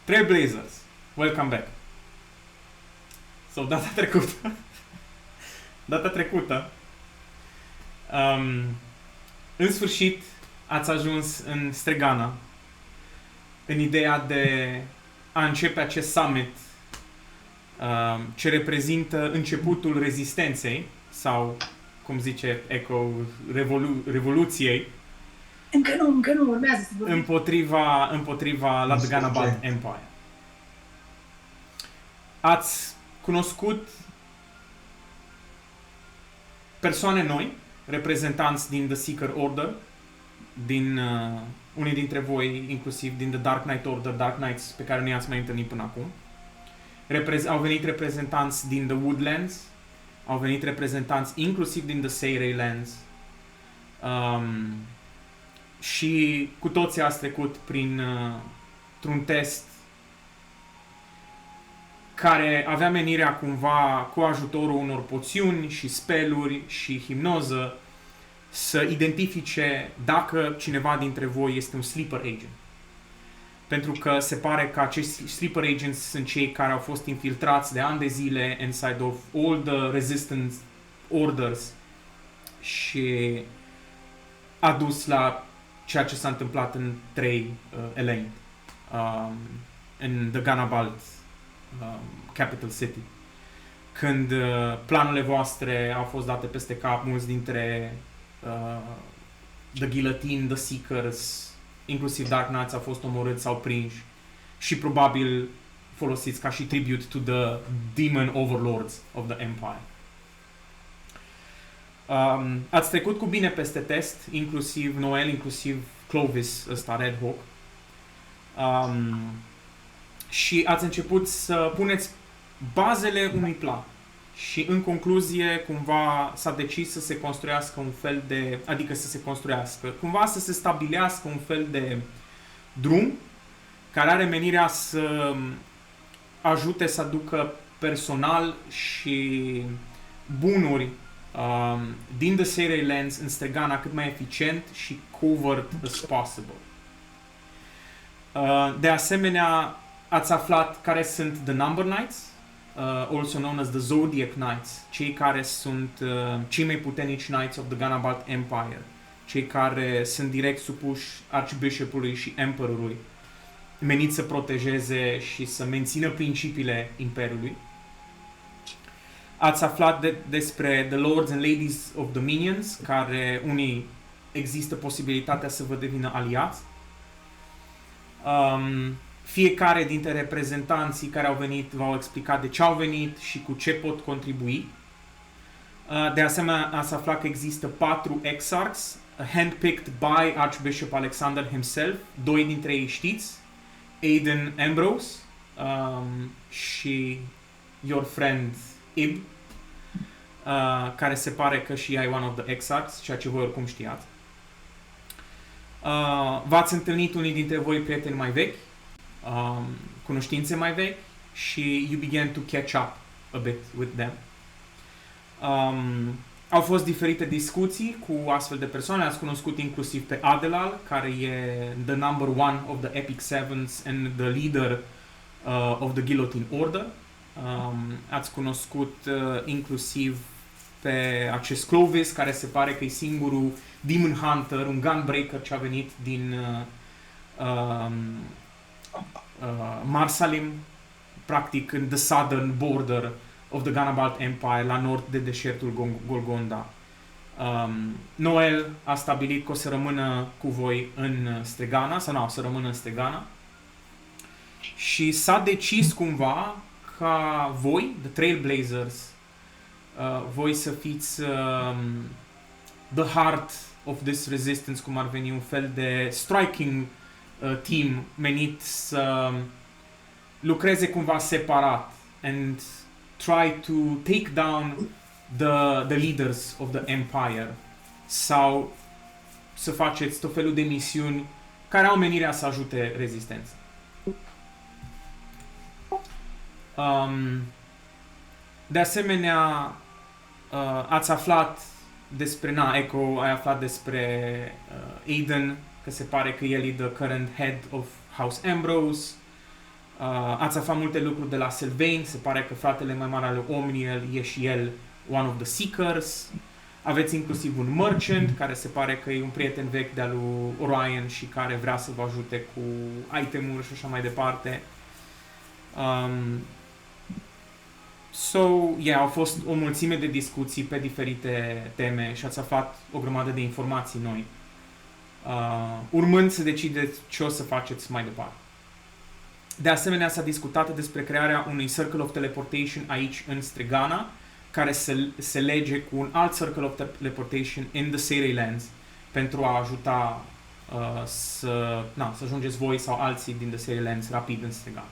Trailblazers, welcome back. So, data trecută, în sfârșit ați ajuns în Stregana, în ideea de a începe acest summit ce reprezintă începutul rezistenței sau, cum zice Echo, revoluției Încă nu, urmează să vorbim. împotriva la The Ganabalt Empire. Ați cunoscut persoane noi, reprezentanți din The Seeker Order, din unii dintre voi, inclusiv din The Dark Knight Order, Dark Knights, pe care nu i-ați mai întâlnit până acum. Au venit reprezentanți din The Woodlands, au venit reprezentanți inclusiv din The Sayray Lands, și cu toții ați trecut printr-un test care avea menirea cumva, cu ajutorul unor poțiuni și speluri și hipnoză, să identifice dacă cineva dintre voi este un sleeper agent. Pentru că se pare că acești sleeper agents sunt cei care au fost infiltrați de ani de zile inside of all the resistance orders și a dus la ceea ce s-a întâmplat în 3 Elaine, în The Ganabalt Capital City. Când planurile voastre au fost date peste cap, mulți dintre The Guillotine, The Seekers, inclusiv Dark Knights au fost omorâți sau prinși și probabil folosiți ca și tribute to the demon overlords of the Empire. Ați trecut cu bine peste test, inclusiv Noel, inclusiv Clovis, ăsta, Red Hawk. Și ați început să puneți bazele unui plan. Și în concluzie, cumva s-a decis să se construiască un fel de, adică să se construiască, cumva să se stabilească un fel de drum care are menirea să ajute să aducă personal și bunuri din The Sayray Lands în Stregana cât mai eficient și covert as possible. De asemenea, ați aflat care sunt The Number Knights, also known as the Zodiac Knights, cei care sunt cei mai puternici Knights of the Ganabalt Empire, cei care sunt direct supuși Archbishopului și Emperorului, meniți să protejeze și să mențină principiile Imperiului. Ați aflat despre The Lords and Ladies of Dominions, care unii există posibilitatea să vă devină aliați. Fiecare dintre reprezentanții care au venit v-au explicat de ce au venit și cu ce pot contribui. De asemenea, ați aflat că există 4 exarchs, handpicked by Archbishop Alexander himself. 2 dintre ei știți, Aiden Ambrose și your friend Ib, care se pare că și ea e one of the exarchs, ceea ce voi oricum știați. V-ați întâlnit unii dintre voi prieteni mai vechi, cunoștințe mai vechi, și you began to catch up a bit with them. Au fost diferite discuții cu astfel de persoane. Ați cunoscut inclusiv pe Adelal, care e the number 1 of the Epic Sevens and the leader of the Guillotine Order. Ați cunoscut inclusiv pe acest Clovis, care se pare că e singurul Demon Hunter, un Gunbreaker ce a venit din Marsalim, practic în the southern border of the Ganabalt Empire, la nord de deșertul Golgonda. Noel a stabilit că o să rămână cu voi în Stregana, sau nu, o să rămână în Stregana. Și s-a decis cumva ca voi, The Trailblazers, voi să fiți the heart of this resistance, cum ar veni un fel de striking team menit să lucreze cumva separat and try to take down the leaders of the empire, sau să faceți tot felul de misiuni care au menirea să ajute rezistența. De asemenea, ați aflat despre, Echo, ai aflat despre Aiden, că se pare că el e the current head of House Ambrose. Ați aflat multe lucruri de la Sylvain, se pare că fratele mai mare al Omniel e și el one of the Seekers. Aveți inclusiv un merchant care se pare că e un prieten vechi de-al lui Orion și care vrea să vă ajute cu itemuri și așa mai departe. Au fost o mulțime de discuții pe diferite teme și ați aflat o grămadă de informații noi. Urmând să decideți ce o să faceți mai departe. De asemenea, s-a discutat despre crearea unui Circle of Teleportation aici în Stregana, care se lege cu un alt Circle of Teleportation in the Seirei Lands pentru a ajuta să ajungeți voi sau alții din the Seirei Lands rapid în Stregana.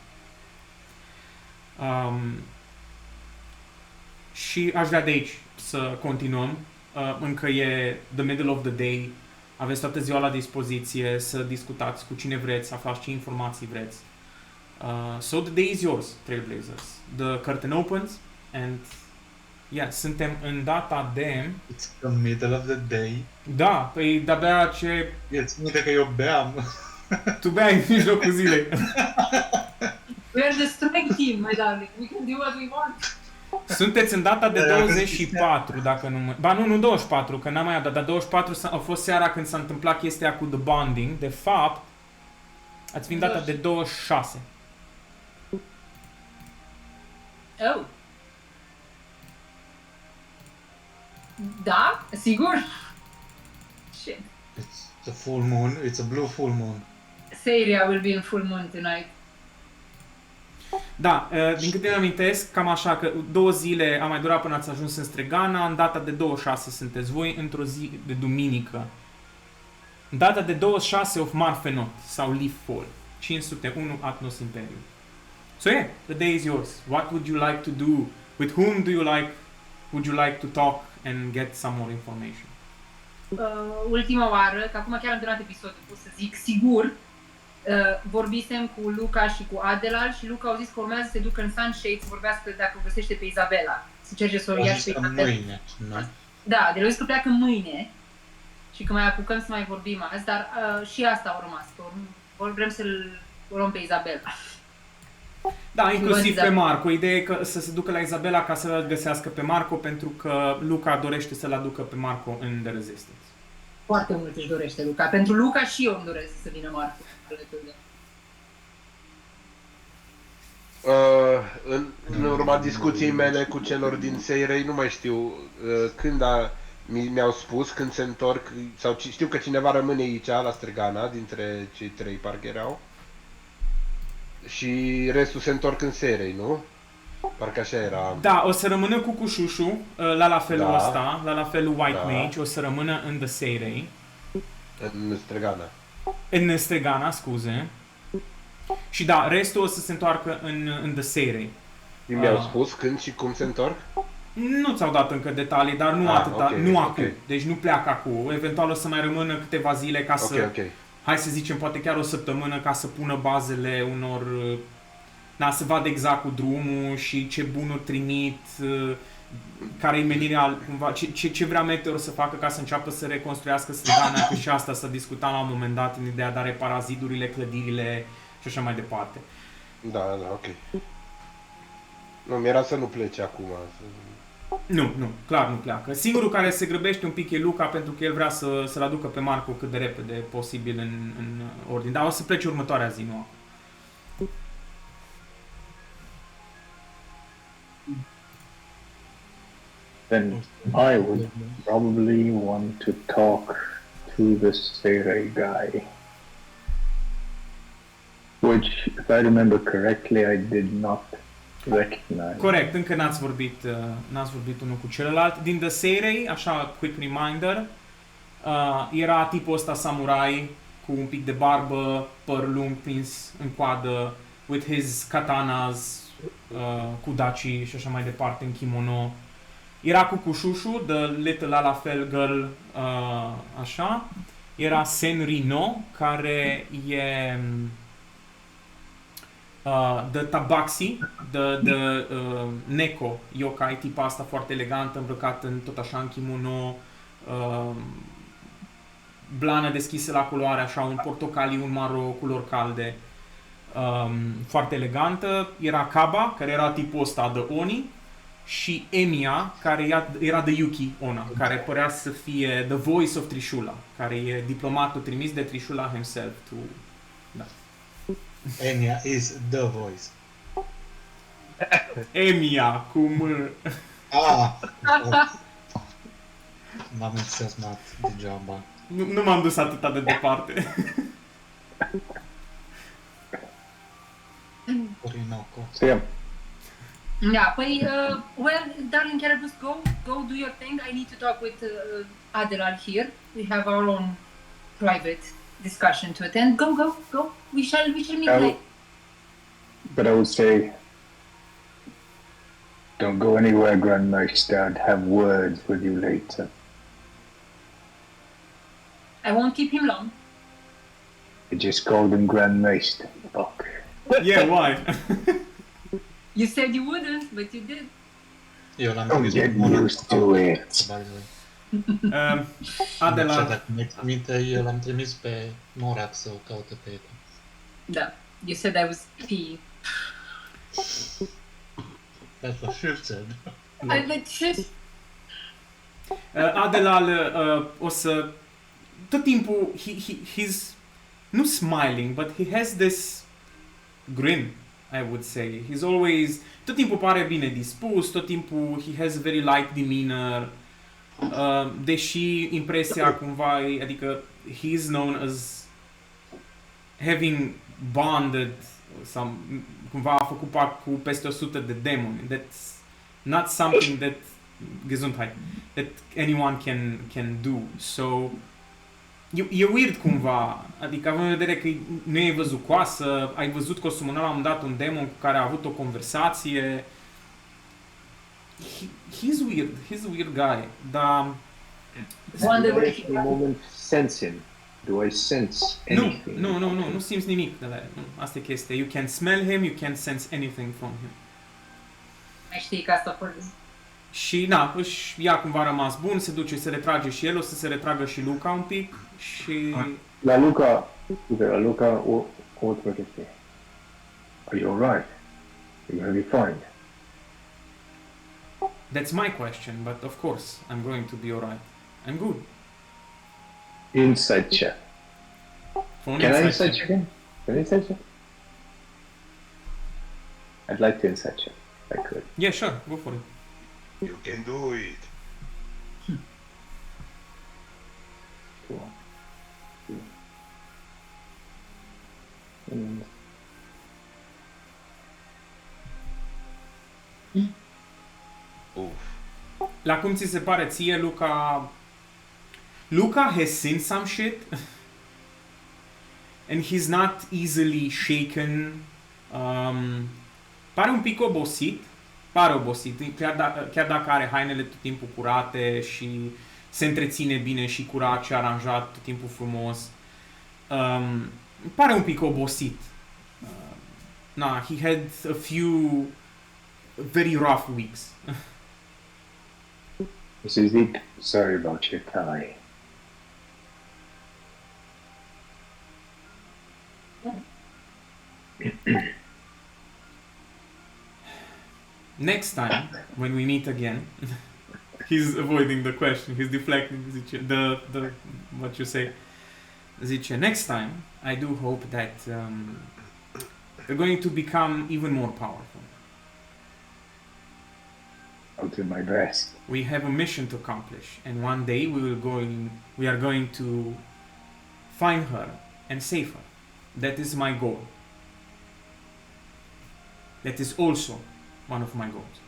Și aș vrea de aici să continuăm. Încă e the middle of the day. Aveți toată ziua la dispoziție să discutați cu cine vreți, să aflați ce informații vreți. So the day is yours, Trailblazers. The curtain opens and suntem în data de... It's the middle of the day. Da, păi de-abia ce... Îți minte că eu beam. Tu beai în mijlocul zilei. We are the strength team, my darling. We can do what we want. Sunteți în data de 24, dacă nu mă... Ba nu 24, că n-am mai dat, dar 24 a fost seara când s-a întâmplat chestia cu the bonding. De fapt, ați fi în data de 26. Oh. Da? Sigur? Shit. It's a full moon. It's a blue full moon. Seiria will be in full moon tonight. Da, din câte îmi amintesc, cam așa că 2 zile a mai durat până ați ajuns în Stregana, în data de 26 sunteți voi, într-o zi de duminică. În data de 26 of Marfenot, sau Leaffall, 501 Atnos Imperium. So yeah, the day is yours. What would you like to do? With whom would you like to talk and get some more information? Ultima oară, că acum chiar am terminat episodul, pot să zic, sigur, vorbisem cu Luca și cu Adelal și Luca au zis că urmează să se ducă în Sunshade să vorbească dacă o găsește pe Izabela. Să cerce să o ia pe Izabela. Mâine, nu? Da, de la zis că pleacă mâine și că mai apucăm să mai vorbim azi, dar și asta a rămas, că vrem să-l luăm pe Izabela. Da, inclusiv pe Marco. Ideea e că să se ducă la Izabela ca să-l găsească pe Marco, pentru că Luca dorește să-l aducă pe Marco în The Resistance. Foarte mult își dorește Luca. Pentru Luca și eu îmi doresc să vină Marco. În urma discuției mele cu celor din Seirei, nu mai știu când mi-au spus, când se întorc, sau știu că cineva rămâne aici, la Stregana, dintre cei 3 parcă erau. Și restul se întorc în Seirei, nu? Parcă așa era. Da, o să rămână cu Cușușu, la felul ăsta, la felul White Mage, o să rămână în The Seirei. În Stregana. În Stregana, scuze. Și da, restul o să se întoarcă în The Seirei. Mi-au spus când și cum se întorc? Nu ți-au dat încă detalii, dar nu atâta, okay, nu acum. Deci nu pleacă acum. Eventual o să mai rămână câteva zile ca să... Hai să zicem, poate chiar o săptămână ca să pună bazele unor... să vadă exact cu drumul și ce bunuri trimit, care e menirea, cumva, ce vrea Meteor să facă ca să înceapă să reconstruiască Stregana, că și asta s-a discutat la un moment dat în ideea de a repara zidurile, clădirile și așa mai departe. Da, ok. Nu, mi-era să nu plece acum. Nu, clar nu pleacă. Singurul care se grăbește un pic e Luca, pentru că el vrea să-l aducă pe Marco cât de repede posibil în ordine. Dar o să plece următoarea zi, nu? Then I would probably want to talk to the Seirei guy. Which, if I remember correctly, I did not recognize. Corect, încă n-ați vorbit unul cu celălalt. Din The Seirei, așa, quick reminder, era tipul ăsta samurai cu un pic de barbă, păr lung prins în coadă, with his katanas, cu daci și așa mai departe, în kimono. Era cu Cușușu, the little Alafel girl, așa. Era Senrino, care e the Tabaxi, the Neko yokai, tipa asta foarte elegantă, îmbrăcată în tot așa în kimono, blană deschisă la culoare, așa, un portocaliu, un maro, culori calde. foarte elegantă, era Kaba, care era tipul ăsta de Oni, și Emiya, care era de Yuki Onna, care părea să fie the voice of Trishula, care e diplomatul trimis de Trishula himself to... Da. Enya is the voice. Emiya, cum... Ah! M-am entuziasmat degeaba. Nu m-am dus atât de departe. Orinoco. So yeah, Da, păi, well, darling Carabus, go do your thing. I need to talk with Adelal here. We have our own private discussion to attend. Go. We shall meet later. but I would say, don't go anywhere, Grandmaster. I'd have words with you later. I won't keep him long. I just called him Grandmaster. Fuck. Yeah, why? You said you wouldn't, but you did. Eu l-am Don't trimis get pe Monaco, used to it. by the way. Așa, Adelal, dacă mi-ai minte, eu l-am trimis pe Morac să o caute pe Eva. Da. You said I was P. That's what she said. Adelal o să... Tot timpul, he's... Nu smiling, but he has this grin, I would say. He's always... Tot timpul pare bine dispus, tot timpul he has very light demeanor. Deși impresia cumva e, adică he's known as having bonded sau cumva a făcut pact cu peste 100 de demoni. That's not something that Gesundheit that anyone can do. So e weird cumva, adică având în vedere că nu ai văzut coasă, ai văzut că o sumona la un dat un demon cu care a avut o conversație. He's a weird guy, dar... Wonder Do I what at the moment sense him? Do I sense anything? Nu simți nimic de la el. Nu, asta e chestia. You can smell him, you can sense anything from him. Mai știi că asta părăzi. Și na, își ia cumva rămas bun, se duce, se retrage și el, o să se retragă și Luca un pic și... La Luca, what would it be? Are you alright? Are you gonna be fine? That's my question, but of course I'm going to be alright. I'm good. Inside check. For an Can I inside inside check. check him? Can I inside check? I'd like to inside check. I could. Yeah, sure, go for it. You can do it. Cool. Mm. Uf. La cum ți se pare ție, Luca has seen some shit and he's not easily shaken. Pare un pic obosit. Pare obosit, chiar dacă are hainele tot timpul curate și se întreține bine și curat și aranjat tot timpul frumos. Pare un pic obosit. He had a few very rough weeks. Mrs. Dick, sorry about your tie. Next time, when we meet again, he's avoiding the question, he's deflecting, zice, the what you say. Zice, next time, I do hope that they're going to become even more powerful. I'll do my best. We have a mission to accomplish, and one day we are going to find her and save her. That is my goal. That is also one of my goals.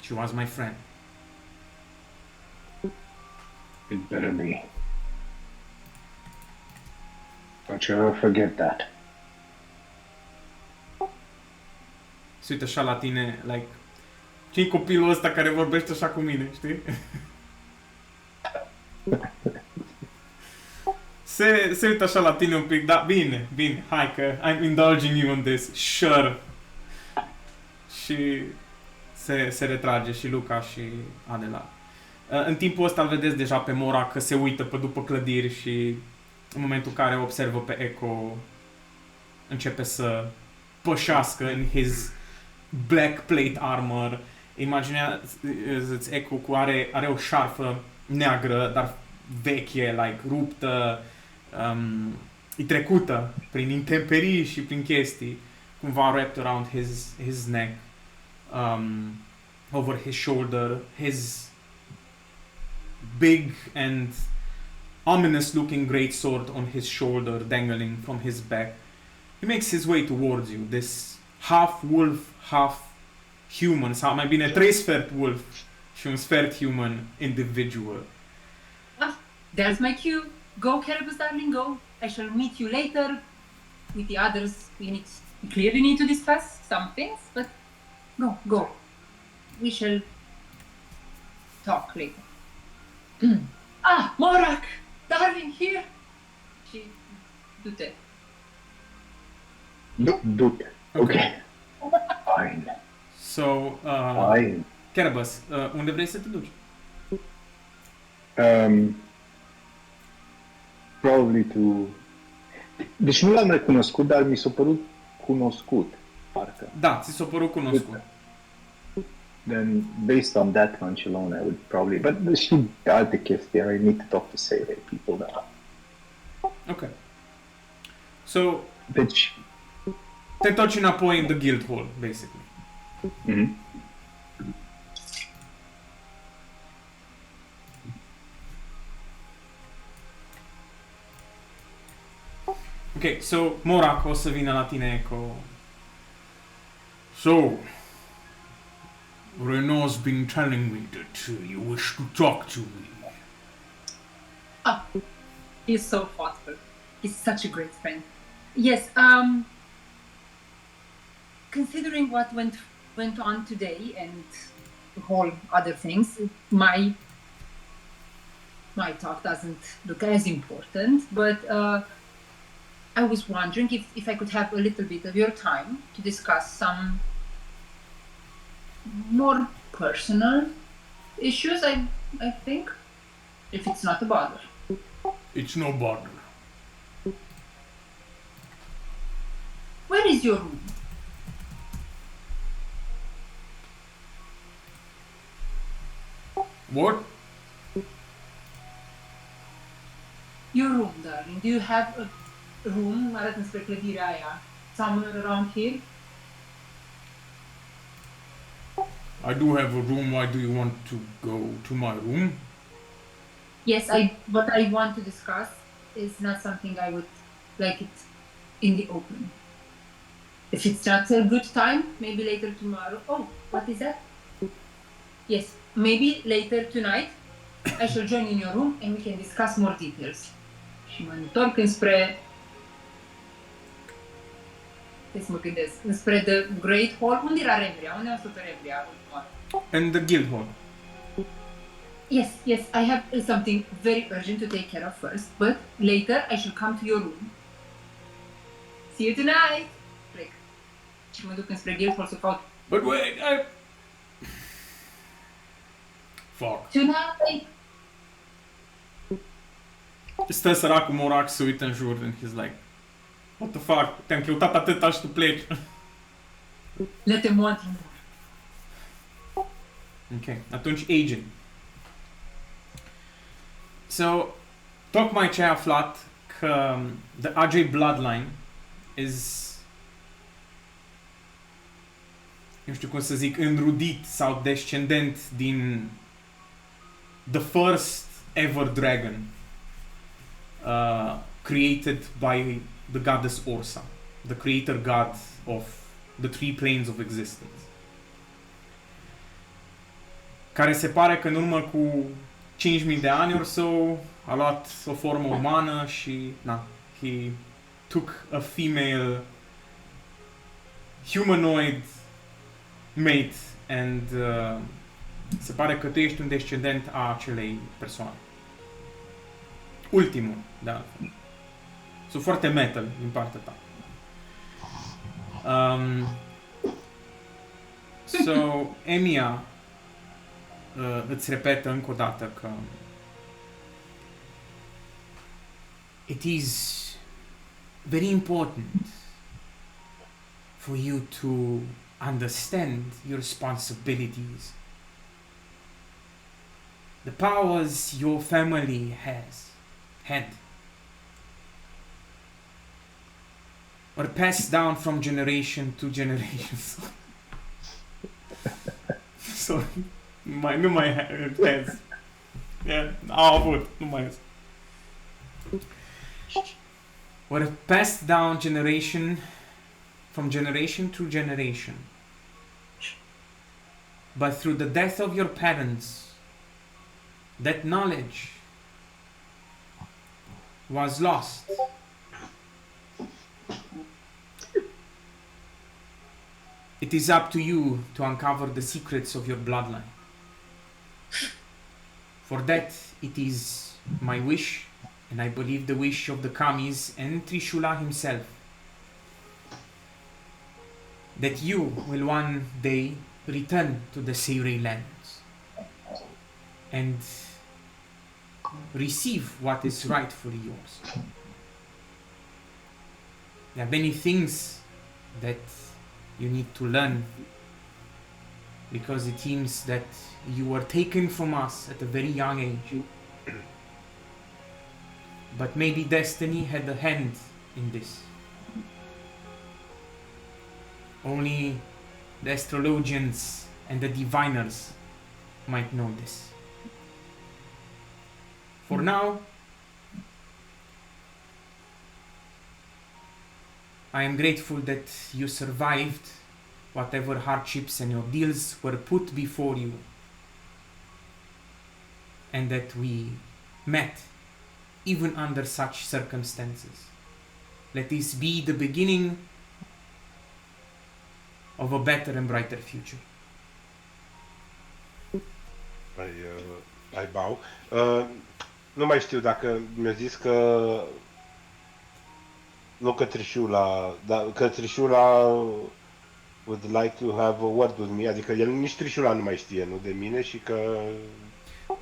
She was my friend. It better be. Don't you ever forget that. Se uită așa la tine, like, ce-i copilul ăsta care vorbește așa cu mine, știi? Se uită așa la tine un pic, da, bine, hai că I'm indulging you on this, sure. Și se retrage și Luca și Adela. În timpul ăsta îl vedeți deja pe Mora că se uită pe după clădiri și în momentul în care observă pe Echo începe să pășească în his black plate armor. Imaginează-ți Echo cu are o șarfă neagră, dar veche, like, ruptă, e trecută prin intemperii și prin chestii, cumva wrapped around his neck, over his shoulder, his big and ominous looking great sword on his shoulder dangling from his back. He makes his way towards you, this half wolf, half human, sau mai bine 3 sfert wolf și un sfert human individual. There's my cue. Go, Caribous darling, go. I shall meet you later. With the others, we clearly need to discuss some things, but go. We shall talk later. Morak, darling, here. Și du-te. Du-te. Okay. Fine. So, Fine. Caribous, unde vrei să te duci? Probably to... Deci nu l-am recunoscut, dar mi s-a părut cunoscut, parcă. Da, ți s-a părut cunoscut. Then, based on that hunch alone, I would probably... But și de alte chestii, I need to talk to Sere people that... Ok. So, Deci... te întorci înapoi in the guild hall, basically. Mhm. Ok, so Morak o să vină la tine cu... So, Renault's been telling me that you wish to talk to me. He's so thoughtful. He's such a great friend. Yes, considering what went on today and the whole other things, my talk doesn't look as important, but I was wondering if I could have a little bit of your time to discuss some more personal issues, I think, if it's not a bother. It's no bother. Where is your room? What? Your room, darling. Do you have a room? Arată înspre clădirea aia. Somewhere around here? I do have a room. Why do you want to go to my room? Yes, what I want to discuss is not something I would like it in the open. If it's not a good time, maybe later tomorrow. Oh, what is that? Yes, maybe later tonight I shall join in your room and we can discuss more details. Și mă întorc înspre... Să mă gândesc. Înspre The Great Hall. Unde era Rembria? Unde am stat pe Rembria ultima oară? In the guild hall. Yes, I have something very urgent to take care of first, but later I shall come to your room. See you tonight! Plec. Și mă duc înspre Guildhall să caut. But wait, Fuck. Tonight! Stă săracul Morak, se uită în jur and he's like, what the fuck, te-am căutat atâta și tu pleci. Let them want you more. Ok, atunci agent. So, tocmai ce ai aflat că the AJ bloodline is, nu știu cum să zic, înrudit sau descendent din the first ever dragon created by the goddess Orsa, the creator god of the three planes of existence. Care se pare că în urmă cu 5.000 de ani or so a luat o formă umană și he took a female humanoid mate and se pare că tu ești un descendent a acelei persoane. Ultimul, da. Sunt foarte metal din partea ta. So, Emiya îți repetă încă o dată că it is very important for you to understand your responsibilities, the powers your family had, were passed down from generation to generation. Sorry, nu mai tez. Au avut, nu mai este. Were passed down from generation to generation. But through the death of your parents, that knowledge was lost. It is up to you to uncover the secrets of your bloodline. For that, it is my wish, and I believe the wish of the Kamis and Trishula himself, that you will one day return to the Seirei lands and receive what is rightfully yours. There are many things that you need to learn, because it seems that you were taken from us at a very young age. But maybe destiny had a hand in this. Only the astrologians and the diviners might know this. For now, I am grateful that you survived whatever hardships and ordeals were put before you, and that we met even under such circumstances. Let this be the beginning of a better and brighter future. I bow. Nu mai știu dacă mi-a zis că nu că Trishula, dar că Trishula would like to have a word with me, adică el nici Trishula nu mai știe, nu de mine, și că...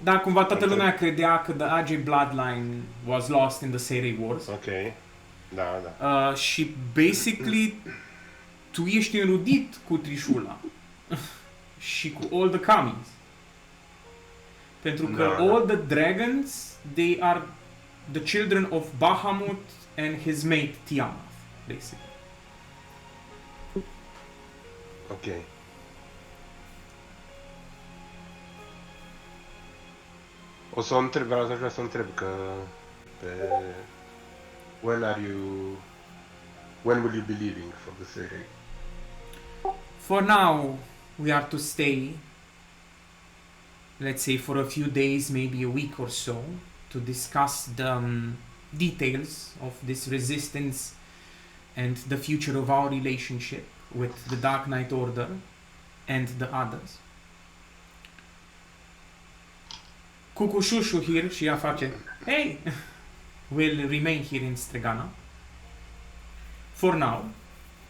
Da, cumva toată lumea credea că the Ajay bloodline was lost in the Seirei Wars. Ok, da. Și basically tu ești înrudit cu Trishula și cu all the Kamis. Pentru că all the dragons, they are the children of Bahamut and his mate Tiamat, basically. Ok. O să o întreb, aș vrea să o întreb că pe... When will you be leaving for the Seirei? For now, we are to stay, let's say for a few days, maybe a week or so, to discuss the details of this resistance and the future of our relationship with the Dark Knight Order and the others. Cucușușu here și ea face, hey, will remain here in Stregana for now,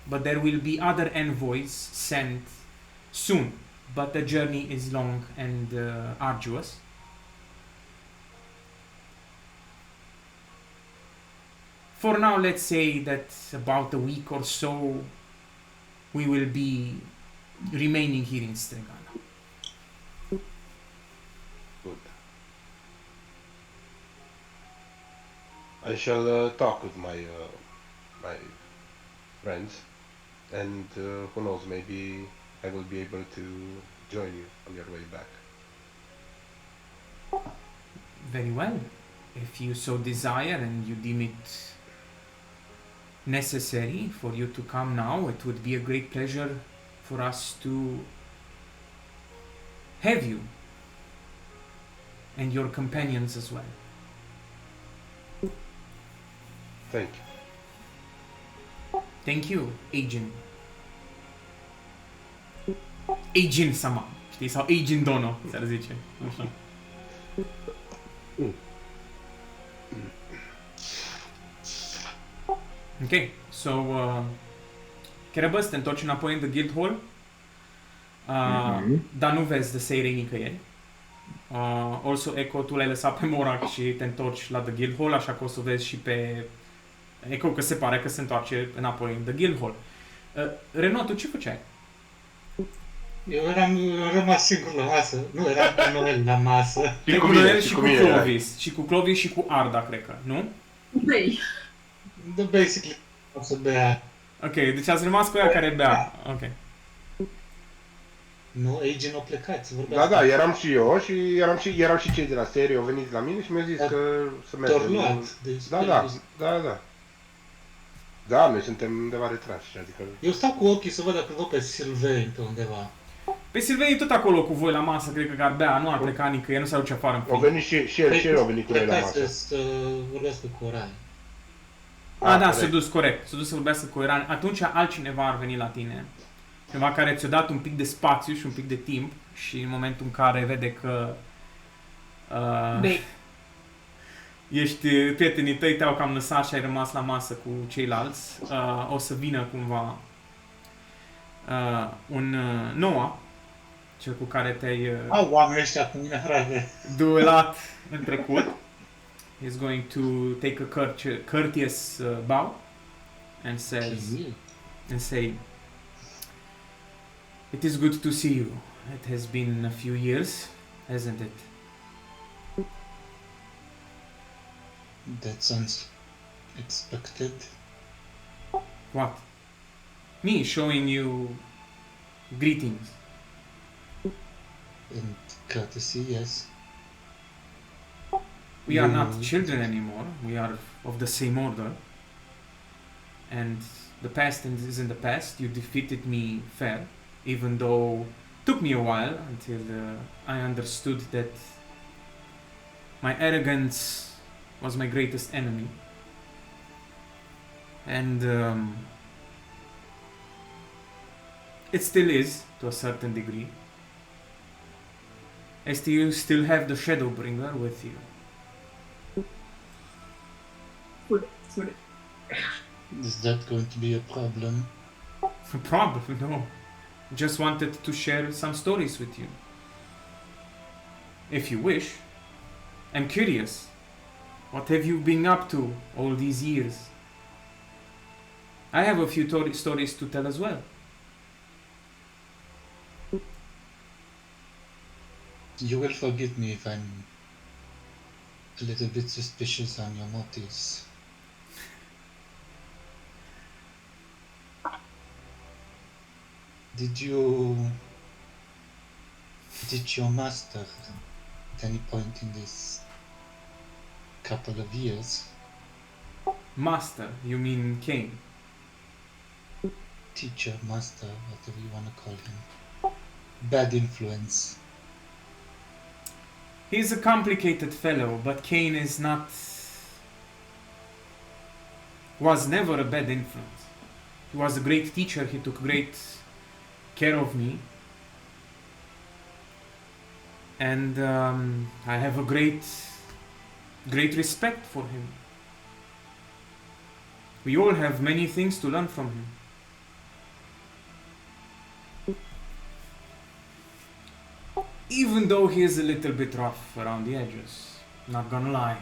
but there will be other envoys sent soon, but the journey is long and arduous. For now, let's say that about a week or so we will be remaining here in Stregana. Good. I shall talk with my friends, and who knows, maybe I will be able to join you on your way back. Very well. If you so desire and you deem it necessary for you to come now, it would be a great pleasure for us to have you and your companions as well. Thank you. Thank you, Agent. Agent Sama, știi? Sau Agent Dono, s-ar zice. Așa. Ok, so Kerebus, te întorci înapoi în The Guildhall, dar nu vezi The Seirei nicăieri. Also, Echo, tu l-ai lăsat pe Morak și te întorci la The Guildhall, așa că o să vezi și pe Echo că se pare că se întoarce înapoi în The Guildhall. Renaud, tu ce făceai? Eu am rămas singur la masă. Nu, eram cu Noel la masă. Și cu Noel mine, și cu mine. Clovis. Și cu Clovis și cu Arda, cred că, nu? Băi, Basically, o să bea. Ok, deci ați rămas cu ea care bea. Ok. Nu, Agent a plecat, să Da, vorbească. da, eram și eu și erau și cei de la serie, au venit la mine și mi-au zis Da. că să mergem. Tornat. Deci, Da. Da, noi suntem undeva retrași, adică... Eu stau cu ochii să văd dacă văd pe Sylvain pe undeva. Pe Silvei e tot acolo cu voi la masă, cred că ar bea, nu ar pleca nicăieri, nu s-ar duce afară în Au plin. venit și el au venit cu noi la Plecați masă. să vorbească cu Orai. Da, corect. s-a dus, corect. S-a dus să vorbească cu Iran. Atunci altcineva ar veni la tine. Cineva care ți-a dat un pic de spațiu și un pic de timp și în momentul în care vede că băi, prietenii tăi te-au cam lăsat și ai rămas la masă cu ceilalți, o să vină cumva un Noah, cel cu care te-ai Au oamenii ăștia cu mine, frate. duelat în trecut. He's going to take a courteous bow and say, "It is good to see you. It has been a few years, hasn't it?" That sounds expected. What? Me showing you greetings. And courtesy, yes. We are You- not children anymore. We are of the same order. And the past is in the past. You defeated me fair, even though took me a while until I understood that my arrogance was my greatest enemy. And it still is, to a certain degree. You still have the Shadowbringer with you. scuze. Is that going to be a problem? Probably no. Just wanted to share some stories with you. If you wish. I'm curious. What have you been up to all these years? I have a few stories to tell as well. You will forgive me if I'm a little bit suspicious on your motives. Did your master at any point in this couple of years, Master, you mean Cain? teacher, master, whatever you want to call him, bad influence? He's a complicated fellow, but Cain was never a bad influence. He was a great teacher, he took great care of me. And I have a great respect for him. We all have many things to learn from him. Even though he is a little bit rough around the edges, not gonna lie.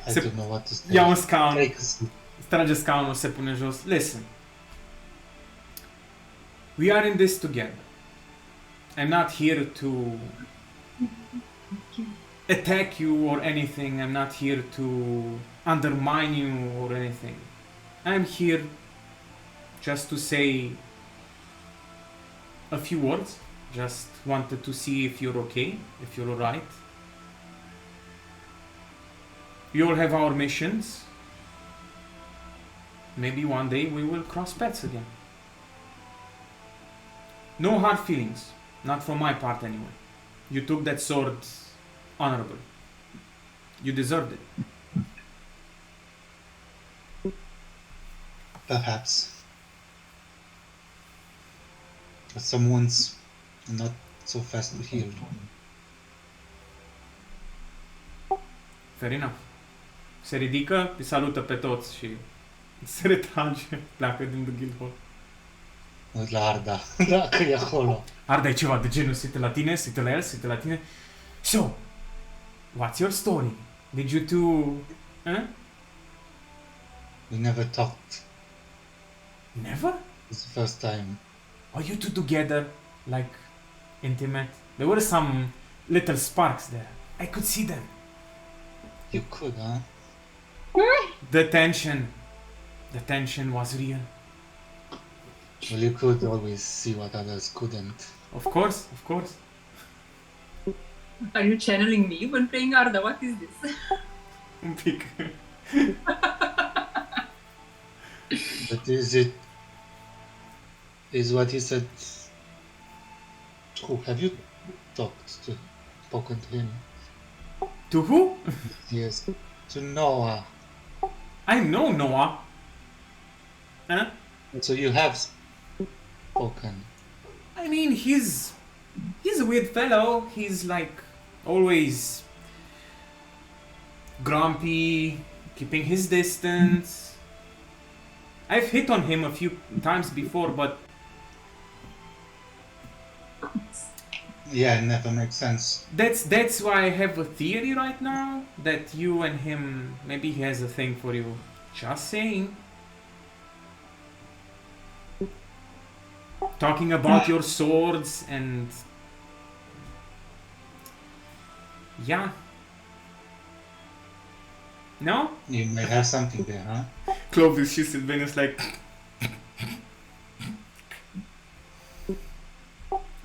I don't know what to say. Ia un scaun, Take a seat. trage scaunul, se pune jos. Listen. We are in this together. I'm not here to attack you or anything. I'm not here to undermine you or anything. I'm here just to say a few words. Just wanted to see if you're okay, if you're alright. We all have our missions. Maybe one day we will cross paths again. No hard feelings. Not from my part anyway. You took that sword honorably. You deserved it. Perhaps. But someone's not so fast to heal. Fair enough. Se ridică, îi salută pe toți și se retrage, pleacă din The Guildhall. Mă uit la Arda, dacă e acolo. Arda e ceva de genul, se uită la tine, se uită la el, se uită la tine. So, what's your story? Did you two... Huh? We never talked. Never? It's the first time. Are you two together? Like, intimate? There were some little sparks there. I could see them. You could, huh? The tension was real. Well, you could always see what others couldn't. Of course. Are you channeling me when playing Arda? What is this? Un pic. But is what he said true? Have you spoken to him? To who? Yes. To Noah. I know Noah. Huh? So you have spoken. I mean, he's a weird fellow. He's like always grumpy, keeping his distance. I've hit on him a few times before, but Yeah, it never makes sense. that's why I have a theory right now that you and him, maybe he has a thing for you. Just saying. Talking about your swords and... Yeah. No? You may have something there, huh? Clovis și Sylvanus like...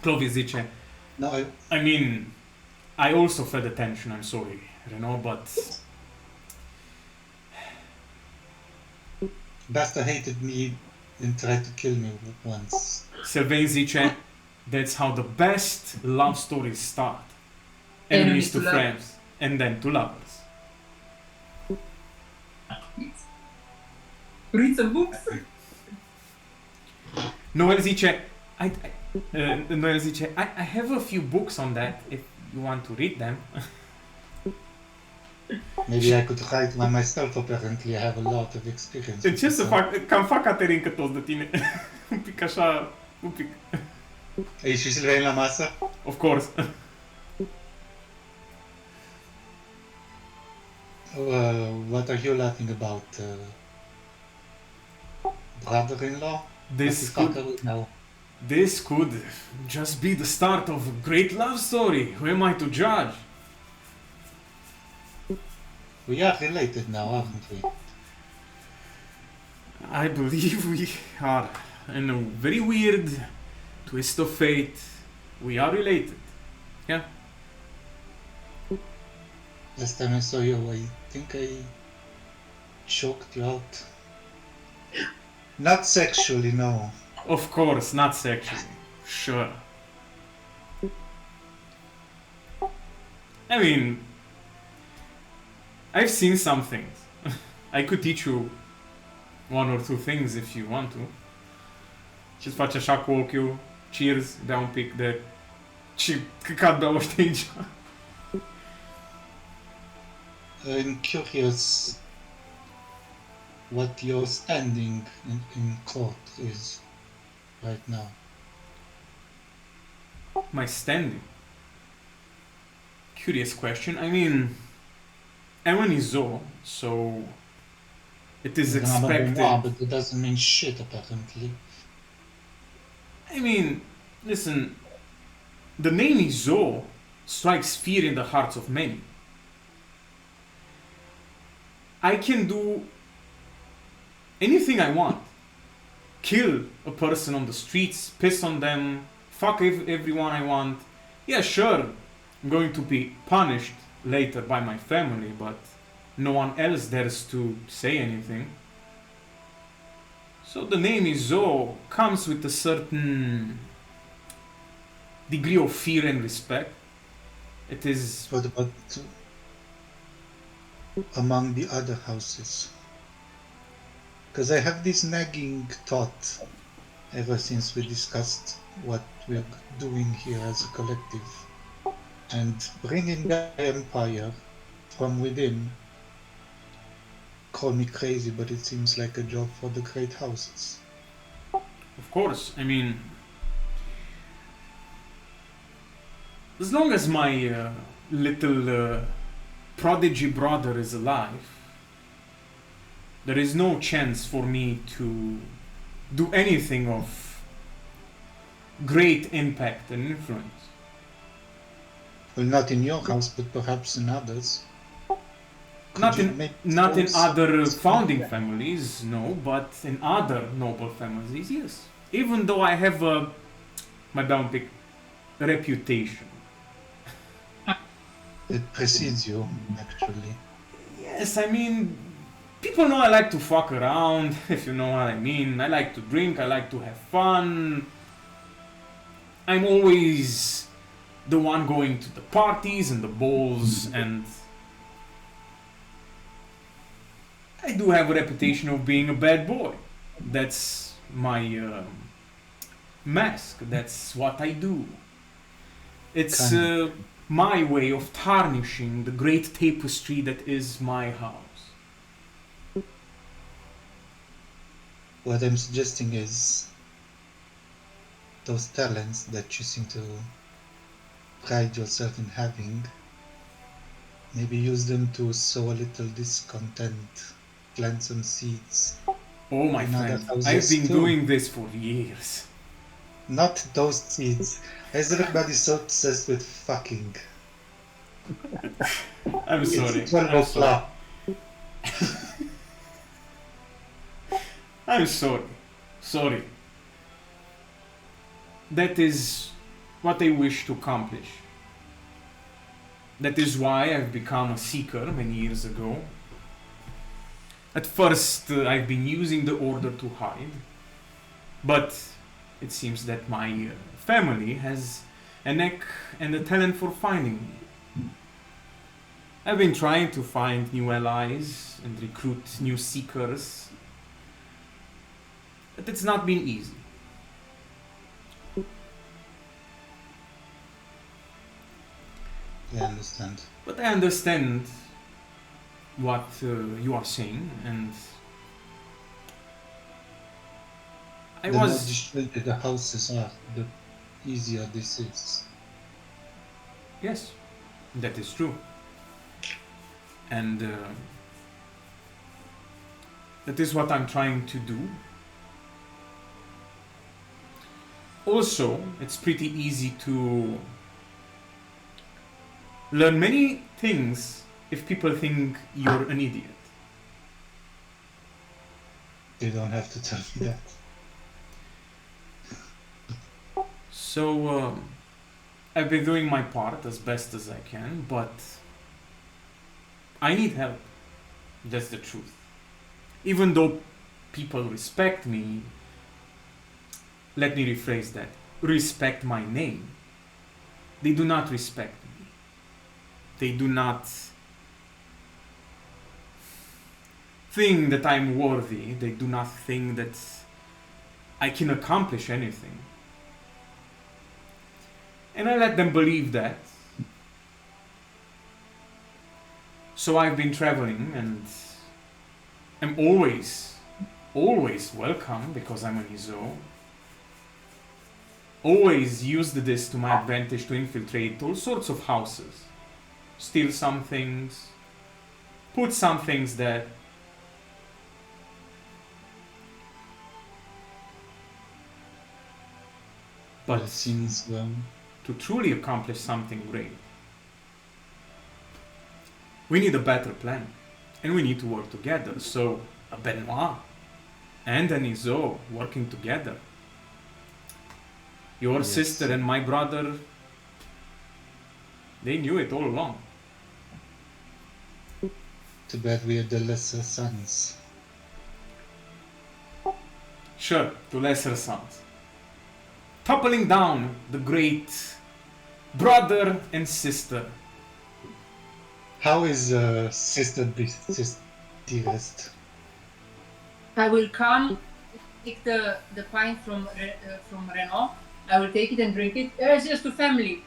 Clovis zice, No, I mean, I also felt the tension, I'm sorry, Renaud, but... Basta hated me and tried to kill me once. Sylvain zice, that's how the best love stories start. Enemies to friends, and then to lovers. Read some books. Noel zice, I have a few books on that, if you want to read them. Maybe I could write one myself, apparently I have a lot of experience. with Ce să this, fac? Cam fac Caterin că toți de tine. Un pic așa, un pic... Hey, și Silvain la masă? Of course. What are you laughing about? Brother-in-law? This What the fuck could, are we now? this could just be the start of a great love story. Who am I to judge? We are related now, aren't we? I believe we are. In a very weird twist of fate, we are related. Yeah. Last time I saw you, I think I choked you out. Not sexually, no. Of course, not sexually. Sure. I mean, I've seen some things. I could teach you one or two things if you want to. Și-ți faci așa cu ochiul, cheers, bea un pic de... Ce căcat beau ăștia aici? I'm curious what your standing in court is right now. My standing? Curious question. I mean, I'm an Izo, so it is expected. But it doesn't mean shit, apparently. I mean, listen, the name Izo strikes fear in the hearts of many. I can do anything I want. Kill a person on the streets, piss on them, fuck everyone I want. Yeah, sure, I'm going to be punished later by my family, but no one else dares to say anything. So the name Izo comes with a certain degree of fear and respect. It is... What about among the other houses? Because I have this nagging thought ever since we discussed what we're doing here as a collective. And bringing the empire from within. Call me crazy, but it seems like a job for the great houses. Of course, I mean, as long as my little prodigy brother is alive, there is no chance for me to do anything of great impact and influence. Well, not in your house, but perhaps in others. Could Not you in make not in those- other founding families, no, but in other noble families, yes. Even though I have a, my down pick, reputation. It precedes you, actually. Yes, I mean, people know I like to fuck around, if you know what I mean. I like to drink, I like to have fun. I'm always the one going to the parties and the balls, and I do have a reputation of being a bad boy. That's my mask, that's what I do. It's my way of tarnishing the great tapestry that is my house. What I'm suggesting is those talents that you seem to pride yourself in having, maybe use them to sow a little discontent, plant some seeds. Oh my In other friend, houses I've been too. doing this for years. Not those seeds. As everybody's so obsessed with fucking. I'm sorry. It's 12 I'm sorry. o'clock. I'm sorry. Sorry. That is what I wish to accomplish. That is why I've become a seeker many years ago. At first, I've been using the order to hide, but it seems that my family has a knack and a talent for finding me. I've been trying to find new allies and recruit new seekers, but it's not been easy. I understand. But I understand what you are saying, and I The more was distributed the houses are, the easier this is. yes, that is true, and that is what I'm trying to do. Also, it's pretty easy to learn many things if people think you're an idiot. You don't have to tell me that. So, I've been doing my part as best as I can, but I need help. That's the truth. Even though people respect me, let me rephrase that, respect my name, they do not respect me. They do not think that I'm worthy. They do not think that I can accomplish anything. And I let them believe that. So I've been traveling, and I'm always welcome because I'm an Izo. Always used this to my advantage to infiltrate all sorts of houses. Steal some things, put some things there. But But it seems to truly accomplish something great, we need a better plan, and we need to work together. So a Benoit and an Izo working together. Your Yes. sister and my brother, they knew it all along. too bad we are the lesser sons. Sure, to lesser sons. Toppling down the great brother and sister. How is sister dearest? I will come, take the pint from Renault. I will take it and drink it. It's just to family.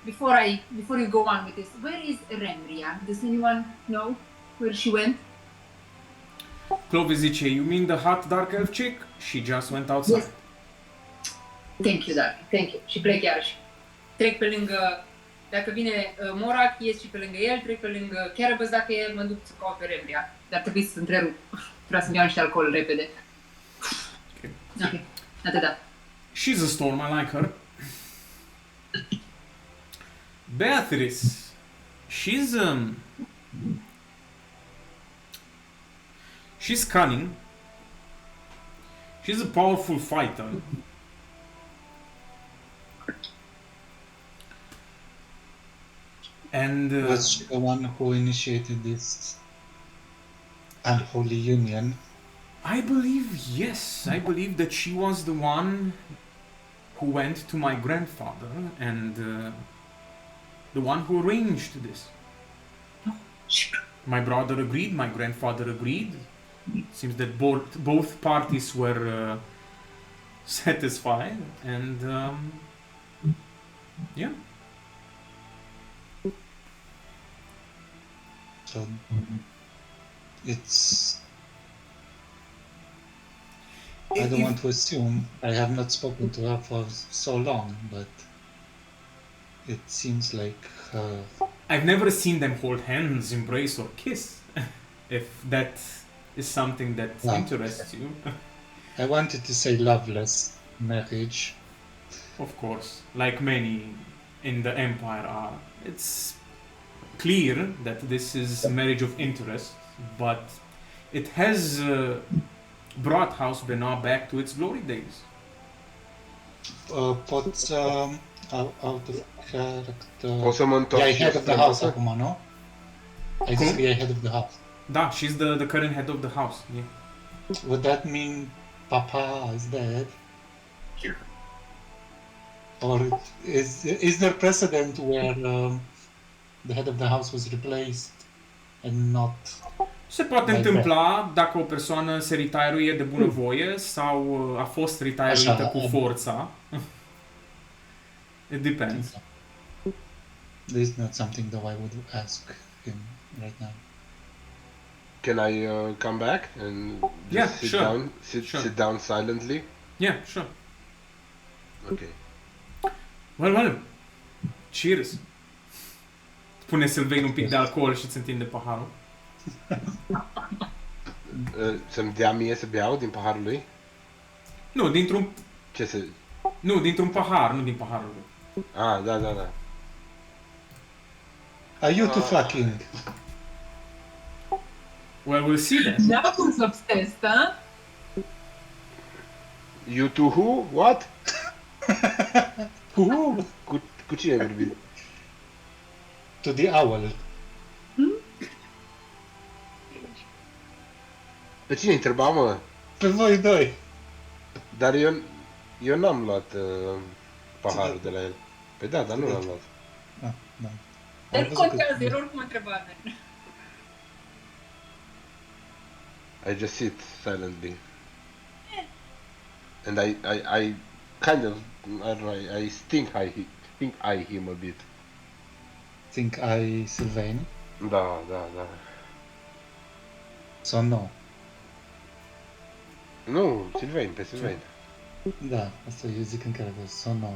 Before you go on with this, where is Remria? Does anyone know where she went? Clovis zice, you mean the hot dark elf chick? She just went outside. Yes. Thank you, darling. Thank you. Și plec iarăși. Trec pe lângă Dacă vine Morak, ies și pe lângă el, trec pe lângă Cerebus dacă e, mă duc să caut pe Rembria. Dar trebuie să întrerup. Vreau să-mi iau niște alcool repede. Ok, atâta. She's a storm, I like her. Beatrice. She's cunning. She's a powerful fighter. And Was she the one who initiated this unholy union? I believe, yes, I believe that she was the one who went to my grandfather and the one who arranged this. My brother agreed, my grandfather agreed. Seems that both parties were satisfied, and yeah. So it's. I don't want to assume. I have not spoken to her for so long, but it seems like her. I've never seen them hold hands, embrace, or kiss. If that is something that Yeah. interests you, I wanted to say loveless marriage. of course, like many in the empire are. It's clear that this is a marriage of interest, but it has brought House Benoit back to its glory days. Pot out of character. O să mă întorc. Yeah, și head eu of the să house întorc. acum, nu? I just be head of the house. Da, she's the current head of the house. Yeah. Would that mean Papa is dead? Or is there precedent where the head of the house was replaced and not? Se poate Mai întâmpla dacă o persoană se retire-uie de bunăvoie sau a fost retire-uită Așa, cu forța. It depends. This is not something that I would ask him right now. Can I come back and just Yeah, sit sure. down? Sure. Sit down silently? Yeah, sure. Okay. Well. Cheers. Pune Sylvain un pic de alcool și îți întinde paharul. Să-mi dea mie să beau din paharul lui? Nu, Ce să... dintr-un pahar, nu din paharul lui. Ah, da. Are you two fucking? Well, we'll see then. Da, cum să obsesed, da? You two who? What? Who? Cu cine ai vorbit? To the owl. Pe cine întreba, mă? Pe voi doi. Dar eu n-am luat paharul de la el. Păi da, dar nu l-am luat. Ah, da. Dar Am nu văzut contează, că- era oricum întrebare. I just sit silently. And I kind of, I don't know, I think I him a bit. Think I Sylvain. Da. So no. Nu, Sylvain, pe Sylvain. Da, asta eu zic în care so no.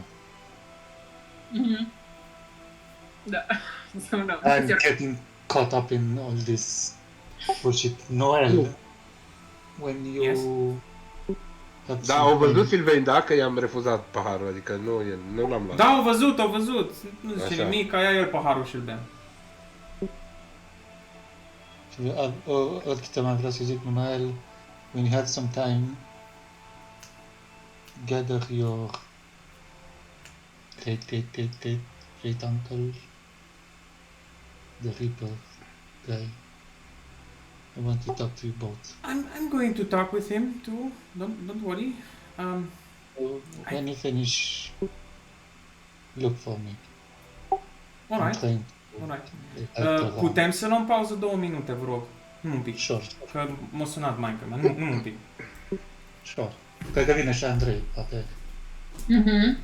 Mhm. Da. Sau nu. I'm getting caught up in all this bullshit. Noel, when you... Yes. have Da, au văzut Sylvain- Sylvain, da, că i-am refuzat paharul, adică nu l-am luat. Da, au văzut. Nu zice Așa. nimic, aia el paharul și-l bea. Câte mai vreau să zic, Noel, when you have some time, gather your great uncle, the Reaper guy. I want to talk to you both. I'm going to talk with him too. Don't worry. When you finish, look for me. I'm Alright. trying Alright. to act along. Putem să luăm pauză 2 minute, vă rog. Nu un pic. Sure, Că m-a sunat maică mea. Nu un pic. sure. Cred că vine și Andrei, poate Mhm.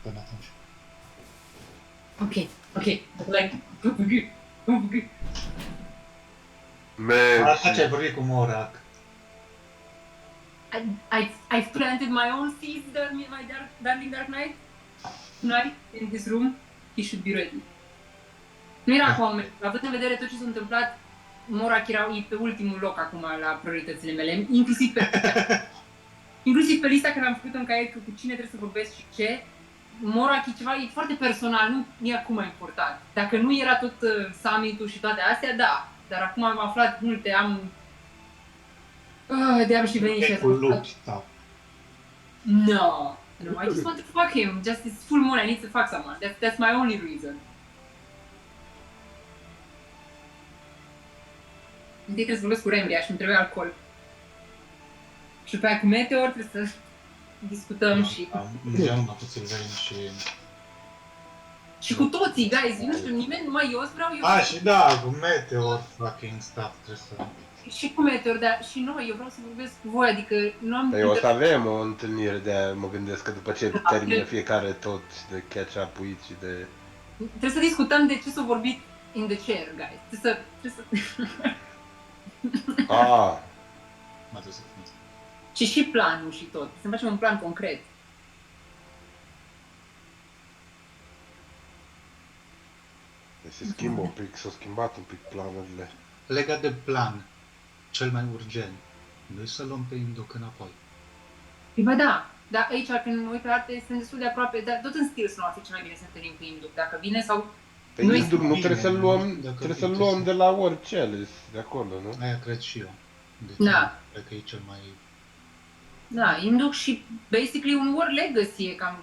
până atunci. Ok. Like, Așa ce ai vorbit cu Morak. I've planted my own seeds, my darling Dark Knight, tonight in this room. he should be ready. Nu era acum, având în vedere tot ce s-a întâmplat, Morak era pe ultimul loc acum la prioritățile mele, inclusiv pe lista care am făcut în caiet cu cine trebuie să vorbesc și ce. Morak e ceva, e foarte personal, nu e acum important. Dacă nu era tot summit-ul și toate astea, da. Dar acum am aflat multe, de-am și venit și da. No, I just want to fuck him. Just it's full moon, I need to fuck someone. That's my only reason. Întâi trebuie să vorbesc cu Rembria și îmi trebuie alcool. Și după aia cu Meteor trebuie să discutăm și... Înseamnă cu Sylvain și... Și cu toții, guys, eu nu știu, nimeni, numai eu vreau eu... A, și da, cu Meteor fucking stuff trebuie să... Și cu Meteor, dar și noi, eu vreau să vorbesc cu voi, adică nu am... Păi o să avem o întâlnire de mă gândesc că după ce termină fiecare tot de catch-up-ul aici și de... Trebuie să discutăm de ce s-a vorbit in the chair, guys. Trebuie să... Ah, Mă trebuie să fim. Și și planul și tot. Să facem un plan concret. se schimbă un pic, s-au schimbat un pic planurile. Legat de plan, cel mai urgent, noi să luăm pe Induc înapoi. Păi bă, da. Dar aici, când mă uit pe arte, sunt destul de aproape, dar tot în stil să nu ar fi cel mai bine să ne întâlnim cu Induc, dacă vine sau... Pe Nu Induc nu trebuie să-l luăm, Dacă trebuie să-l puteți luăm să- de la orice de acolo, nu? Aia cred și eu. Deci, Da. cred că e cel mai... Da, Induc și, basically, un War Legacy e cam...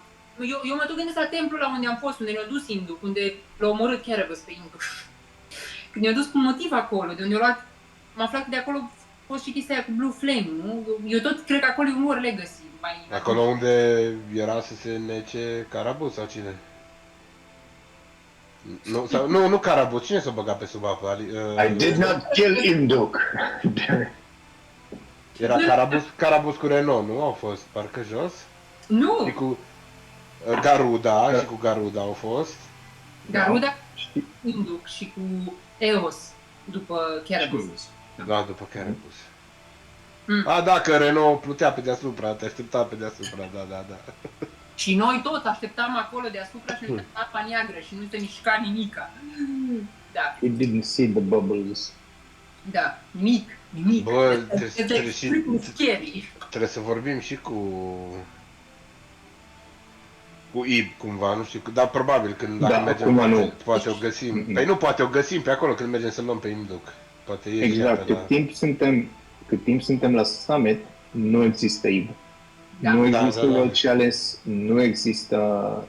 Eu mă tot gândesc la templul la unde am fost, unde ne-a dus Induc, unde l-a omorât Cerebus pe Induc. Când ne-a dus cu un motiv acolo, de unde a luat... Am aflat că de acolo a fost și chestia aia cu Blue Flame, nu? Eu tot cred că acolo e un War Legacy. Acolo unde era să se nece Carabus sau cine? Nu Carabus, cine s-a băgat pe sub apă? I did not kill Imduk. Era Carabus cu Renault, nu? Au fost parcă jos? Nu! Și cu Garuda, și cu Garuda au fost. Garuda, Induc și cu Eos, după Cerebus. Da, după Carabus. Mm. A, da, că Renault plutea pe deasupra, te aștepta pe deasupra, da. Și noi tot așteptam acolo deasupra și ne uitam la apa neagră și nu se mișca nimica. Da, He didn't see the bubbles. da, nimic. Bă, It's like freaking scary. trebuie să vorbim și cu Ib cumva, nu știu, dar probabil când Da, mergem, acum nu. poate o găsim. Mhm. Păi nu, poate o găsim pe acolo când mergem să luăm pe Imduc. Poate e Exact, pe la... cât timp suntem la summit, nu există IB. Da. Nu Da, există da, da. World Challenge, nu există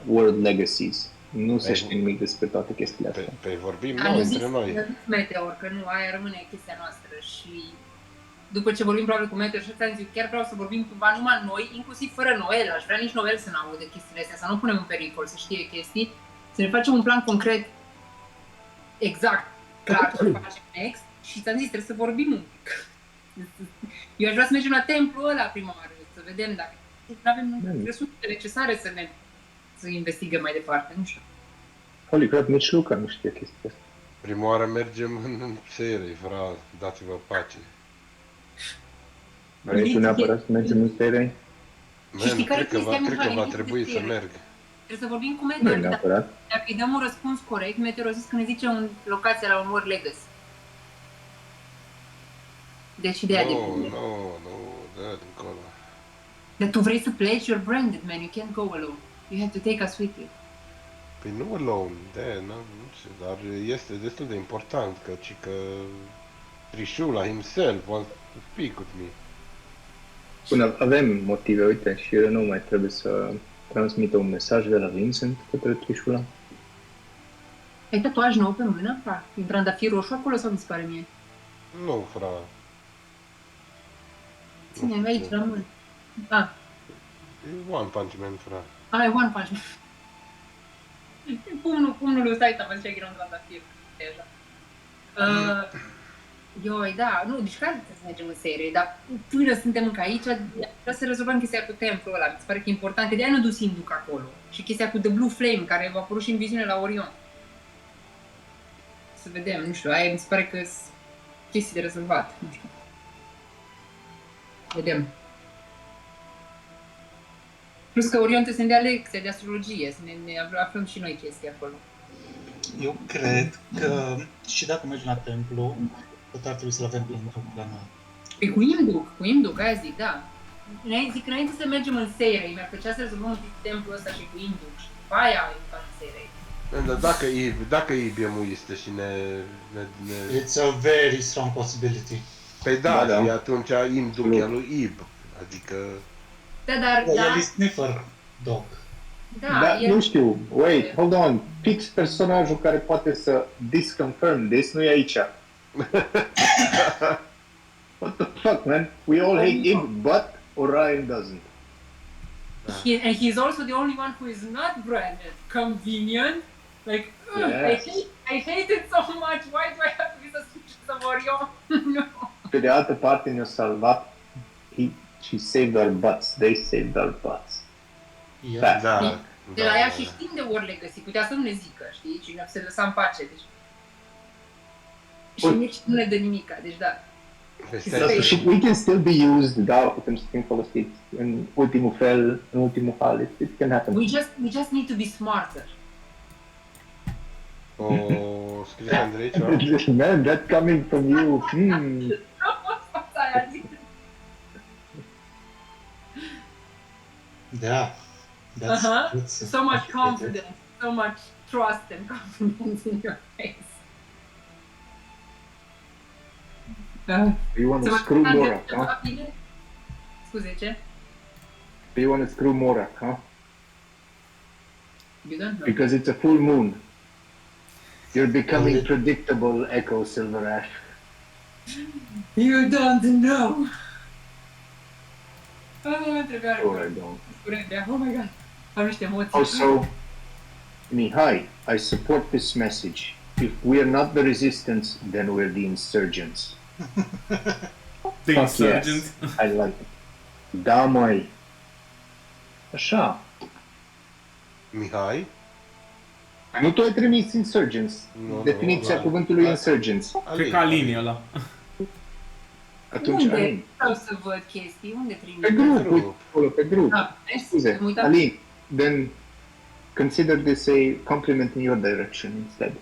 World Legacies. Nu se Păi- știe nimic despre toate chestiile astea. Pe vorbim Am noi, zis între noi. Meteor, că nu, aia rămâne chestia noastră și după ce vorbim probabil cu Meteor și ți-am zis, chiar vreau să vorbim cumva numai noi, inclusiv fără Noel, aș vrea nici Noel să n-audă chestiile astea, să nu punem în pericol, să știe chestii, să ne facem un plan concret, exact, clar ce facem next și ți-am zis, trebuie să vorbim un pic. Eu aș vrea să mergem la templul ăla prima oară, să vedem dacă nu avem resursele necesare să investigăm mai departe, nu știu. Holy crap, nici Luca nu știe chestia asta. Prima oară mergem în serie, vreau, dați-vă pace. Vrei tu neapărat să mergem în serie? Și știi care Cred că chestia, Mihai, va nu trebui știu să de merg. Trebuie să vorbim cu Nu Meteor, neapărat. dacă îi dăm un răspuns corect, Meteor a zis că ne zice o locație la un War Legacy. Deci ideea de bine. Nu, dă dincolo. Dar tu vrei să pleci, you're branded, man, you can't go alone. You have to take us with you. Păi nu alone, nu știu, dar este destul de important, că Trishula himself wants to speak with me. Până avem motive, uite, și Renault mai trebuie să transmită un mesaj de la Vincent către Trishula. Ai tatuaj nou pe mână? Pa, e brandafir roșu acolo sau mi se pare mie? Nu, fra. Ține aici, la mână. Ah, E One Punch Man, fra. ai One Punch Man. Pumnul lui Saita mă zicea că era un brandafir. Deja. Ioi, da, nu, deci clar trebuie să mergem în serie, dar până suntem încă aici, vreau să rezolvăm chestia cu templul ăla, mi se pare că e important, că de-aia nu dus Induc acolo. Și chestia cu The Blue Flame, care va apărut și în viziune la Orion. Să vedem, nu știu, aia mi se pare că sunt chestii de rezolvat, nu știu. Vedem. Plus că Orion trebuie să ne dea lecție de astrologie, să ne aflăm și noi chestii acolo. Eu cred că și dacă mergem la templu, tot ar trebui să-l avem pe Imduc la noi. Păi cu Imduc, aia zic, da. Zic, înainte să mergem în Seirei, mi-ar plăcea să rezolvăm un pic templul ăsta și cu Imduc și după aia îi fac în Seirei. Dar dacă Ib e muistă și ne... It's a very strong possibility. Păi Da, da. și atunci Imduc e al lui Ib. Adică... Da, dar, El da, e sniffer dog. Da, nu știu. Wait, hold on. Fix personajul care poate să disconfirm this nu e aici. What the fuck, man? We all hate Ib, but Orion doesn't. and he's also the only one who is not branded. Convenient. Like, Yes. I hate it so much. Why do I have to be suspicious of Orion? No. Pe de altă parte ne-a salvat. She saved our butts. They saved our butts. Yeah. Da. De la ea și știm de ori le găsi. Putea să nu ne zică, știi? Și se lăsa în pace. Deci... Și nici nu ne dă nimica. Deci da. La sfârșit, we can still be used, da, putem să fim folosiți în ultimul fel, în ultimul hal, it can happen. We just need to be smarter. O scrie Andrei ceva? Man, that coming from you, Aia zic. Da. That's So much confidence, so much trust and confidence in your face. You want to screw Morak, huh? Scuze, ce? You want to screw Morak, huh? You don't know. Because it's a full moon. You're becoming predictable, Echo Silverash. You don't know. Întrebare. Or I don't. Oh my god. Am niște emoții. Also, Mihai, I support this message. If we are not the resistance, then we're the insurgents. The Fuck Insurgent. yes. I like it. Da, mai. Așa. Mihai? Nu tu ai trimis insurgents. Nu, Definiția nu, cuvântului insurgents. Cred că Alin e ăla. Atunci, Unde? Alin. Vreau să văd chestii. Unde Pe trimite? grup, grup. uite acolo, pe grup. Da, vezi? Scuze, Am uitat. Alin, then consider this a compliment in your direction instead.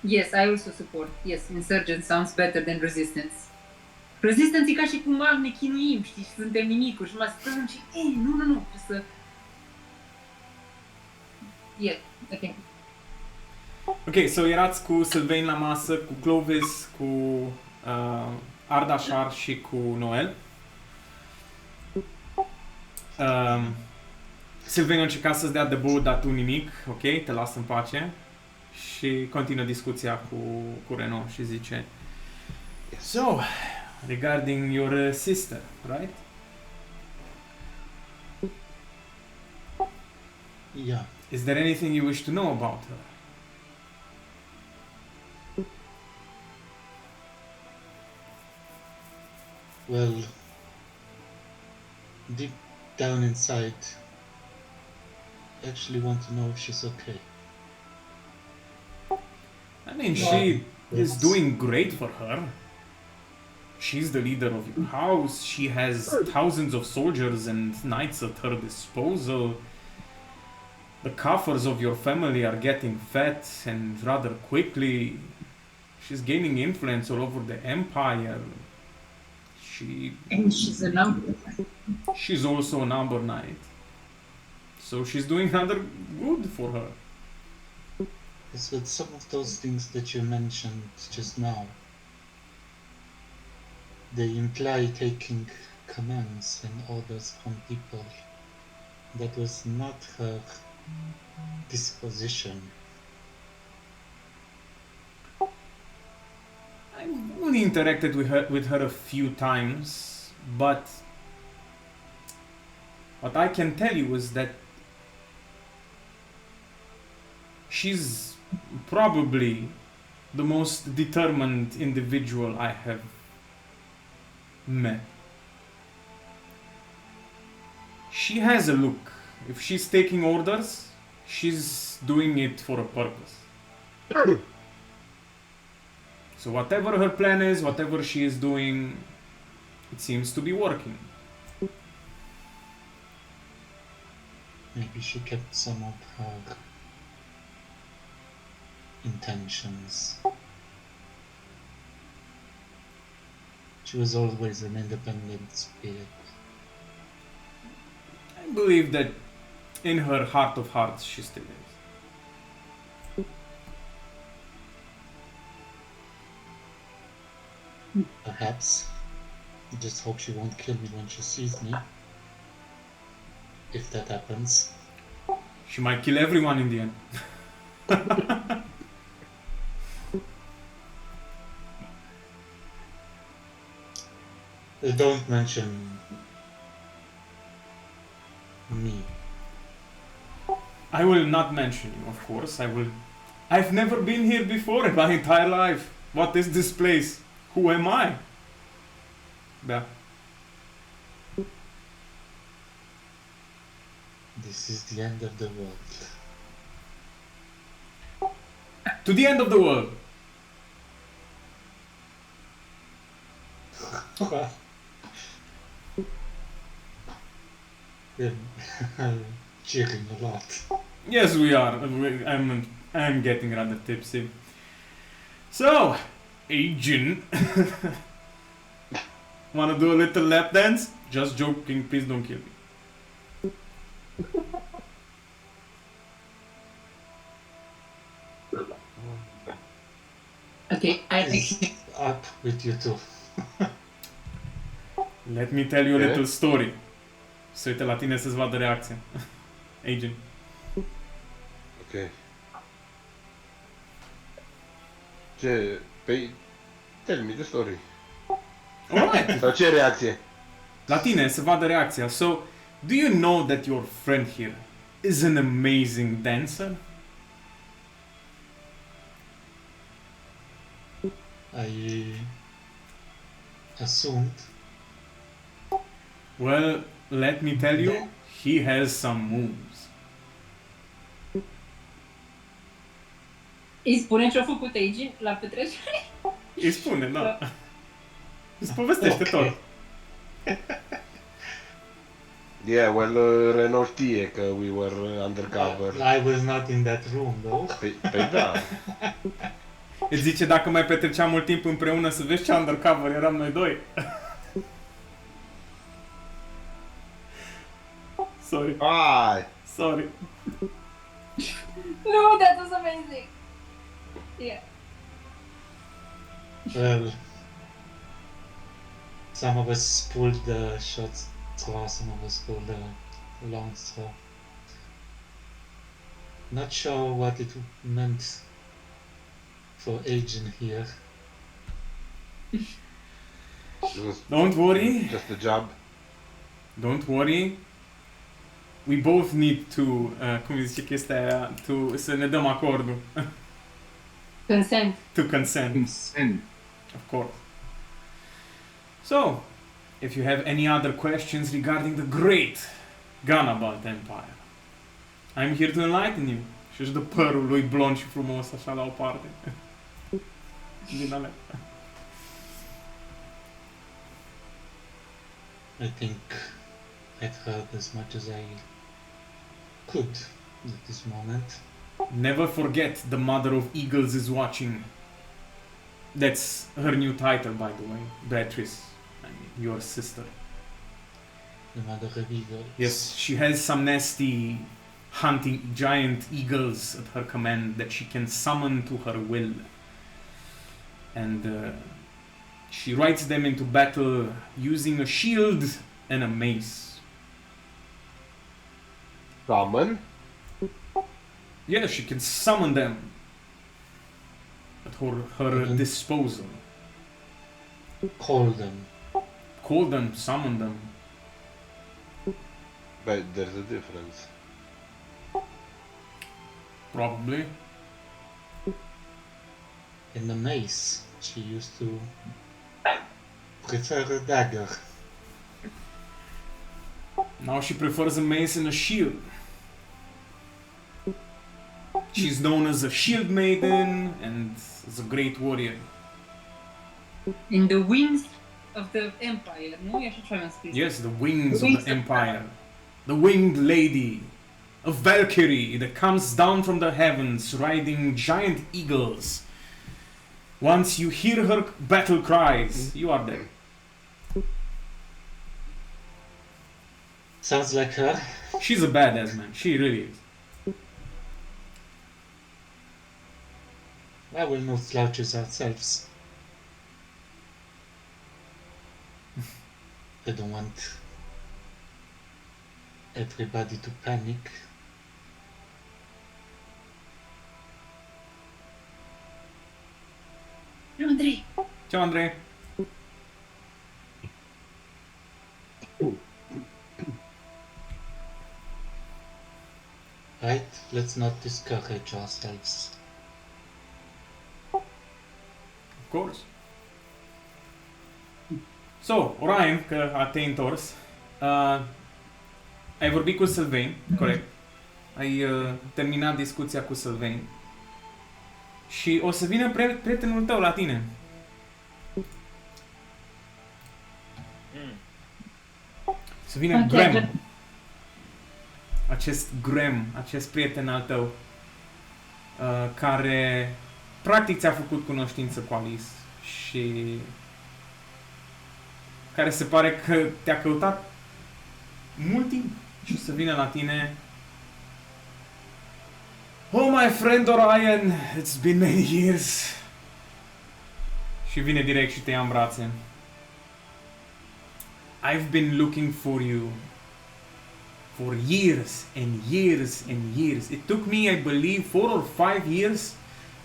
Yes, I also support. Yes, insurgent sounds better than resistance. Resistance e ca și cum mag ne chinuim, știi, și suntem nimicuri și mai stăm și ei, nu, să... Yeah, ok. Ok, so erați cu Sylvain la masă, cu Clovis, cu Ardashar și cu Noel. Sylvain a încercat să-ți dea de băut, dar tu nimic, ok, te las în pace. Și continuă discuția cu Renaud și zice So, regarding your sister, right? Yeah. Is there anything you wish to know about her? Well, deep down inside, I actually want to know if she's okay. I mean, she is doing great for her. She's the leader of your house. She has thousands of soldiers and knights at her disposal. The coffers of your family are getting fat and rather quickly. She's gaining influence all over the empire. And she's a number. She's also a number knight. So she's doing rather good for her. Yes, but some of those things that you mentioned just now, they imply taking commands and orders from people. That was not her disposition. I only interacted with her a few times, but what I can tell you is that she's probably the most determined individual I have met. She has a look. If she's taking orders, she's doing it for a purpose. So whatever her plan is, whatever she is doing, it seems to be working. Maybe she kept some of her intentions. She was always an independent spirit. I believe that in her heart of hearts she still is. Perhaps. I just hope she won't kill me when she sees me. If that happens. She might kill everyone in the end. Don't mention me. I will not mention you, of course. I've never been here before in my entire life. What is this place? Who am I? Yeah. This is the end of the world. To the end of the world. Yeah, cheering a lot. Yes, we are. I'm getting rather tipsy. So, Agent. Wanna do a little lap dance? Just joking, please don't kill me. Okay, Up with you two. Let me tell you a Okay. little story. Să uite la tine să-ți vadă reacția. Agent. Ok. Ce? Păi, tell me the story. Alright. Sau ce reacție? La tine să vadă reacția. So, do you know that your friend here is an amazing dancer? I assumed. Well, let me tell you, he has some moves. îi spune ce-a făcut Eiji la petrecere? Îi spune, da. Îți povestește tot. Yeah, well, Renault știe că we were undercover. I was not in that room though. Păi da. Îți zice dacă mai petreceam mult timp împreună să vezi ce undercover eram noi doi. Sorry. Ai! Sorry. No, that was amazing. Yeah. Well, some of us pulled the short straw, some of us pulled the long straw. Not sure what it meant for agent here. It was Don't worry. just a job. Don't worry. We both need to, cum zice chestia aia, să ne dăm acordul. Consent. To consent, Consent. of course. So, if you have any other questions regarding the great Ganabalt Empire, I'm here to enlighten you. Și își dă părul lui blond și frumos așa la o parte. Din alea. I think I've heard as much as I could at this moment. Never forget the Mother of Eagles is watching. That's her new title, by the way. Beatrice, I mean, your sister. The Mother of Eagles. Yes, she has some nasty hunting giant eagles at her command that she can summon to her will. And she rides them into battle using a shield and a mace. Summon? Yeah, she can summon them at her Mhm. disposal. Call them. Call them, summon them. But there's a difference. Probably. In the mace, she used to prefer a dagger. Now she prefers a mace and a shield. She's known as a shield maiden and as a great warrior. In the wings of the empire, nu? E așa ce am scris. Yes, the wings Wings of the of empire. The winged lady. a Valkyrie that comes down from the heavens riding giant eagles. Once you hear her battle cries, you are there. Sounds like her. She's a badass, man. She really is. I will no slouches ourselves. I don't want everybody to panic. Andrei, Ciao, Andrei. Right? Let's not discourage ourselves. Of course. So, Orion, că te-ai întors, ai vorbit cu Sylvain, corect? Ai terminat discuția cu Sylvain. Și o să vină prietenul tău la tine. Să vină Ok. Graham. Acest Graham, acest prieten al tău, care practic ți-a făcut cunoștință cu Alice și care se pare că te-a căutat mult timp și o să vină la tine. Oh, my friend Orion, it's been many years. Și vine direct și te ia în brațe. I've been looking for you for years and years and years. It took me, I believe, 4 or 5 years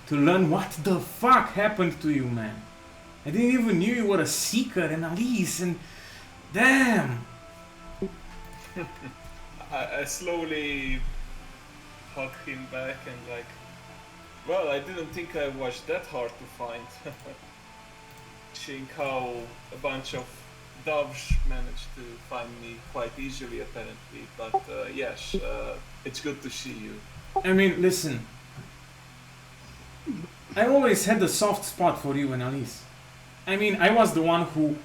to learn what the fuck happened to you, man. I didn't even knew you were a seeker and Alice and damn. I slowly hug him back and like, well, I didn't think I was that hard to find. Seeing how a bunch of doves managed to find me quite easily apparently, but yes, it's good to see you. I mean, listen. I always had a soft spot for you and Alice. I mean, I was the one who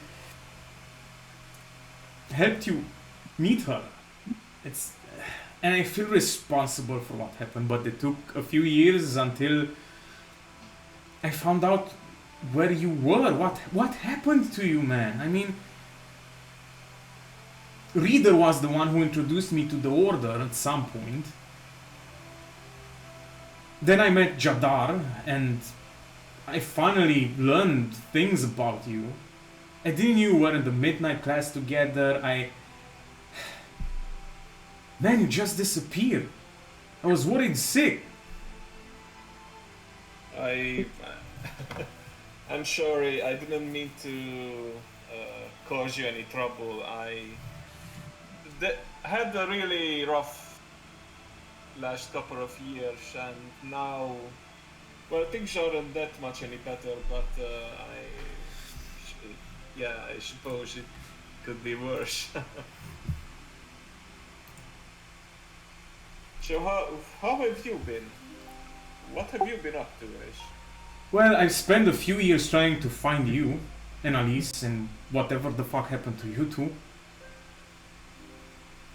helped you meet her. And I feel responsible for what happened, but it took a few years until I found out where you were. What happened to you, man? I mean, Reader was the one who introduced me to the Order at some point. Then I met Jadar, and I finally learned things about you. I didn't know you were in the midnight class together. Man, you just disappeared. I was worried sick. I'm sorry, I didn't mean to cause you any trouble. I had a really rough last couple of years, and now, well, things aren't that much any better, but I suppose it could be worse. So how have you been? What have you been up to, Ace? Well, I've spent a few years trying to find you and Alice and whatever the fuck happened to you two.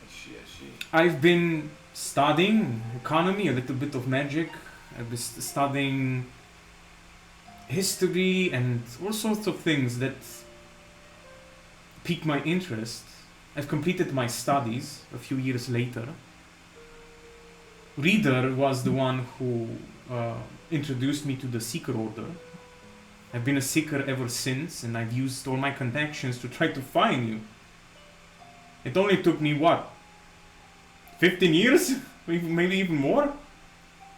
I see. I've been studying economy, a little bit of magic. I've been studying history and all sorts of things that piqued my interest. I've completed my studies a few years later. Reader was the one who introduced me to the Seeker Order. I've been a Seeker ever since, and I've used all my connections to try to find you. It only took me, 15 years? Maybe even more?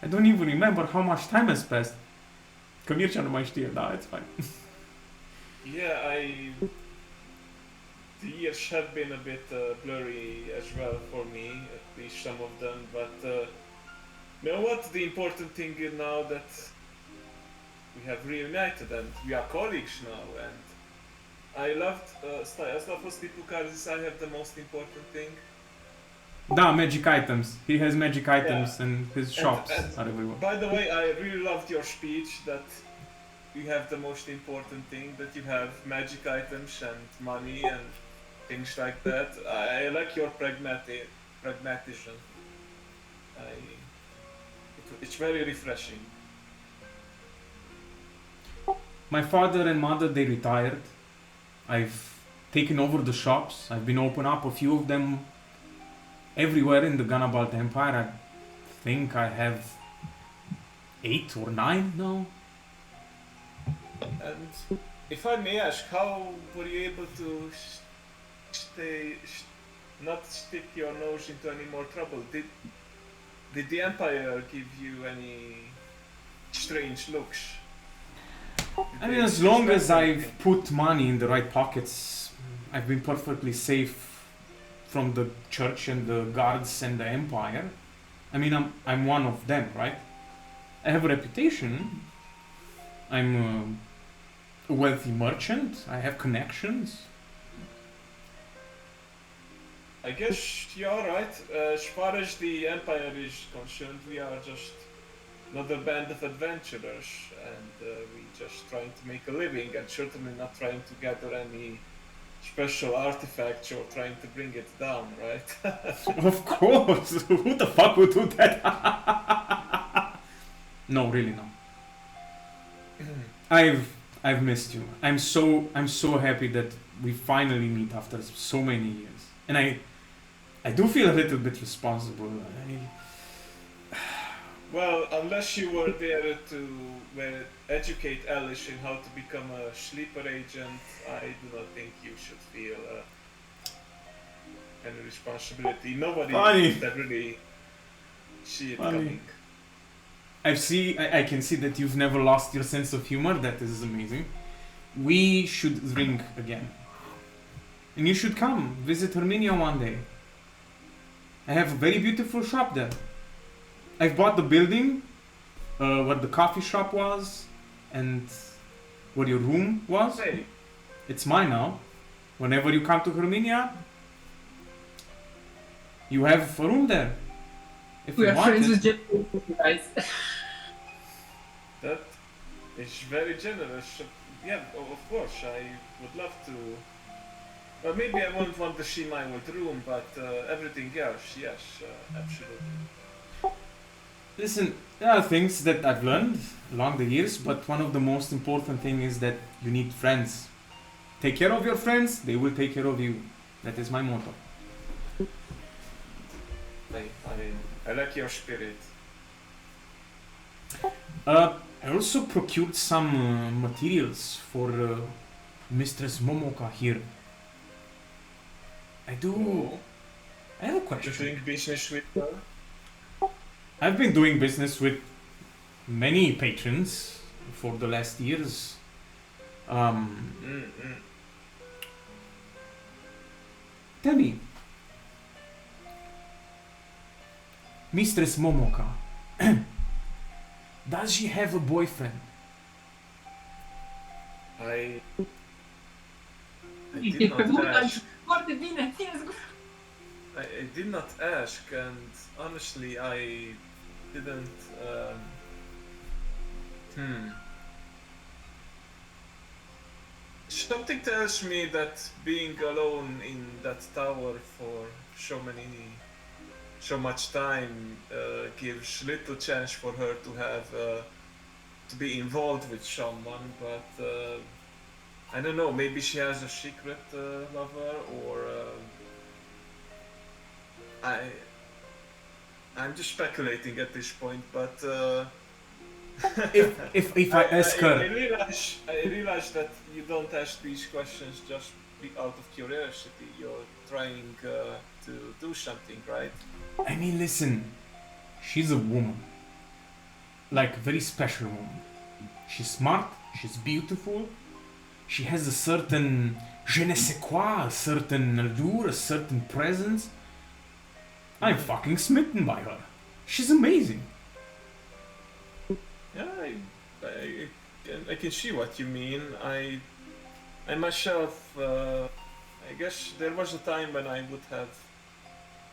I don't even remember how much time has passed. Că Mircea nu mai știe, da, it's fine. Yeah, the years have been a bit blurry as well for me, at least some of them, but you know what? The important thing is now that we have reunited and we are colleagues now, and I loved Stavros Tipukardis. I have the most important thing. Da, magic items. He has magic items and his shops are everywhere. By the way, I really loved your speech that you have the most important thing, that you have magic items and money and things like that. I like your pragmatism. It's very refreshing. My father and mother, they retired. I've taken over the shops. I've been open up a few of them everywhere in the Ganabalt Empire. I think I have 8 or 9 now. And if I may ask, how were you able to not stick your nose into any more trouble? Did the Empire give you any strange looks? I mean, as long as I've put money in the right pockets, I've been perfectly safe from the church and the guards and the Empire. I mean, I'm one of them, right? I have a reputation. I'm a wealthy merchant. I have connections. I guess you're right. As far as the Empire is concerned, we are just another band of adventurers, and we just trying to make a living, and certainly not trying to gather any special artifacts or trying to bring it down, right? Of course. Who the fuck would do that? No, really no. I've missed you. I'm so happy that we finally meet after so many years. And I do feel a little bit responsible. Well, unless you were there to educate Alice in how to become a sleeper agent, I do not think you should feel any responsibility. Nobody that really see it coming. I can see that you've never lost your sense of humor. That is amazing. We should drink again. And you should come visit Herminia one day. I have a very beautiful shop there. I've bought the building, where the coffee shop was, and where your room was. Hey, It's mine now. Whenever you come to Herminia, you have a room there. If We you are want friends it. with Jeff, guys. that is very generous. Yeah, of course, I would love to. Well, maybe I won't want to see my old room, but everything else, yes, absolutely. Listen, there are things that I've learned along the years, but one of the most important things is that you need friends. Take care of your friends, they will take care of you. That is my motto. I like your spirit. I also procured some materials for Mistress Momoka here. I have a You're question. doing business with her? I've been doing business with many patrons for the last years. Tell me, Mistress Momoka, does she have a boyfriend? I E did pe not mult, ask. foarte bine, țineți gura. I did not ask, and honestly, I didn't. Something tells me that being alone in that tower for so much time gives little chance for her to have to be involved with someone. But I don't know. Maybe she has a secret lover, or I'm just speculating at this point. But If I ask her, I realize that you don't ask these questions just out of curiosity. You're trying to do something, right? I mean, listen, she's a woman. Like, a very special woman. She's smart, she's beautiful, she has a certain je ne sais quoi, a certain allure, a certain presence. I'm fucking smitten by her. She's amazing. Yeah, I can see what you mean. I myself, I guess there was a time when I would have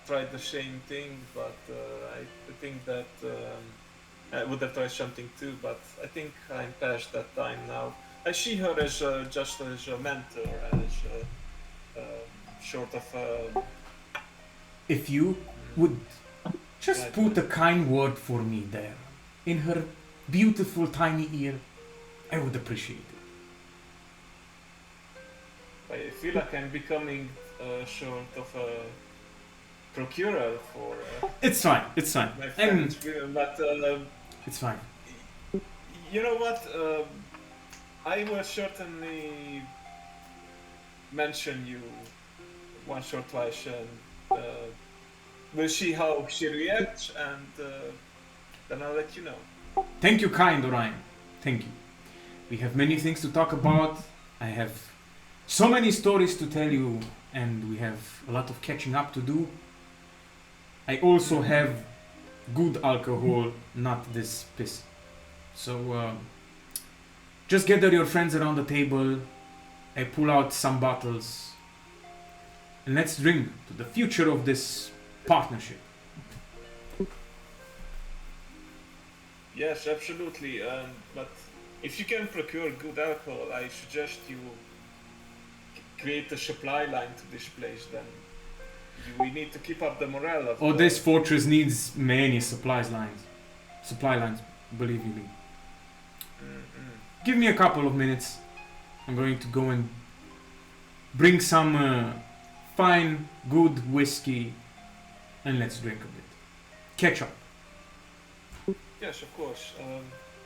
tried the same thing, but I think that I would have tried something too, but I think I'm past that time now. I see her as just as a mentor, as a sort of If you would Just put a kind word for me there. In her beautiful tiny ear. I would appreciate it. I feel like I'm becoming sort of a procurer for It's fine, it's fine. my And friends, but it's fine. you know what? I will certainly mention you once or twice, and we'll see how she reacts, and then I'll let you know. Thank you, kind Orion. Thank you. We have many things to talk about. I have so many stories to tell you, and we have a lot of catching up to do. I also have good alcohol, not this piss. So just gather your friends around the table. I pull out some bottles, and let's drink to the future of this partnership. Yes, absolutely. But if you can procure good alcohol, I suggest you create a supply line to this place. Then we need to keep up the morale of. Oh, this fortress needs many supply lines, believe you me. Give me a couple of minutes. I'm going to go and bring some fine, good whiskey, and let's drink a bit. Catch up. Yes, of course.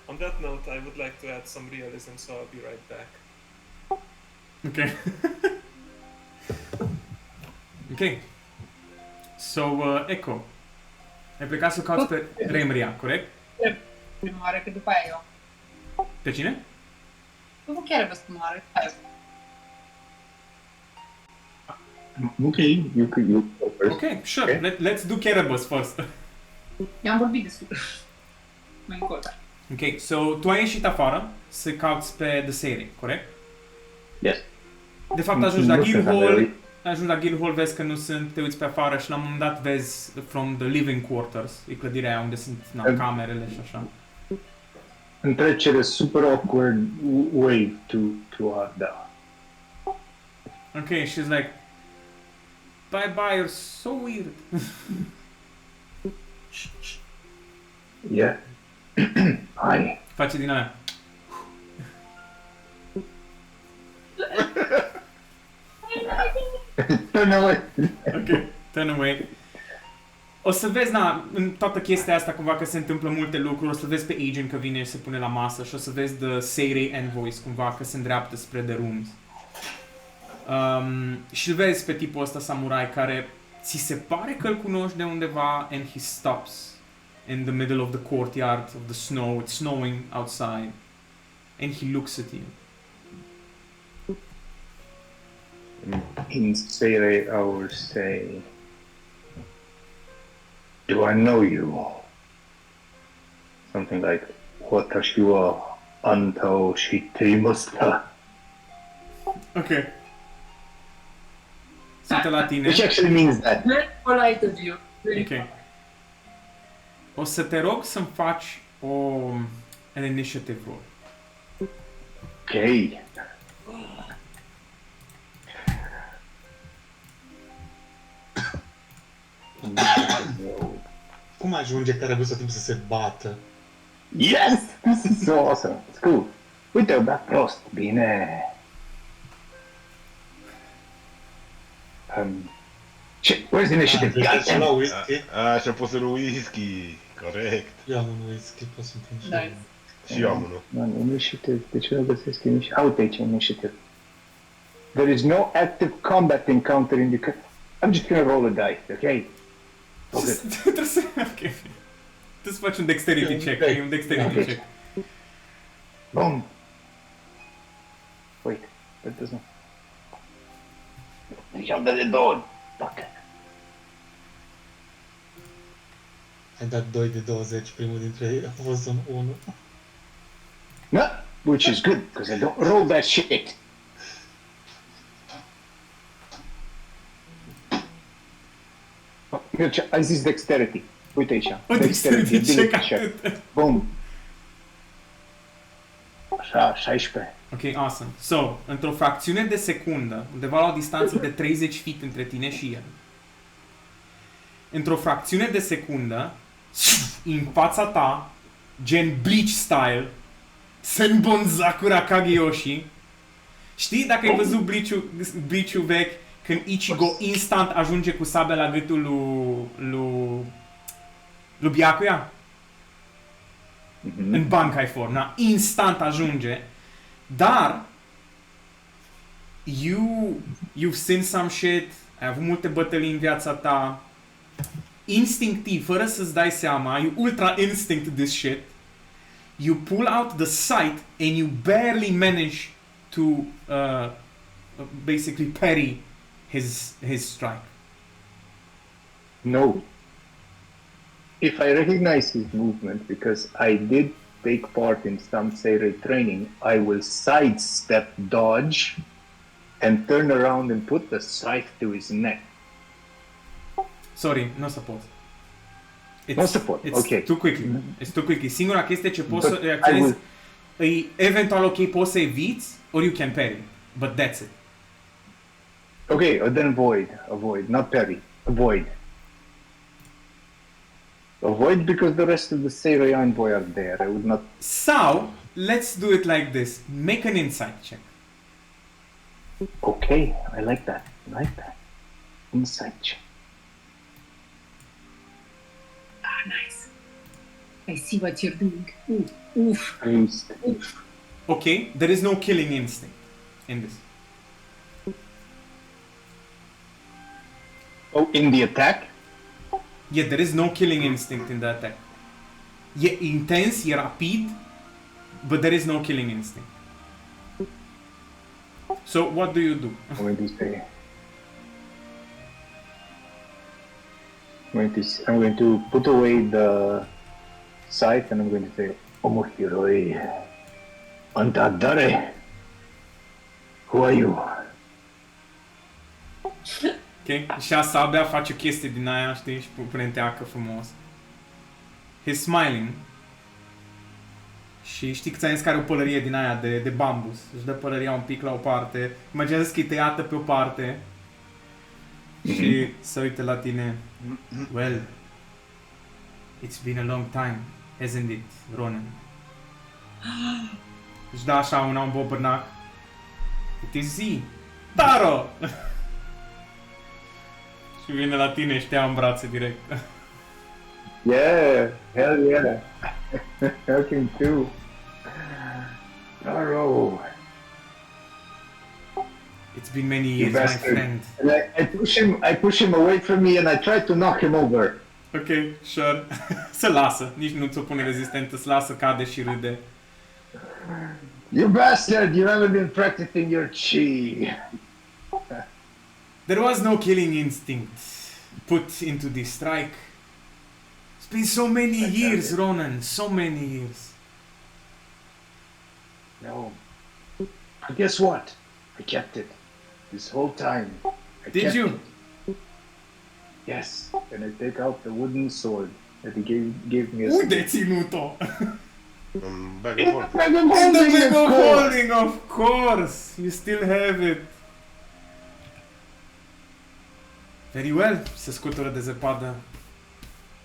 On that note, I would like to add some realism, so I'll be right back. Okay. Ok. So, Echo. Ai plecat să cauți pe Remria, corect? Prima oară, că după aia eu. Pe cine? Nu chiar vă spun oară, după aia. Okay, you go first. Ok, sure. Let's do Cerebus first. I-am vorbit destul. Mai încolo. Ok, so tu ai ieșit afară să cauți pe The Sere, corect? Yes. De fapt ajungi la Guildhall, vezi că nu sunt, te uiți pe afară și la un moment dat vezi from the living quarters, e clădirea aia unde sunt camerele și așa. Întrecere super awkward wave to Arda. Ok, she's like, bye, you're so weird. Yeah. Hi. Face din aia. Turn away. Ok, turn away. O să vezi, în toată chestia asta cumva că se întâmplă multe lucruri, o să vezi pe Agent că vine și se pune la masă și o să vezi The Seirei Envoys cumva că se îndreaptă spre The Rooms. Și îl vezi pe tipul ăsta samurai care ți se pare că îl cunoști de undeva and he stops in the middle of the courtyard of the snow. It's snowing outside and he looks at you. In Seire, I will say, do I know you? Something like, Watashi wa anta o shiteimasu ka? Ok. Se uită la tine. Which actually means that. Very polite of you. Ok. O să te rog să-mi faci an initiative roll. Okay. Cum ajunge Cerebus tot timpul să se bată? Yes! This is so awesome. It's cool. Uite, back prost. Bine. Where's the initiative? Deci la Goddamn. whisky. Și-a pus în whisky, corect. Eu am un whisky, pot să-mi pun și Nice. Și eu am unul. Man, initiative. De ce nu găsesc initiative? How take initiative? There is no active combat encounter in the... I'm just gonna roll a dice, okay? Okay. Trebuie să... Ok. Trebuie să faci un dexterity check. E un dexterity Ok. check. Boom. Wait, that doesn't... Jump the door! Fuck. Ai dat 2 de 20, primul dintre ei a fost un 1. No, which is good, because I don't roll that shit. Oh, Mircea, ai zis dexterity. Uite aici. O dexterity check ability atât. Boom. Așa, 16. Ok, awesome. So, într-o fracțiune de secundă, undeva la o distanță de 30 feet între tine și el, într-o fracțiune de secundă, în fața ta, gen Bleach style, Senbon Sakura Kageyoshi. Știi, dacă ai văzut Bleach-ul vechi, când Ichigo instant ajunge cu sabia la gâtul lui Byakuya? În Bankai Form, na? Instant ajunge. Dar you've seen some shit, ai avut multe bătălii în viața ta, instinctiv, fără să-ți dai seama, you ultra instinct this shit, you pull out the sight and you barely manage to basically parry his strike. No. If I recognize his movement, because I did take part in some Seirei training, I will sidestep, dodge, and turn around and put the scythe to his neck. Sorry, nu o să pot. Nu o să pot, ok. Too quickly. It's too quickly. Singura chestie ce poți But să reacționezi e eventual ok, poți să eviți, or you can parry. But that's it. Okay, then avoid, not parry, avoid. Avoid because the rest of the Seirei envoy are there. I would not. Sau, let's do it like this. Make an insight check. Okay, I like that. Insight check. Ah, nice. I see what you're doing. Oof. Okay, there is no killing instinct in this. Oh, in the attack? Yeah, there is no killing instinct in the attack. E intens, e rapid, but there is no killing instinct. So, what do you do? I'm going to put away the scythe and I'm going to say, Omohiroi, Antadare, who are you? Ok? Și a sabia face o chestie din aia, știi, și prenteacă frumos. He's smiling. Și știi că ți-am zis că are o pălărie din aia de bambus. Își dă pălăria un pic la o parte. Imaginează că e tăiată pe o parte. Și se uită la tine. Well, it's been a long time, hasn't it, Ronan? Își dă așa un bobârnac. It is he, Taro! Și vine la tine și te ia în brațe direct. Yeah, hell yeah. Helping too. Taro. It's been many years, You my bastard. friend. And I push him away from me and I try to knock him over. Ok, sure. Se lasă, nici nu ți-o pune rezistentă, se lasă, cade și râde. You bastard, you haven't been practicing your chi. There was no killing instinct put into this strike. It's been so many years, Ronan, so many years. No. But guess what? I kept it. This whole time. I Did kept you? It. Yes. And I take out the wooden sword that he gave me as Unde ai ținut-o? Un bag of holding. Bag of In the holding, bag of of course. holding, of course! You still have it. Very well, se scutură de zăpadă.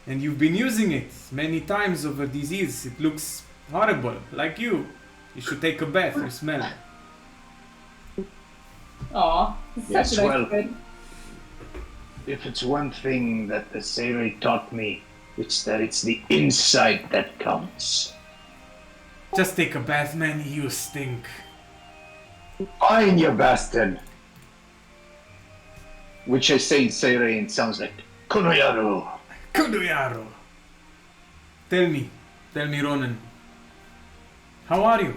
And you've been using it many times over these years. It looks horrible, like you. You should take a bath, you smell. Aw, Yes, such a well. nice friend. If it's one thing that the Seirei taught me, it's that it's the insight that counts. Just take a bath, man, you stink. Fine, you bastard! Which I say in Seirei and sounds like Konoyaru. Kuduyaro! Tell me, Ronan. How are you?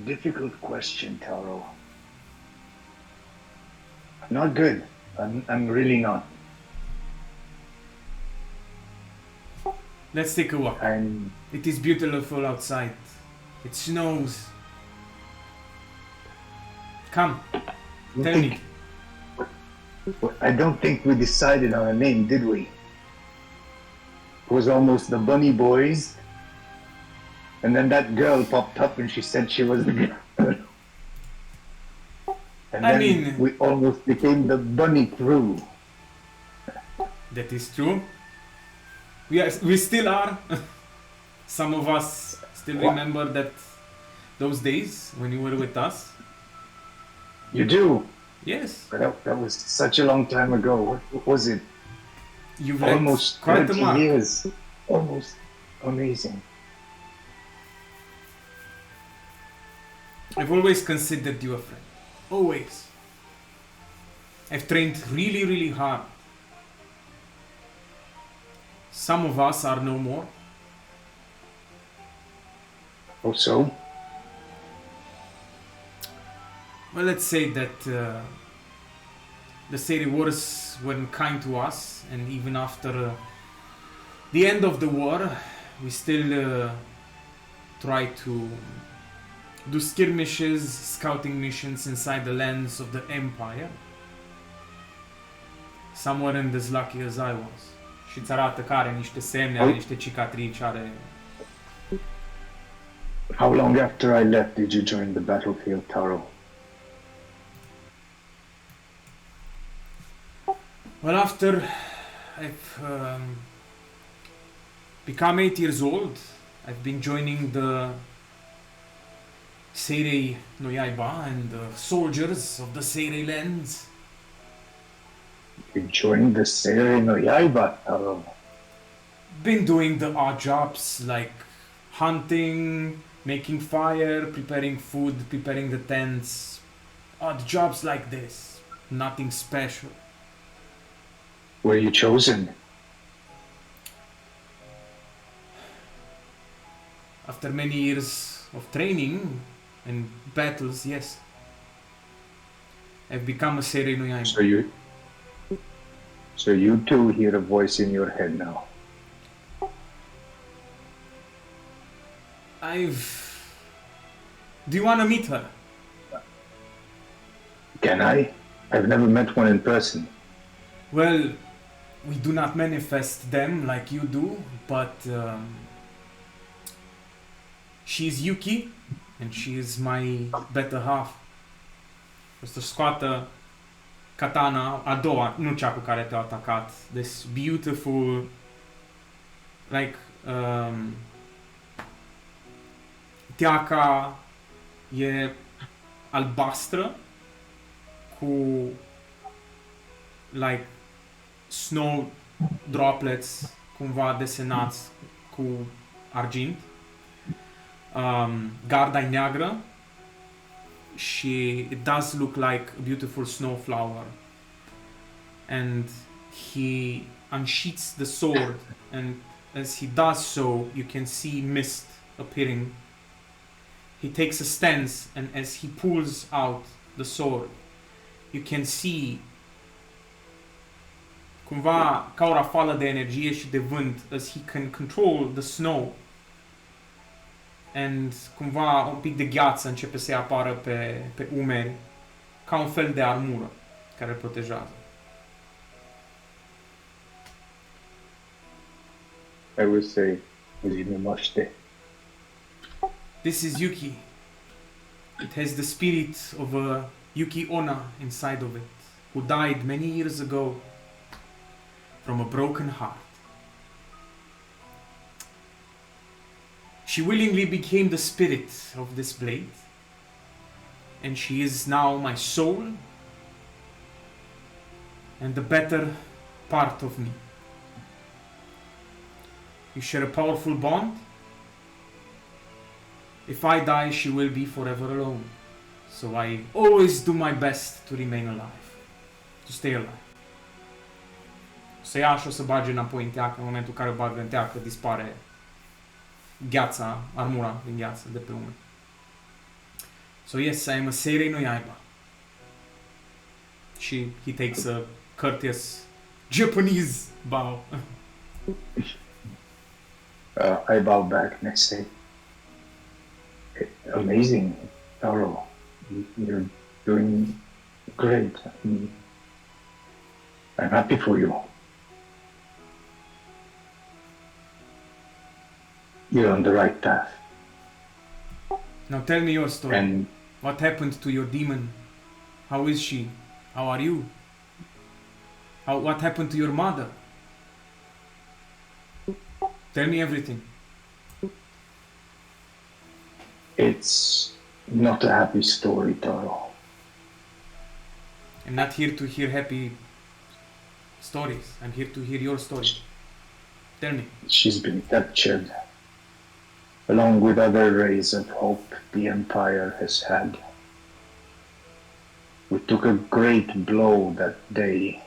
Difficult question, Taro. Not good. I'm really not. Let's take a walk. It is beautiful outside. It snows. Come, tell me. I don't think we decided on a name, did we? It was almost the Bunny Boys. And then that girl popped up and she said she was the girl. And And I then mean- we almost became the bunny crew. That is true. We still are. Some of us still What? remember those days when you were with us. You do? Yes, That was such a long time ago. What was it? you've led Almost quite a 20 mark. years. Almost amazing. I've always considered you a friend. Always. I've trained really, really hard. Some of us are no more. Oh, so? Well, let's say that the Seri wars weren't kind to us, and even after the end of the war, we still try to do skirmishes, scouting missions inside the lands of the Empire. Some weren't as lucky as I was. Și îți arată că are niște semne, are niște cicatrici, are... How long after I left did you join the battlefield, Taro? Well, after I've become 8 years old, I've been joining the Seirei no Yaiba and the soldiers of the Seirei lands. You joined the Seirei no Yaiba, Taro. Been doing the odd jobs like hunting, making fire, preparing food, preparing the tents. Odd jobs like this. Nothing special. Were you chosen? After many years of training and battles, yes. I've become a Seirei no Yaiba. So you too hear a voice in your head now. Do you want to meet her? Can I? I've never met one in person. Well, we do not manifest them like you do, but she's Yuki, and she is my better half. O să scoată katana, a doua, nu cea cu care te-a atacat. This beautiful, like, teaca e albastră cu, like, snow droplets cumva desenați cu argint. Garda e neagră și it does look like a beautiful snow flower. And he unsheaths the sword, and as he does so, you can see mist appearing. He takes a stance, and as he pulls out the sword, you can see cumva ca o rafală de energie și de vânt, as he can control the snow, and cumva un pic de gheață începe să-i apară pe umeri, ca un fel de armură care îl protejează. I would say, Ujinumoshite. This is Yuki. It has the spirit of a Yuki Onna inside of it, who died many years ago from a broken heart. She willingly became the spirit of this blade, and she is now my soul and the better part of me. We share a powerful bond. If I die, she will be forever alone. So I always do my best to remain alive, to stay alive. O să ia și o să bage înapoi în teacă. În momentul în care o bagă în teacă, dispare gheața, armura din gheață de pe umeri. So yes, I am a Seirei no Yaiba. He takes a courteous Japanese bow. I bow back and I say, amazing, Taro. You're doing great. I'm happy for you. You're on the right path. Now tell me your story. And What happened to your demon How is she? How are you? What happened to your mother? Tell me everything. It's not a happy story, Taro. I'm not here to hear happy stories. I'm here to hear your story. Tell me. She's been captured, along with other rays of hope the Empire has had. We took a great blow that day,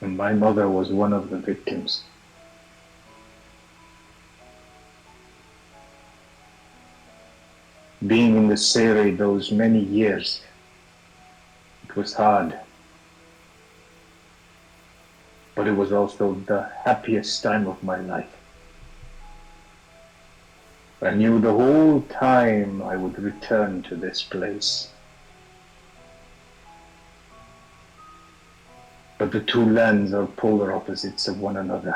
and my mother was one of the victims. Being in the Sere those many years, it was hard. But it was also the happiest time of my life. I knew the whole time I would return to this place. But the two lands are polar opposites of one another.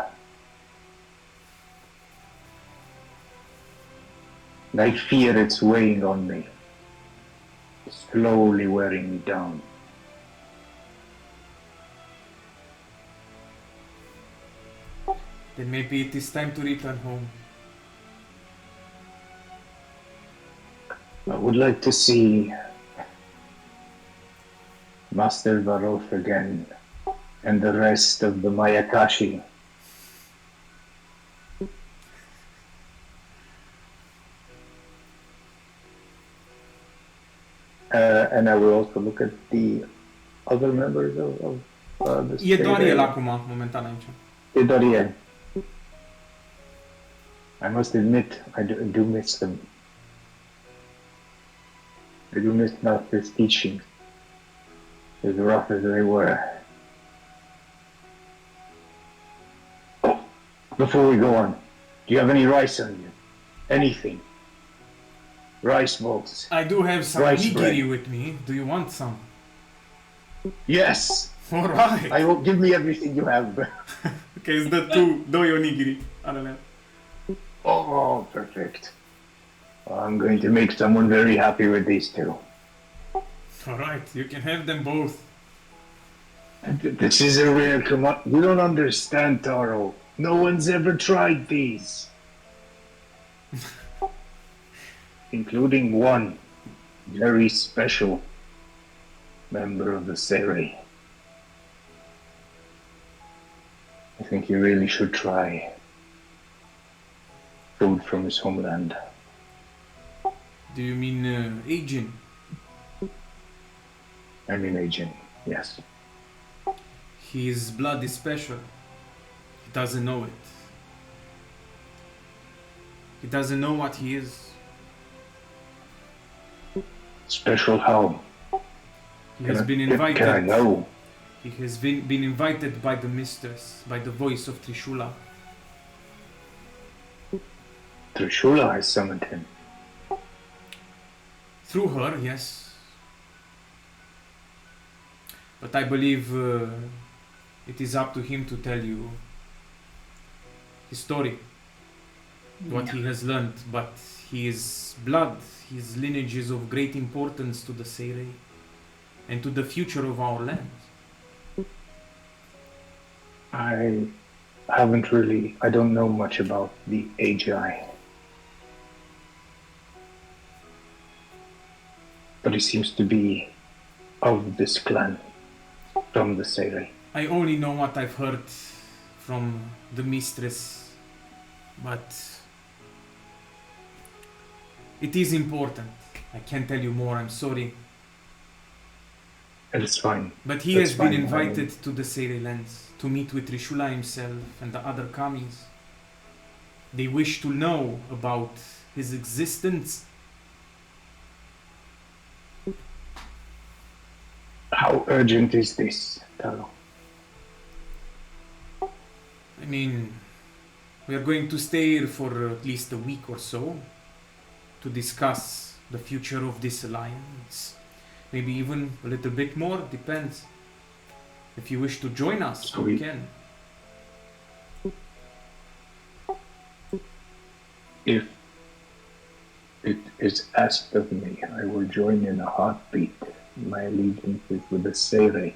And I fear it's weighing on me, slowly wearing me down. Then maybe it is time to return home. I would like to see Master Varoth again and the rest of the Mayakashi. And I will also look at the other members of the E doar state. el acum, momentan aici. E doar el. I must admit, I do miss them. I do miss Master's teaching, as rough as they were. Oh, before we go on, do you have any rice on you? Anything? Rice balls? I do have some Rice nigiri bread. with me. Do you want some? Yes! Alright. I will give me everything you have. Ok, îți dă tu 2 onigiri. Alea. Oh, perfect. I'm going to make someone very happy with these two. Alright, you can have them both. This is a rare commodity. You don't understand, Taro. No one's ever tried these. Including one very special member of the Sere. I think you really should try food from his homeland. Do you mean Agent? I mean, Agent, yes. His blood is special. He doesn't know it. He doesn't know what he is. Special how? He has been Can I invited. know? He has been invited by the mistress, by the voice of Trishula. Trishula has summoned him. Through her, yes. But I believe it is up to him to tell you his story, what he has learned. But his blood, his lineage is of great importance to the Sere and to the future of our land. I don't know much about the AGI. But he seems to be of this clan, from the Sere. I only know what I've heard from the mistress, but it is important. I can't tell you more, I'm sorry. It's fine. But he That's has been fine, invited to the Sere lands to meet with Trishula himself and the other kamis. They wish to know about his existence. How urgent is this, Taro? I mean, we are going to stay here for at least a week or so to discuss the future of this alliance. Maybe even a little bit more, depends. If you wish to join us, So you we- can. If it is asked of me, I will join in a heartbeat. My allegiance is with the Sere.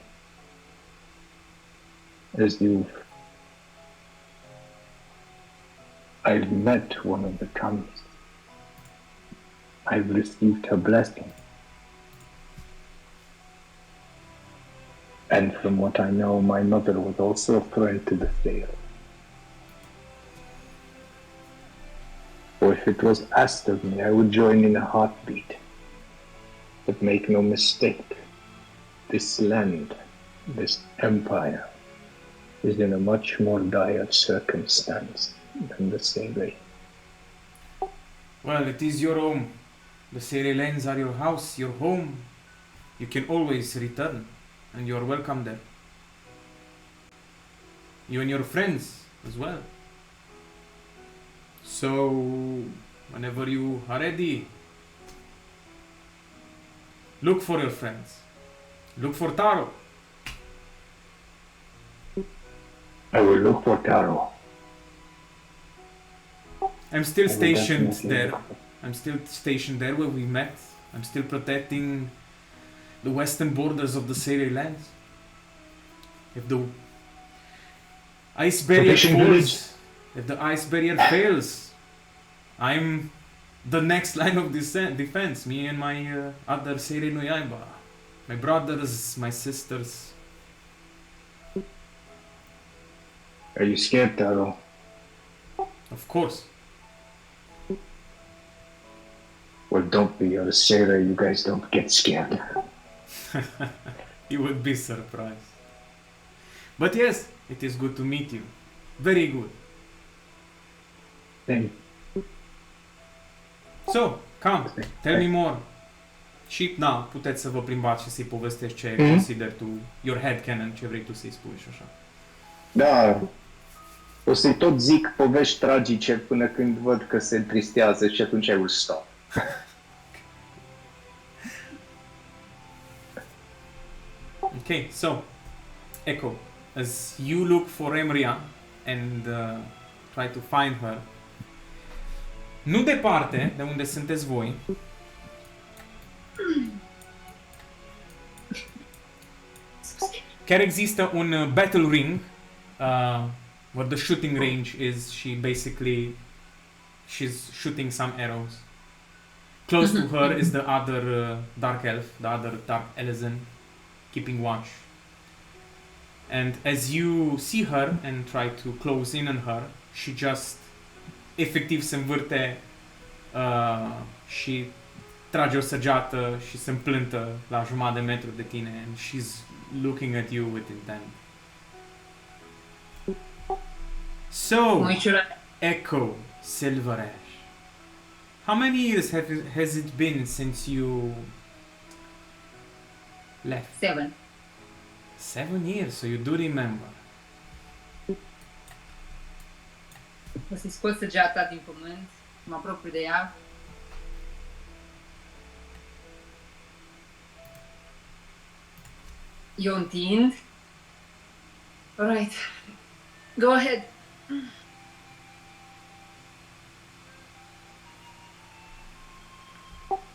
I've met one of the kings. I've received her blessing. And from what I know, my mother was also a friend to the Sere. For if it was asked of me, I would join in a heartbeat. But make no mistake, this land, this empire, is in a much more dire circumstance than the Sere. Well, it is your home. The Sere lands are your house, your home. You can always return, and you are welcome there. You and your friends as well. So, whenever you are ready, look for your friends. Look for Taro. I will look for Taro. I'm still I will stationed definitely there. look for- I'm still stationed there where we met. I'm still protecting the western borders of the Sere lands. If the ice barrier Fishing falls, village. if the ice barrier fails, I'm the next line of defense. Me and my other Sere no Yaiba. My brothers, my sisters. Are you scared, Taro? Of course. Well, don't be. You're a sailor. You guys don't get scared. You would be surprised. But yes, it is good to meet you. Very good. Thank So, come, tell me more. Și, na, puteți să vă plimbați și să-i povestești ce Mhm. consider tu, your headcanon, ce vrei tu să-i spui și așa. Da. O să-i tot zic povești tragice până când văd că se întristează și atunci I will stop. Okay, so, Echo, as you look for Emria and try to find her, nu departe de unde sunteți voi, chiar există un battle ring where the shooting range is. She's shooting some arrows. Close to her is the other dark elf, the other dark elezen, keeping watch. And as you see her and try to close in on her, she just efectiv se învârte și trage o săgeată și se împlântă la jumătate de metru de tine, and she's looking at you with intent. So, Echo Silverash, how many years has it been since you left? 7. 7 years, so you do remember. O să-i scot săgeata din pământ, mă apropiu de ea. Eu întind. Alright. Go ahead.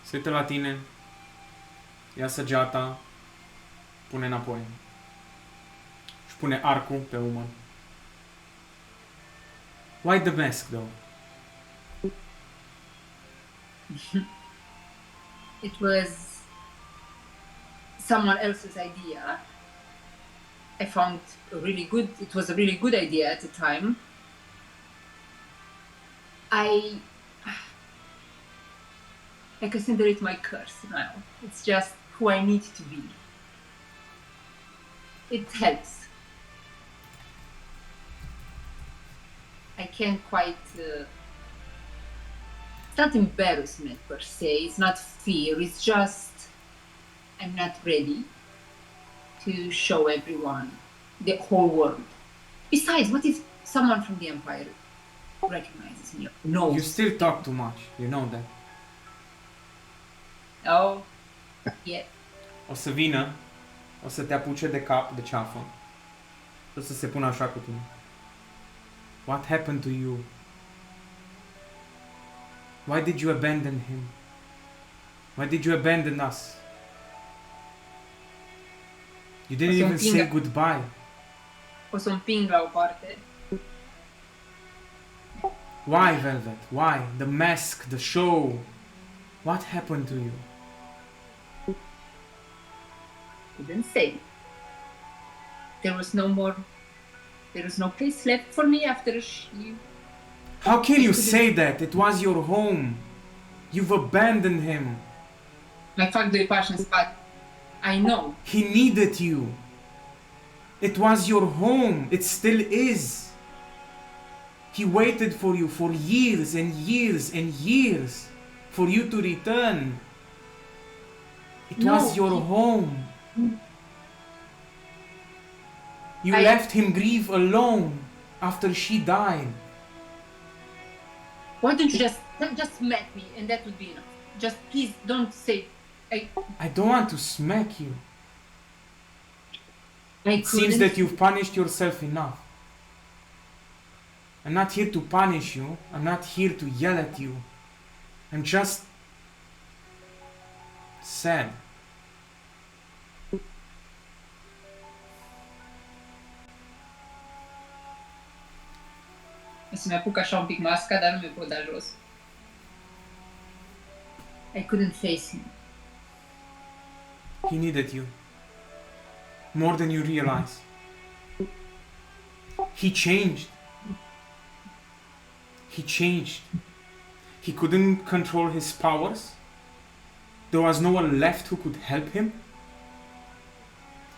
Se uită la tine, ia săgeata, pune înapoi. Și pune arcul pe umăr. Why the mask, though? It was someone else's idea. I found it was a really good idea at the time. I consider it my curse now. It's just who I need to be. It helps. I can't quite. It's not embarrassment per se. It's not fear. It's just I'm not ready to show everyone, the whole world. Besides, what if someone from the Empire recognizes me? No. You still talk too much, you know that. Oh, yeah. O să vină, o să te apuce de cap, de ceafă. O să se pună așa cu tine. What happened to you? Why did you abandon him? Why did you abandon us? You didn't Să even say împingă. goodbye. O să o împing la o parte. Why, Velvet? Why? The mask, the show. What happened to you? Couldn't say. There was no place left for me after she... How can you say that? It was your home. You've abandoned him. Mai fac doi pași în spate. I know. He needed you. It was your home. It still is. He waited for you for years and years and years for you to return. It No, was your he- home. You I- left him grieve alone after she died. Why don't you just smack me and that would be enough? Just please don't say... I don't want to smack you. I It seems that you've punished yourself enough. I'm not here to punish you. I'm not here to yell at you. I'm just sad. O să-mi apuc așa un pic masca, dar nu mi-o pot da jos. I couldn't face him. He needed you. More than you realize. He changed. He changed. He couldn't control his powers. There was no one left who could help him.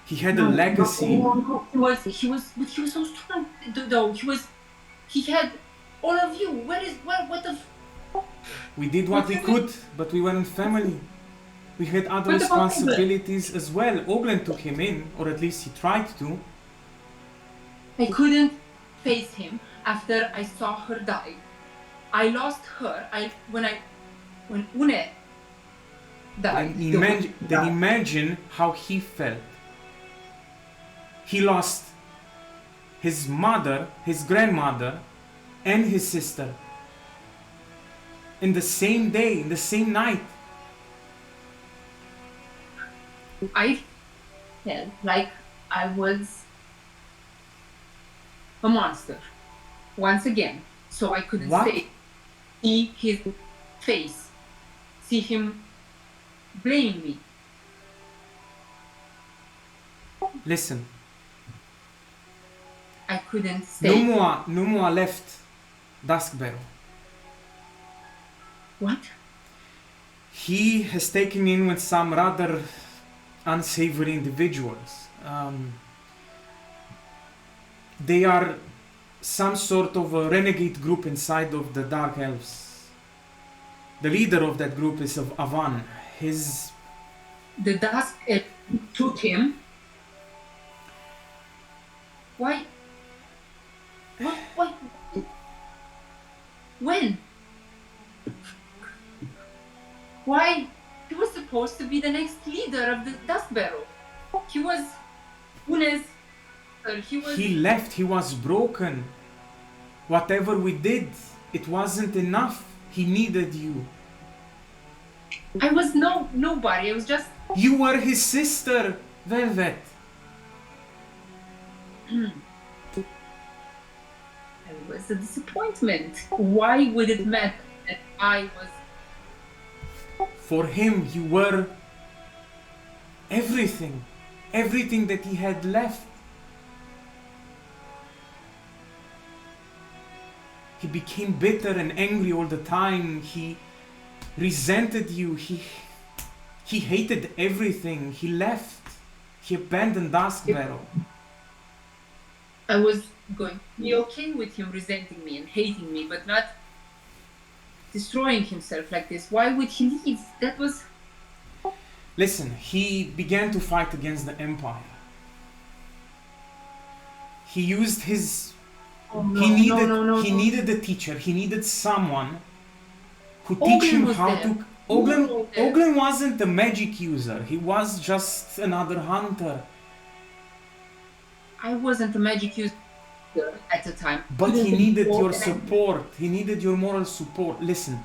He had a legacy. He was so strong though. He had all of you. What the We did what we could, but we weren't family. We had other What about responsibilities as well. Oglen took him in, or at least he tried to. I couldn't face him after I saw her die. I lost her. When Une died. Then imagine how he felt. He lost his mother, his grandmother, and his sister in the same day, in the same night. I felt like I was a monster once again. So I couldn't What? see his face, see him blame me. Listen, I couldn't stay. Numua left Duskbarrow. What? He has taken in with some rather unsavory individuals. They are some sort of a renegade group inside of the Dark Elves. The leader of that group is of Avan. The dusk took him. Why? What? When? Why? He was supposed to be the next leader of the Duskbarrow. He was Une's. He left, he was broken. Whatever we did, it wasn't enough. He needed you. I was nobody. I was just. You were his sister, Velvet. I was a disappointment. Why would it matter that I was? For him, you were everything. Everything that he had left. He became bitter and angry all the time. He resented you. He hated everything. He left. He abandoned Duskbarrow. I was going to be okay with him resenting me and hating me, but not destroying himself like this. Why would he leave? That was. Listen, he began to fight against the Empire. He used his. Oh, no, He needed. no. Needed a teacher. He needed someone who Oglen teach him was how there. to. Oglen was there. Oglen wasn't a magic user. He was just another hunter. I wasn't a magic user at the time. But he needed your Oglen. support. He needed your moral support. Listen.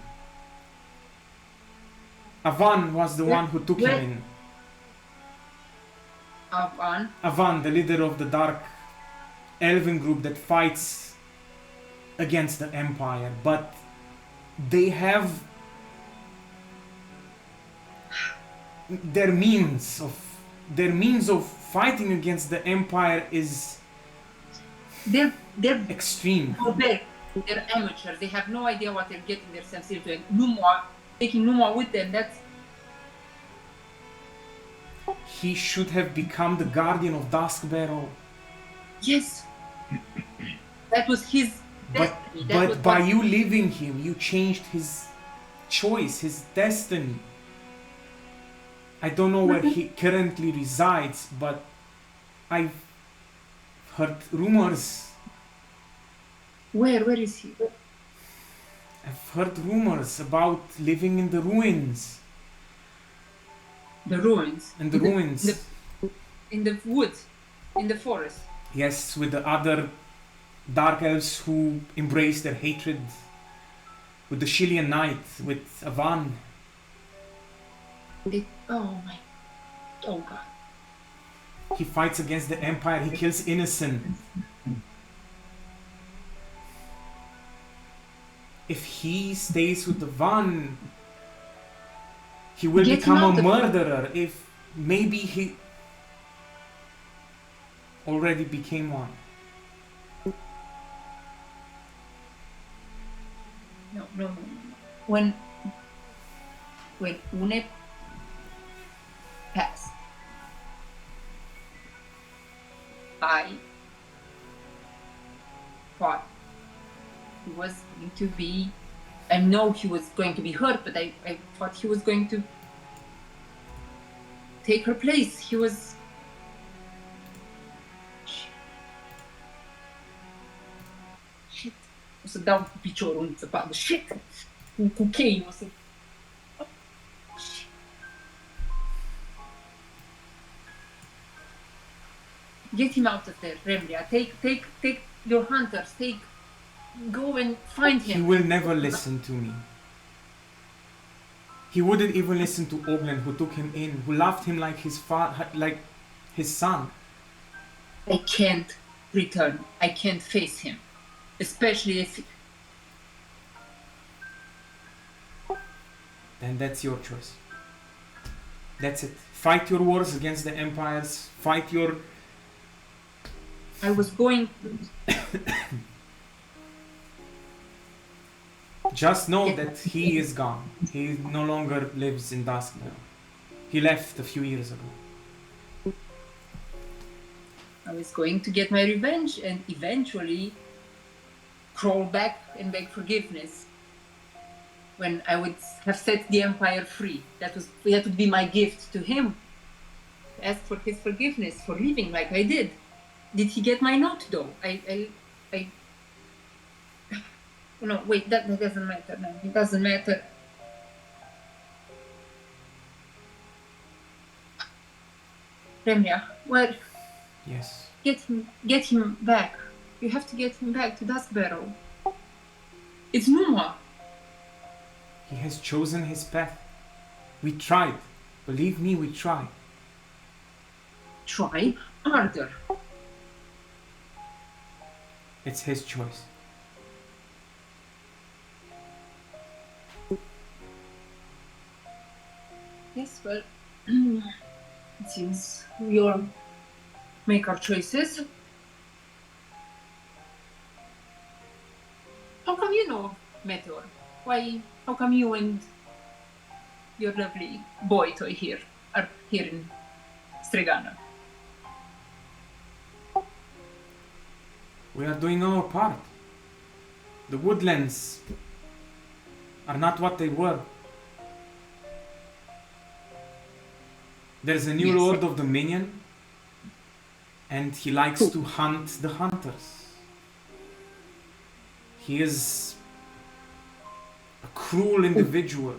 Avan was the one who took him Where- in. Avan. Avan, the leader of the dark elven group that fights against the Empire, but they have their means of fighting against the Empire is They're extreme. barbaric. They're amateurs. They have no idea what they're getting themselves into. And Numwa, taking Numwa with them, that's He should have become the guardian of Duskbarrow. yes. That was his But, destiny. That was but by what- you leaving him, you changed his choice, his destiny. I don't know where he currently resides, but I've heard rumors. Where is he? I've heard rumors about living in the ruins. The ruins. In the ruins. In the woods. In the forest. Yes, with the other dark elves who embrace their hatred. With the Shillian Knight, with Avan. Oh my. Oh god. He fights against the Empire, he kills innocent. If he stays with Avan, he will Get him become out a of- murderer. If maybe he already became one. No. When Une passed, I thought he was going to be. I know he was going to be hurt, but I thought he was going to take her place. He was. Shit. O să dau cu piciorul în țăpadă. Shit! Cu cheii o să... Shit. Get him out of there, Remria. Take your hunters. Go and find He him. will never listen to me. He wouldn't even listen to Oglen, who took him in, who loved him like his son. I can't return. I can't face him. Especially if... Then that's your choice. That's it. Fight your wars against the empires. Fight your... I was going... Just know that he is gone. He no longer lives in Duskbarrow. He left a few years ago. I was going to get my revenge and eventually crawl back and beg forgiveness when I would have set the Empire free. That would be my gift to him. Ask for his forgiveness for leaving like I did. Did he get my note though? No, wait, that doesn't matter now. It doesn't matter. Remria, where? Yes. Get him back. You have to get him back to Duskbarrow. It's Numwa. He has chosen his path. We tried. Believe me, we tried. Try harder. It's his choice. Yes, well, it seems we all make our choices. How come you know Meteor? How come you and your lovely boy toy here are here in Stregana? We are doing our part. The woodlands are not what they were. There's a new Yes. lord of Dominion, and he likes to hunt the hunters. He is a cruel individual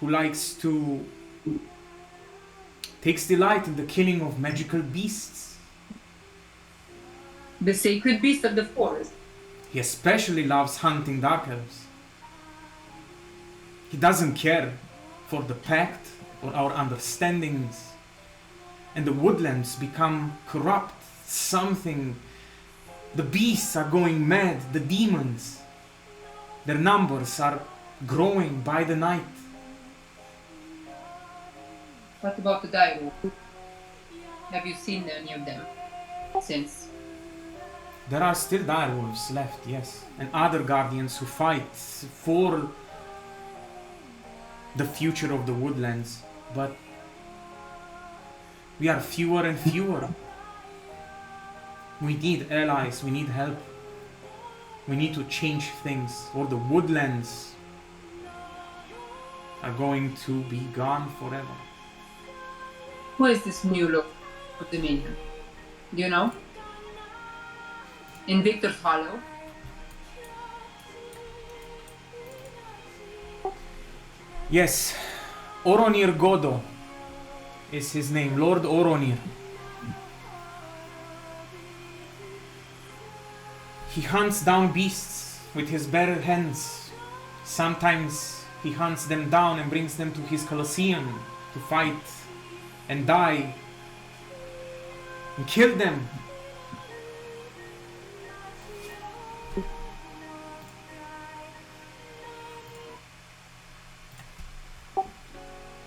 who likes to takes delight in the killing of magical beasts. The sacred beast of the forest. He especially loves hunting dark elves. He doesn't care for the pact or our understandings. And the woodlands become corrupt. The beasts are going mad, the demons. Their numbers are growing by the night. What about the direwolf? Have you seen any of them since? There are still direwolves left, yes, and other guardians who fight for the future of the woodlands, but we are fewer and fewer. We need allies, we need help. We need to change things, or the woodlands are going to be gone forever. Who is this new Lord of Dominion? Do you know? In Victor's Hollow? Yes, Oronir Godo is his name, Lord Oronir. He hunts down beasts with his bare hands. Sometimes he hunts them down and brings them to his Colosseum to fight and die and kill them.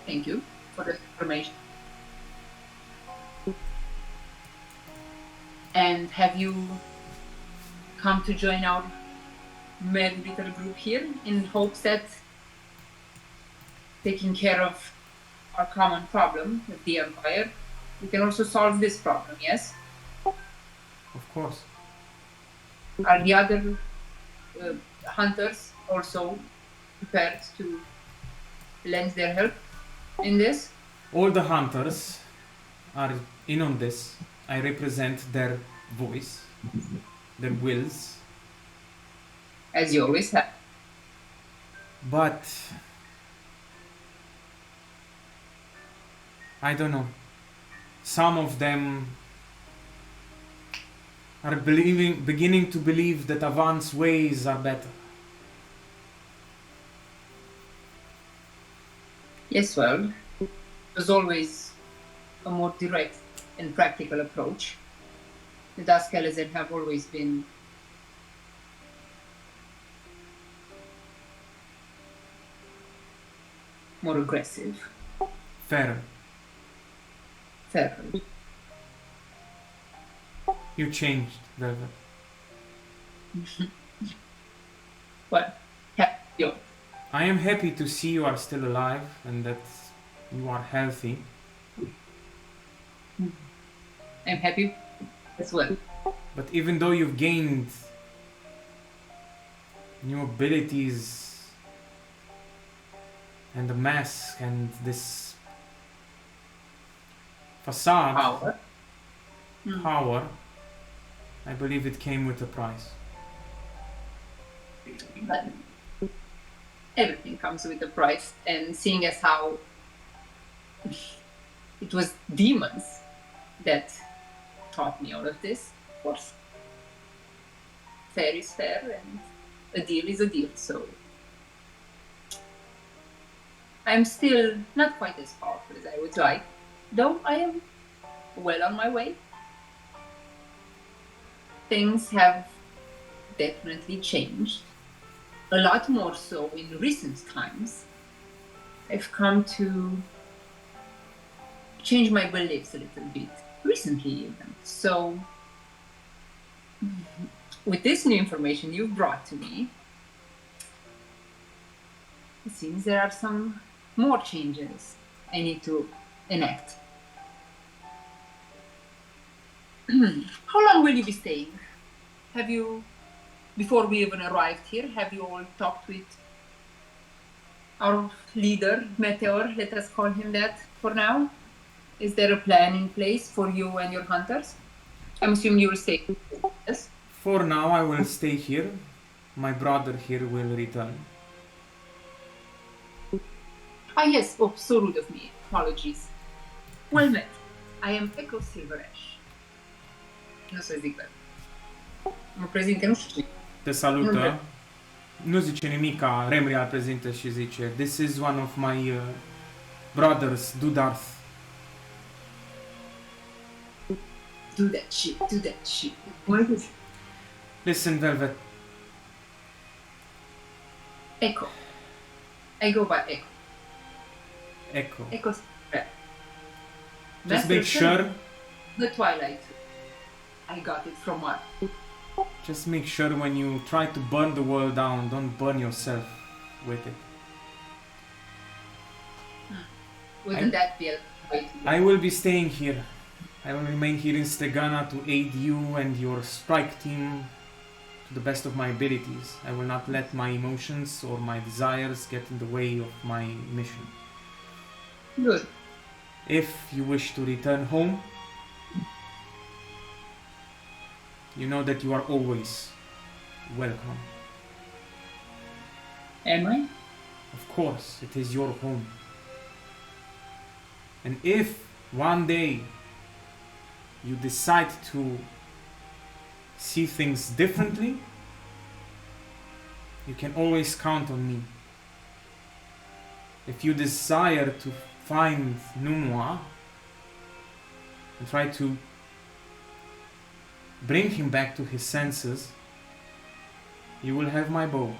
Thank you for the information. And have you come to join our merry little group here in hopes that taking care of our common problem with the Empire, we can also solve this problem, yes? Of course. Are the other hunters also prepared to lend their help in this? All the hunters are in on this. I represent their voice, their wills. As you always have. But I don't know. Some of them are beginning to believe that Avant's ways are better. Yes, well, there's always a more direct and practical approach. The Duskelazed have always been more aggressive, Fairer. fairer. You changed, Velvet. Well, happy. I am happy to see you are still alive and that you are healthy. I'm happy as well. But even though you've gained new abilities and the mask and this facade power, I believe it came with a price. But everything comes with a price, and seeing as how it was demons that taught me all of this, of course, fair is fair and a deal is a deal, so I'm still not quite as powerful as I would like, though I am well on my way. Things have definitely changed, a lot more so in recent times. I've come to change my beliefs a little bit, recently even. So, with this new information you've brought to me, it seems there are some more changes I need to enact. How long will you be staying? Have you, before we even arrived here, have you all talked with our leader, Meteor, let us call him that for now? Is there a plan in place for you and your hunters? I'm assuming you will stay. Yes? For now, I will stay here. My brother here will return. Ah, yes. Oh, so rude of me. Apologies. Well met. I am Echo Silverash. Nu o să zic bine. Mă prezint, că nu știu. Te salută Nu zice nimica, Remria îl prezintă și zice This is one of my brothers, Dudarth. Do that shit, do that shit. What is it? Listen, Velvet, Echo. I go by Echo. Echo. Echo's back. Just Master make sure, The Twilight. I got it from Mark. just make sure when you try to burn the world down, don't burn yourself with it. Wouldn't that be a way to I will be staying here. I will remain here in Stegana to aid you and your strike team to the best of my abilities. I will not let my emotions or my desires get in the way of my mission. Good. If you wish to return home, you know that you are always welcome. Am I? Of course, it is your home. And if one day you decide to see things differently, you can always count on me. If you desire to find Numwa and try to bring him back to his senses, you will have my bow.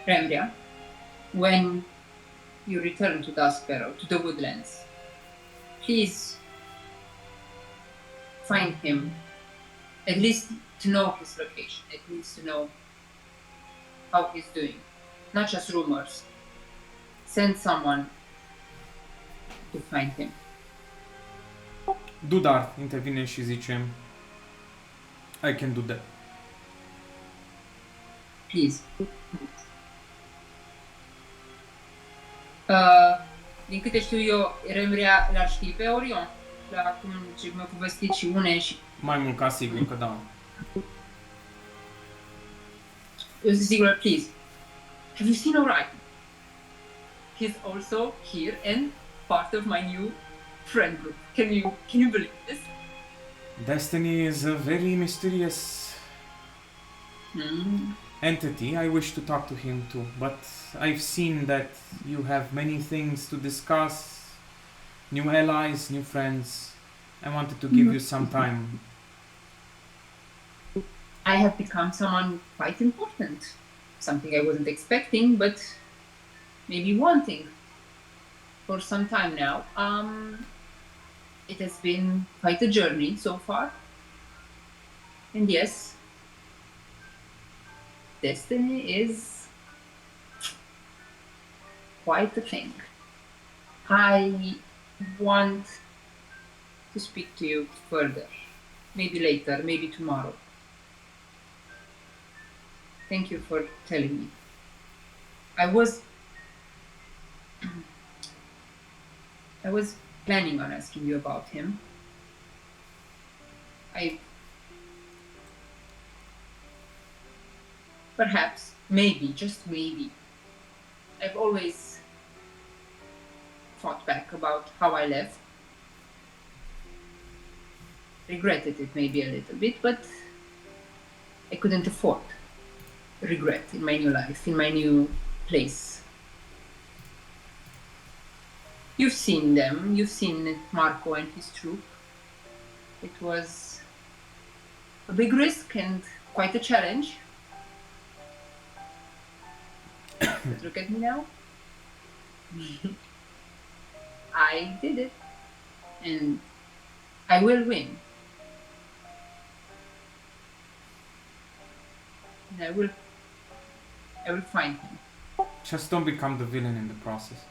Remria, when you return to Duskbarrow, to the woodlands, please find him, at least to know his location, at least to know how he's doing. Not just rumors. Send someone to find him. Dudar intervine și zice I can do that. Please. Din câte știu eu, Remria l-ar ști pe Orion. La cum ce mi-a povestit și une și Mai mult ca sigur că da. eu sunt sigură, please. Have you seen Orion? He's also here and part of my new friend group. Can you believe this? Destiny is a very mysterious entity. I wish to talk to him too, but I've seen that you have many things to discuss, new allies, new friends. I wanted to give you some time. I have become someone quite important. Something I wasn't expecting, but maybe wanting for some time now. It has been quite a journey so far. And yes, destiny is quite a thing. I want to speak to you further. Maybe later, maybe tomorrow. Thank you for telling me. I was planning on asking you about him. Perhaps, maybe, just maybe, I've always thought back about how I left. Regretted it maybe a little bit, but I couldn't afford regret in my new life, in my new place. You've seen them, you've seen Marco and his troop. It was a big risk and quite a challenge. But look at me now. I did it. And I will win. And I will find him. Just don't become the villain in the process.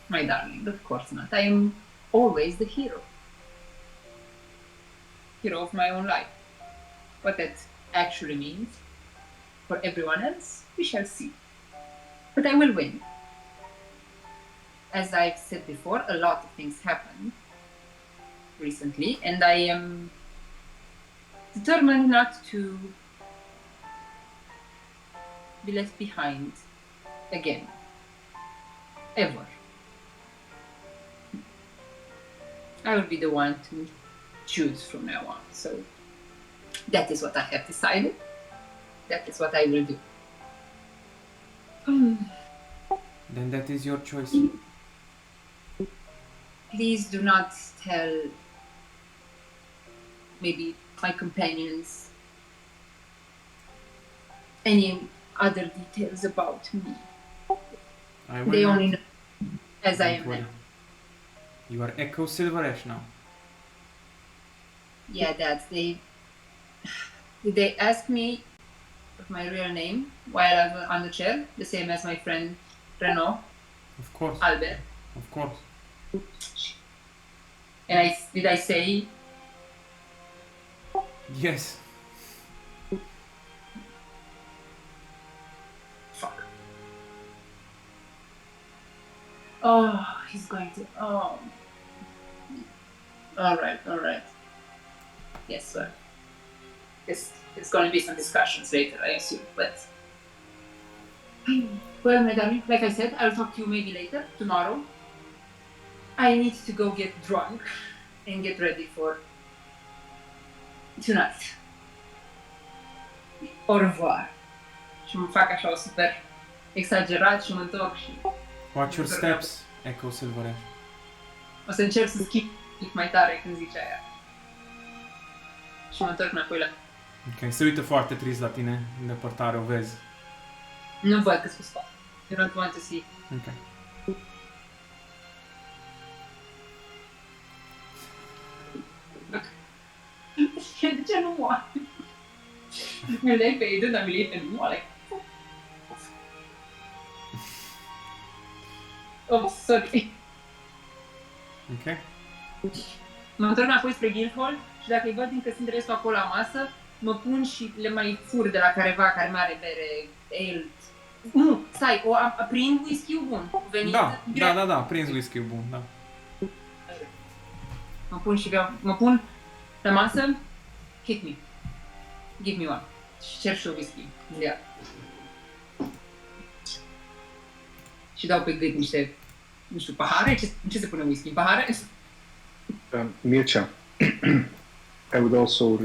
My darling, of course not. I am always the hero. Hero of my own life. What that actually means for everyone else, we shall see. But I will win. As I've said before, a lot of things happened recently, and I am determined not to be left behind again. Ever. I will be the one to choose from now on. So that is what I have decided. That is what I will do. Then that is your choice. Please do not tell maybe my companions any other details about me. I will They not. only know as I Don't am worry. now. You are Echo Silverash now. Yeah, Dad, did they ask me of my real name while I was on the chair, the same as my friend Renaud, Of course. Albert? Of course. And did I say Yes. fuck? Oh, he's going to. Oh. All right. Yes, sir. It's going to be some discussions later, I assume. But well, my darling, like I said, I'll talk to you maybe later, tomorrow. I need to go get drunk and get ready for tonight. Au revoir. Și mă fac așa super exagerat și mă întorc și Watch your steps, Echo Silverash. o să încerc să schimb mai tare când zice aia. Și mă întorc înapoi la... Ok, se uită foarte trist la tine, în depărtare, o vezi. Nu văd că-s cu spate. You don't want to see. Ok. De ce nu moare? Mi lei pe Aiden, dar mi lei pe nu moare. Oh, sorry. Ok. Mă întorc înapoi spre Guildhall și dacă îi văd încă sunt restul acolo la masă, mă pun și le mai fur de la careva care mai are bere, ale. Nu, stai, aprind whisky-ul bun. Venit Da, prins whisky bun, da. Mă pun la masă, hit me. Give me one. Și cer și o whisky. Ia. Și dau pe gât niște, nu știu, pahare? Ce se pune whisky? În pahare? Mircea, I would also...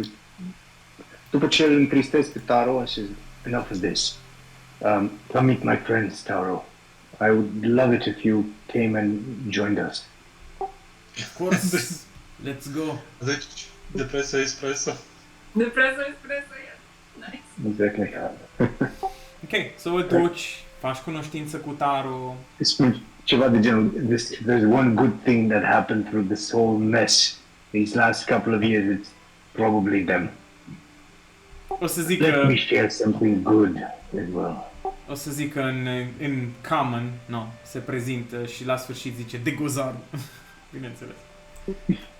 După ce îl întristez pe Taro, I said, enough of this. Come meet my friends, Taro. I would love it if you came and joined us. Of course. Let's go. Deci, depreso espresso. Depreso espresso, yeah. Nice. Exactly. Ok, să o duci, faci cunoștință cu Taro. Spune ceva de genul, there's one good thing that happened through this whole mess these last couple of years, it's probably them. O să zic Let că, me share something good as well. o să zic că în common, no, se prezintă și la sfârșit zice de gozar. Bineînțeles.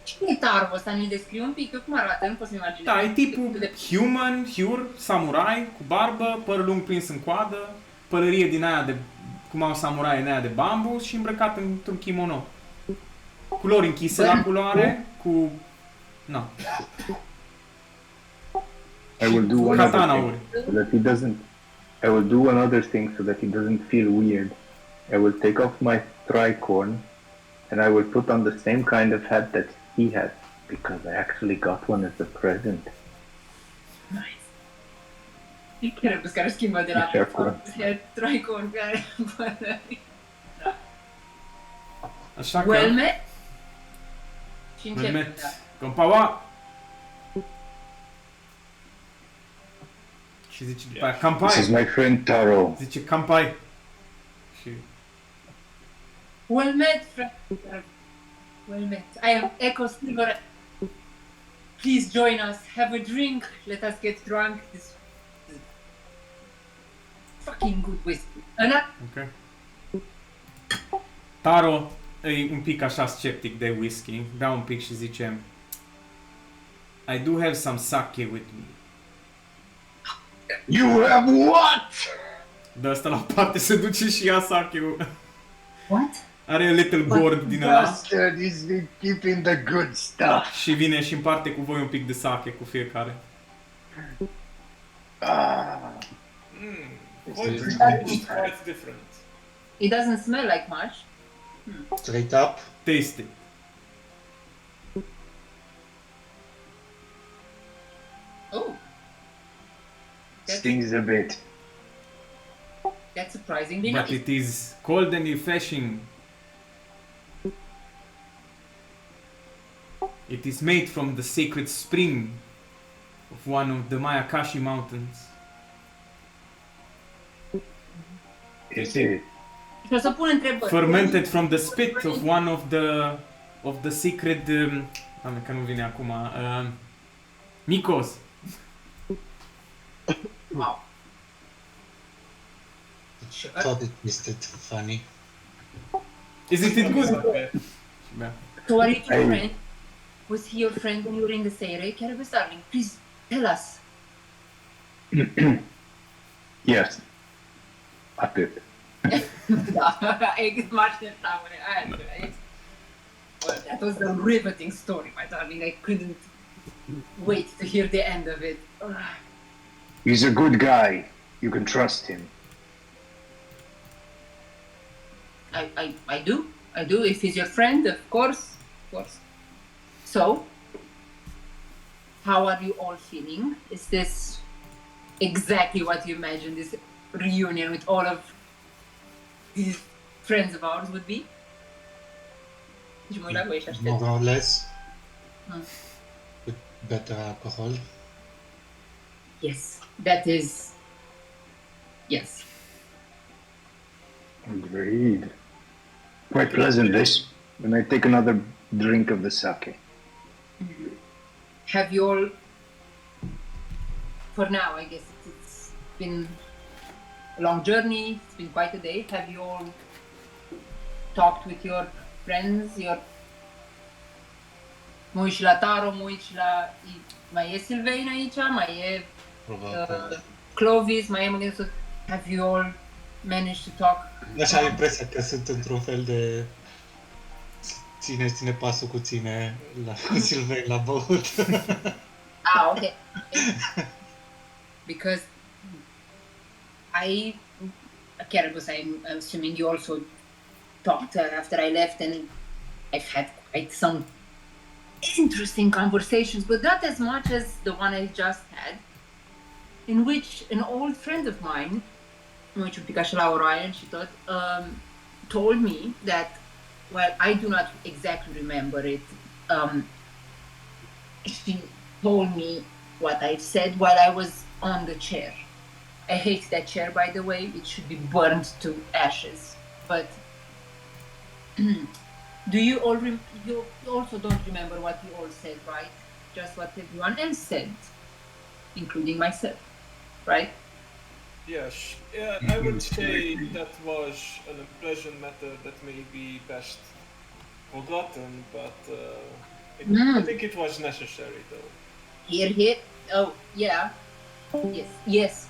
Cine e Taro ăsta? Ne-l descrie un pic? Eu cum arată? Nu pot să-mi imaginez. Da, e tipul human, Hyur, samurai, cu barbă, păr lung prins în coadă, pălărie din aia de, cum au samurai în aia de bambus și îmbrăcat într-un kimono. Culori închise la culoare, cu... No. I will do one other Katana thing uri. so that he doesn't. I will do another thing so that he doesn't feel weird. I will take off my tricorn, and I will put on the same kind of hat that he has, because I actually got one as a present. Nice. E chiar care schimbă de la Tricon care Așa că... well met. Și încep. Well met. Compawa! Și zice după aia, This is campai! my friend Taro. Zice, campai! Și... Well met, friend. Well met. I am Echo Silver. Please join us. Have a drink. Let us get drunk. This fucking good whiskey. Ok. Taro e un pic așa sceptic de whisky, bea un pic și zice I do have some sake with me. You have what? Dă asta la parte, se duce și ia sake-ul. What? Are a little gourd din ăla Bastard, he's been keeping the good stuff. și vine și împarte cu voi un pic de sake cu fiecare. Quite different. It doesn't smell like much. Straight up. Taste it. stings a bit. That's surprisingly But nice. it is cold and refreshing. It is made from the sacred spring of one of the Mayakashi mountains. Is it? Și o să pun întrebări. Fermented from the spit of one of the sacred doamne, că nu vine acum. Micos. Wow. Thought it tasted funny. Isn't it good? Okay. Da. So are you your Hey. friend? Was he your friend when you were in the Seire? Caribou Darling, please tell us. Yes. Atât. Da, mă așteptam. Well, that was a riveting story, my darling. I couldn't wait to hear the end of it. He's a good guy. You can trust him. I do. I do. If he's your friend, of course. Of course. So, how are you all feeling? Is this exactly what you imagined this reunion with all of these friends of ours would be? Deci mă uit la voi și aștept. More or less. Mm. With better alcohol. Yes, that is. Yes. Agreed. Quite pleasant this. When I take another drink of the sake. Have you all, for now, I guess it's been a long journey, it's been quite a day. Have you all talked with your friends, mă uit și la Taro, mă uit și la... Mai e Sylvain aici? Mai e Probabil. Clovis? Mai e, mă gândesc, have you all managed to talk? Așa am impresia că sunt într-un fel de... Ține pasul cu ține la Silvei la băut. Ah, okay. Because Caribous, I'm assuming you also talked after I left, and I've had quite some interesting conversations, but not as much as the one I just had, in which an old friend of mine, which would be așa la Orion și tot, told me that, well, I do not exactly remember it. She told me what I said while I was on the chair. I hate that chair, by the way. It should be burned to ashes. But do you all you also don't remember what you all said, right? Just what everyone else said, including myself, right? Yes, yeah, I would say that was an impression matter that may be best forgotten, but I think it was necessary though. Here. Oh, yeah. Yes.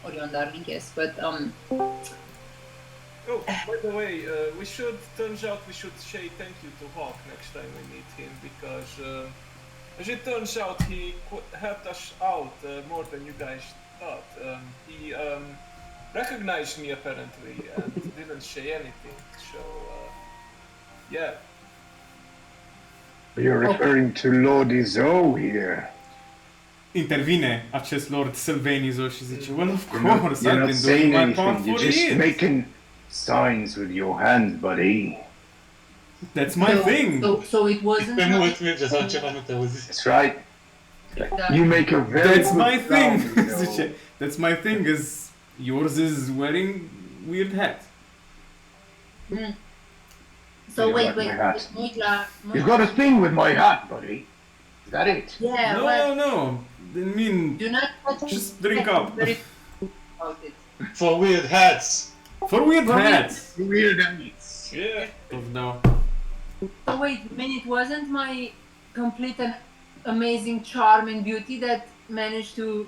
Orion, darling, yes. But, Oh, by the way, turns out we should say thank you to Hawk next time we meet him, because as it turns out he helped us out more than you guys thought. He recognized me apparently and didn't say anything, so yeah. You're referring to Lord Izo here. Intervine acest Lord Sylvainizo și zice, well, of You're course, not I've been doing saying my part anything. for You're just years. making signs with your hands, buddy. That's my thing. So it wasn't. Pe mult merge sau ceva, nu te auzi. That's right. Da. You make a very That's good my thing. sound, Izo. Zice, that's my thing, is yours is wearing weird hat. So You wait. like my hat? Mă uit la... You've got a thing with my hat, buddy. Is that it? Yeah, well, No. I mean, do not just drink up. Very about it. For weird hats. For weird For hats. Weird hats. Yeah. No. So wait, I mean, it wasn't my complete and amazing charm and beauty that managed to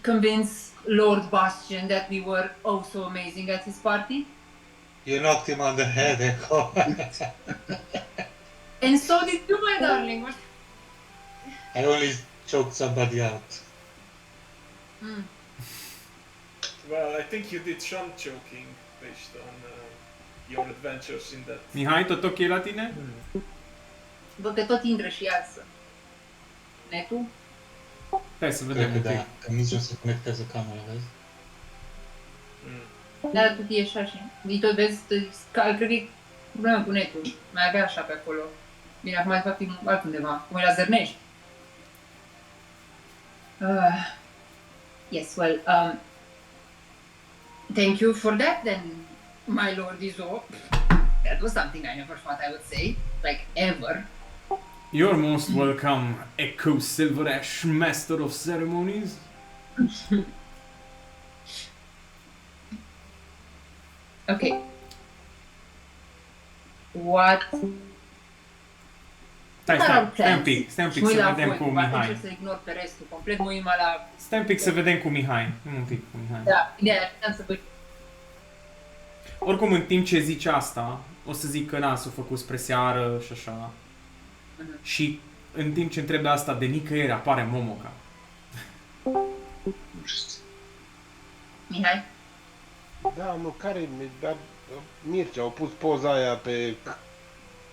convince Lord Bastian that we were oh so amazing at his party? You knocked him on the head, Echo. And so did you, my darling. What? I only choked somebody out. Well, I think you did some choking based on your adventures in that. Mihai, tot ok la tine? Văd că tot intră și ea să... Netul? Hai să vedem Cred că un da, pic. că nici nu se conectează camera, vezi? Da, tu e așa și... Tot vezi, cred că e problemă cu netul. Mai avea așa pe acolo. Bine, acum de fapt e altundeva, cum e la Zărnești. Yes, well, thank you for that then, my lord Izo. That was something I never thought I would say, like ever. You're most welcome, Echo Silverash, Master of Ceremonies. Okay. What? Stai un pic să vedem cu Mihai. Încerc să ignor pe restul, complet mă uit la... Stai un pic să vedem cu Mihai. Un pic cu Mihai. Da, ideea era să văd. Oricum, în timp ce zici asta, o să zic că n-a s-o făcut spre seară și așa. Și în timp ce întreb asta, de nicăieri apare Momoca. Mihai? Da, nu, care dar Mircea, au pus poza aia pe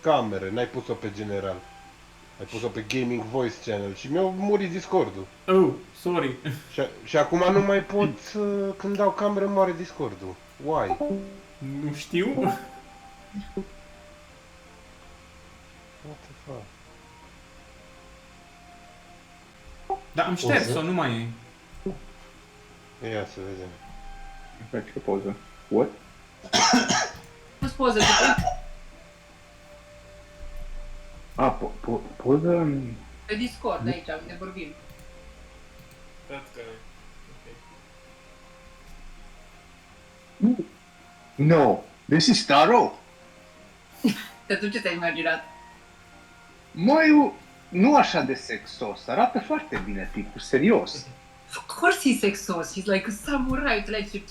cameră, n-ai pus-o pe general. Ai pus-o pe Gaming Voice Channel și mi-a murit Discord-ul. Oh, sorry. Și acum nu mai pot, când dau cameră, moare Discord-ul. Why? Nu știu. What the fuck? Dar am șters-o, nu mai e. Ia să vedem. Faci o poză. What? Pus poză, Poză? pe Discord, aici, unde vorbim. That guy. No, this is Taro. Tu ce ți-ai imaginat? Măi, nu așa de sexos, arată foarte bine tipul, serios. Of course he's sexos, he's like a samurai, tu ce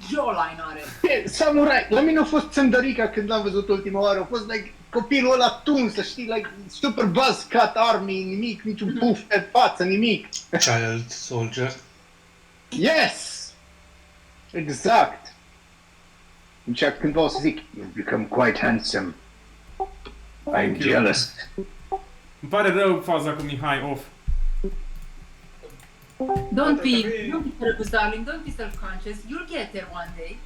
jawline are. E, samurai, la mine a fost țândărica când l-am văzut ultima oară, a fost like copilul ăla tuns, să știi, like super buzz cut army, nimic, niciun puf pe față, nimic. Child soldier. Yes! Exact. Încearcă cândva o să zic, you've become quite handsome. I'm jealous. Îmi pare rău faza cu Mihai off. Don't be nervous, darling, don't be self-conscious, you'll get there one day.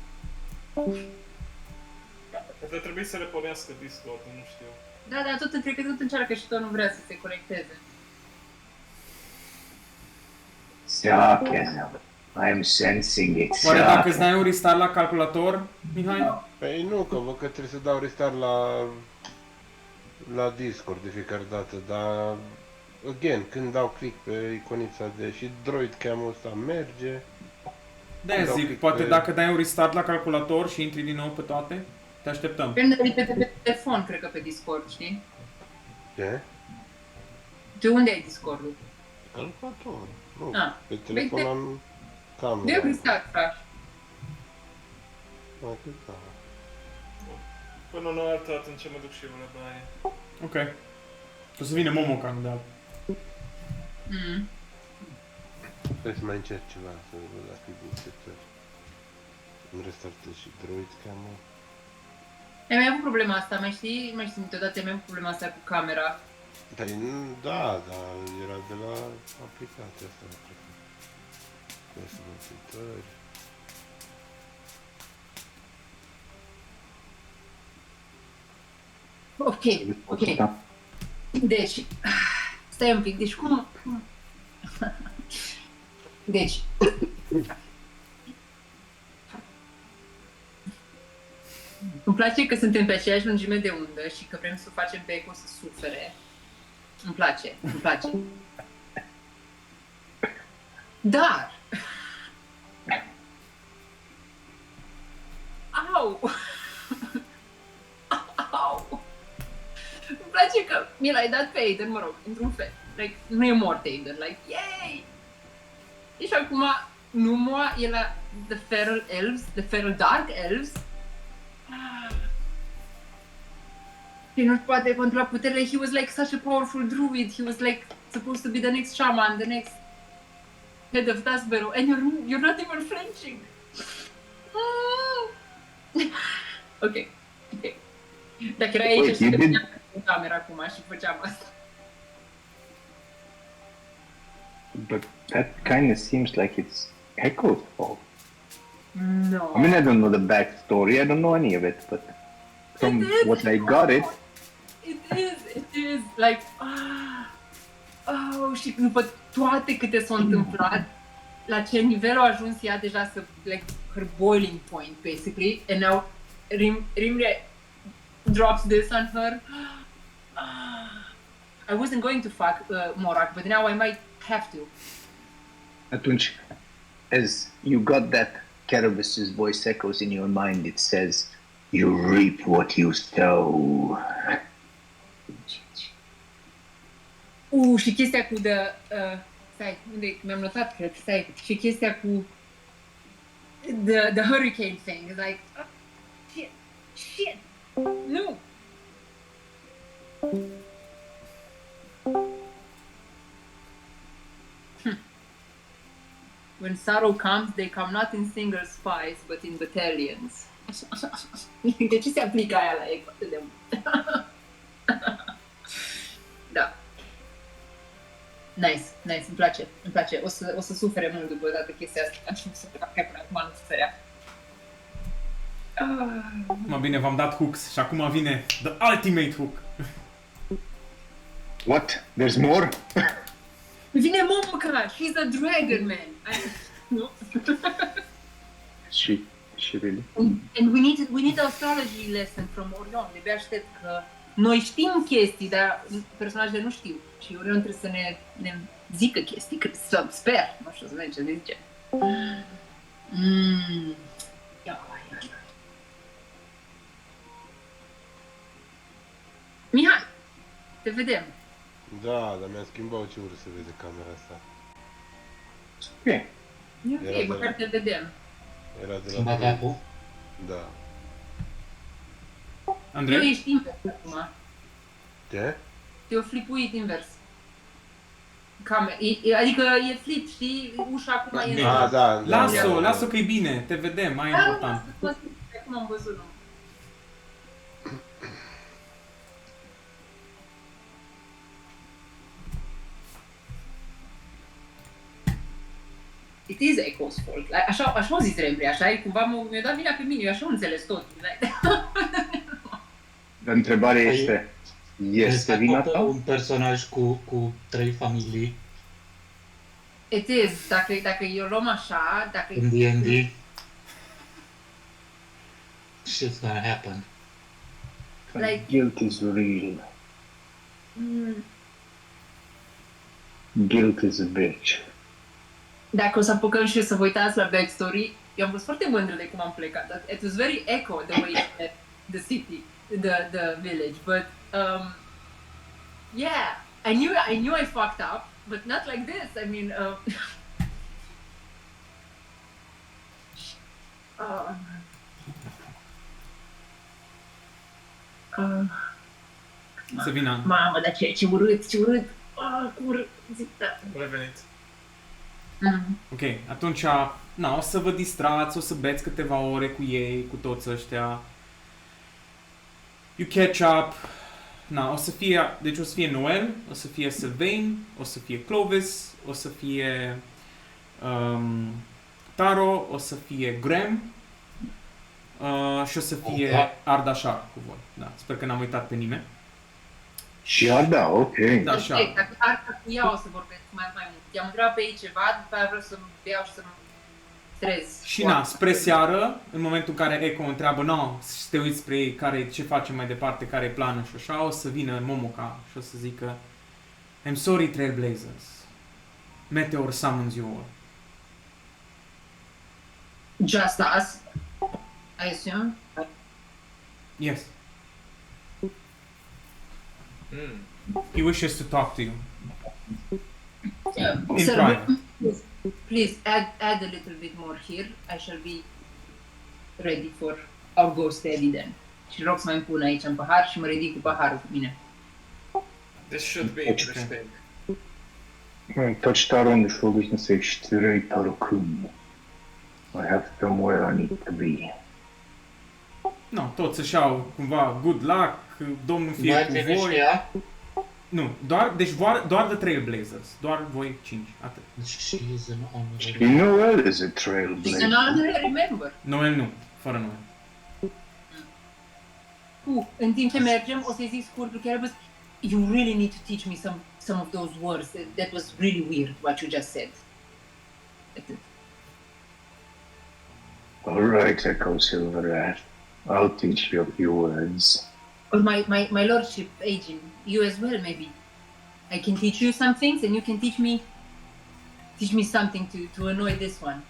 Poate trebuie să le pornească Discord, nu știu. Da, cred că tot încearcă și tot nu vrea să se conecteze. I'm sensing it. Oare dacă îți dai un restart la calculator, Mihai? Păi nu, că văd că trebuie să dau restart la Discord de fiecare dată, dar again, când dau click pe iconița de și Droid Cam-ul ăsta merge. De-aia Dau zic, click poate pe- dacă dai un restart la calculator și intri din nou pe toate, te așteptăm. Prinde pe telefon, cred că pe Discord, știi? Ce? Tu unde ai Discord-ul? Calculator. Nu, Ah. pe telefon Uite. am camera. De restart, frate. Atât, da. Până nu altă atunci mă duc și eu la baie. Ok. O să vină Momoca, nu de alt. Trebuie să mai încerc ceva, să văd dacă e din setări. Îmi restartez și Droid Cam-ul. Ai mai avut problema asta, mai știi niciodată ai mai avut problema asta cu camera. Păi, da, dar era de la aplicația asta, cred că. Trebuie să văd setări. Ok. Deci, stai un pic, deci cum... Deci... Îmi place că suntem pe aceeași lungime de undă și că vrem să facem pe Eco să sufere. Îmi place. Dar... Au! Au! Îmi place că mi l-ai dat pe Aiden, mă rog, într-un fel. Like, nu e mort Aiden, like, yay! Și acum, Numua e la The Feral Elves, The Feral Dark Elves. Și nu poate controla puterile. He was like such a powerful druid. He was like supposed to be the next shaman, the next head of Tasbero. And you're not even flinching. Ok. Dacă era aici și în camera acum și făceam asta. But that kind of seems like it's Echo's fault. No. I mean, I don't know the backstory. I don't know any of it, but from It is. what I got it, It is, like, și după toate câte s-au întâmplat, la ce nivel a ajuns ea deja să, like, her boiling point, basically, and now Rimre drops this on her. I wasn't going to fuck Morak, but now I might have to. atunci, as you got that Caravis's voice echoes in your mind, it says, "You reap what you sow." Și chestia cu stai, unde mi-am notat, cred, stai, și chestia cu the hurricane thing, is like, shit, no. When sorrow comes, they come not in single spies, but in battalions. De ce se aplică aia la Echo atât de mult? Da. Nice, îmi place. O să sufere mult după dată chestia asta. Nu să fac că până acum nu suferea. Mai bine v-am dat hooks și acum vine the ultimate hook. What? There's more? Vine Momoka! She's a dragon, man! Nu? She really? And we need astrology lesson from Orion. De-abia aștept că noi știm chestii, dar personajele nu știu. Și Orion trebuie să ne zică chestii, că sper. Nu știu să vedem ce zice. Ia. Mihai, te vedem. Da, dar mi-am schimbat ce urât să vede camera asta. Ok. E Era ok, de- măcar te vedem. Era de la... Schimbat app-ul? Da. Eu Andrei? ești invers acum. Ce? Te-o flipuit invers. Adică e flip, știi? Ușa acum e... Ah, da. Lasă-o că e bine, te vedem, mai e important. Acum am văzut, nu. It is Echo's fault. Așa a zis Rembry, așa e cumva mi-a dat vina pe mine, eu așa am înțeles tot. Dar întrebarea este, este vina ta? Un personaj cu 3 familii It is, dacă eu luăm așa, dacă... în D&D, shit's gonna happen. Like- Guilt is real. Mm, Guilt is a bitch. Dacă o să apucăm și să vă uitați la backstory, eu am fost foarte mândră de cum am plecat. It was very Echo the way you left the city, the village, but yeah, I knew I fucked up, but not like this. I mean, Să vină. mamă, dar ce urât, cum urât, da. Revenit. Ok, atunci, o să vă distrați, o să beți câteva ore cu ei, cu toți ăștia. You catch up. O să fie Noel, o să fie Sylvain, o să fie Clovis, o să fie Taro, o să fie Graham și o să fie Ardashar cu voi. Da, sper că n-am uitat pe nimeni. Și da, ok. Da, așa. Ok, dacă arca cu ea o să vorbesc mai mult. I-am întrebat pe ei ceva, după aia vreau să beau și să mă trez. Și spre seară, în momentul în care Echo întreabă, și te uiți spre ei, ce facem mai departe, care e planul și așa, o să vină Momoka și o să zică I'm sorry, Trailblazers. Meteor summons you all. Just us, I assume. Yes, Mm. he wishes to talk to you. In Sir, private. please add a little bit more here. I shall be ready for our go steady then. Și rog să mai pun aici în pahar și mă ridic cu paharul cu mine. This should be interesting. Touch Taro on the shoulders and say, Shtirei Taro-kun. I have somewhere I need to be. Toți își iau cumva good luck, Domnul fie Mai cu vine și voi. ea? Nu, deci doar The Trailblazers. Doar voi 5. Atât. She is an She honorary. Noel is a She's an trailblazer. honorary member. Noel nu. Fără Noel. În timp ce mergem, o să-i zic scurt lui Carabas, you really need to teach me some of those words. That was really weird, what you just said. Atât. All right, Echo Silverrat. I'll teach you a few words. Or my lordship, agent, you as well, maybe. I can teach you some things, and you can teach me something to annoy this one.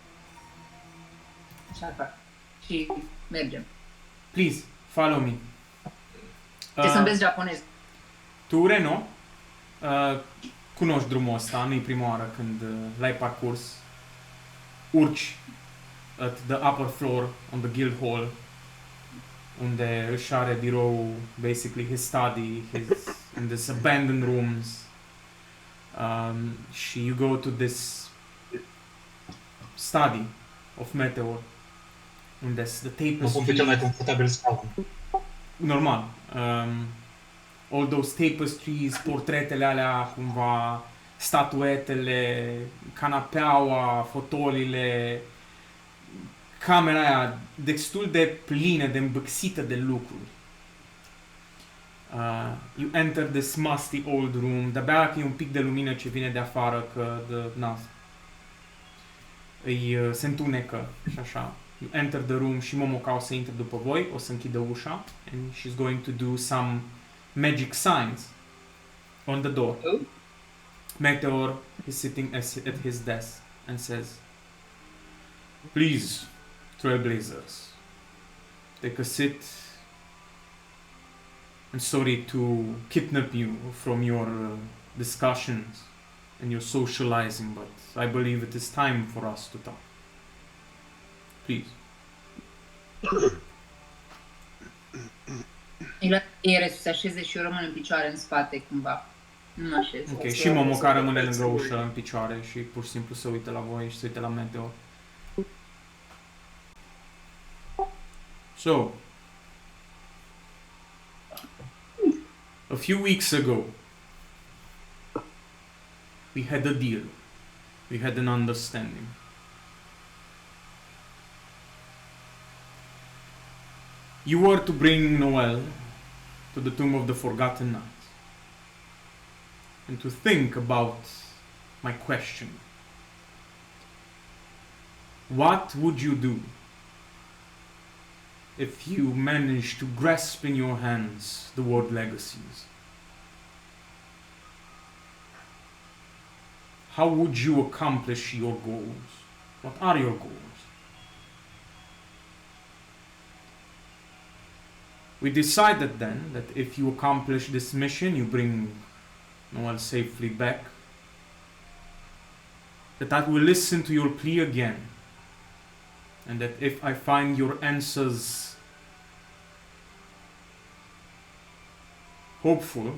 Așa fac. Și mergem. Please, follow me. Trebuie să înveți japonez. Tu, Reno, cunoști drumul ăsta, nu-i prima oară când l-ai parcurs. Urci at the upper floor on the guild hall, unde își are birou, basically his study, in this abandoned rooms. Și you go to this study of Meteor, unde the Mă pun pe cel mai tapestries, confortabil scaun. normal, all those tapestries, portretele alea, cumva, statuetele, canapeaua, fotolile, camera aia destul de plină, de îmbâxită de lucruri. You enter this musty old room, de-abia că e un pic de lumină ce vine de afară, că se întunecă și așa. You enter the room și Momoka o să intre după voi, o să închidă ușa and she's going to do some magic signs on the door. Oh. Meteor is sitting at his desk and says, "Please, Trailblazers, take a seat. I'm sorry to kidnap you from your discussions and your socializing, but I believe it is time for us to talk. Please." Ele să se așeze și eu rămân în picioare în spate, cumva. Nu mă așez. Ok, și Momoka rămâne lângă ușă în picioare și pur și simplu se uită la voi și se uită la Meteor. So, a few weeks ago, we had a deal. We had an understanding. You were to bring Noel to the Tomb of the Forgotten Knights and to think about my question. What would you do if you managed to grasp in your hands the World Legacies? How would you accomplish your goals? What are your goals? We decided then that if you accomplish this mission, you bring Noel safely back, that I will listen to your plea again, and that if I find your answers hopeful,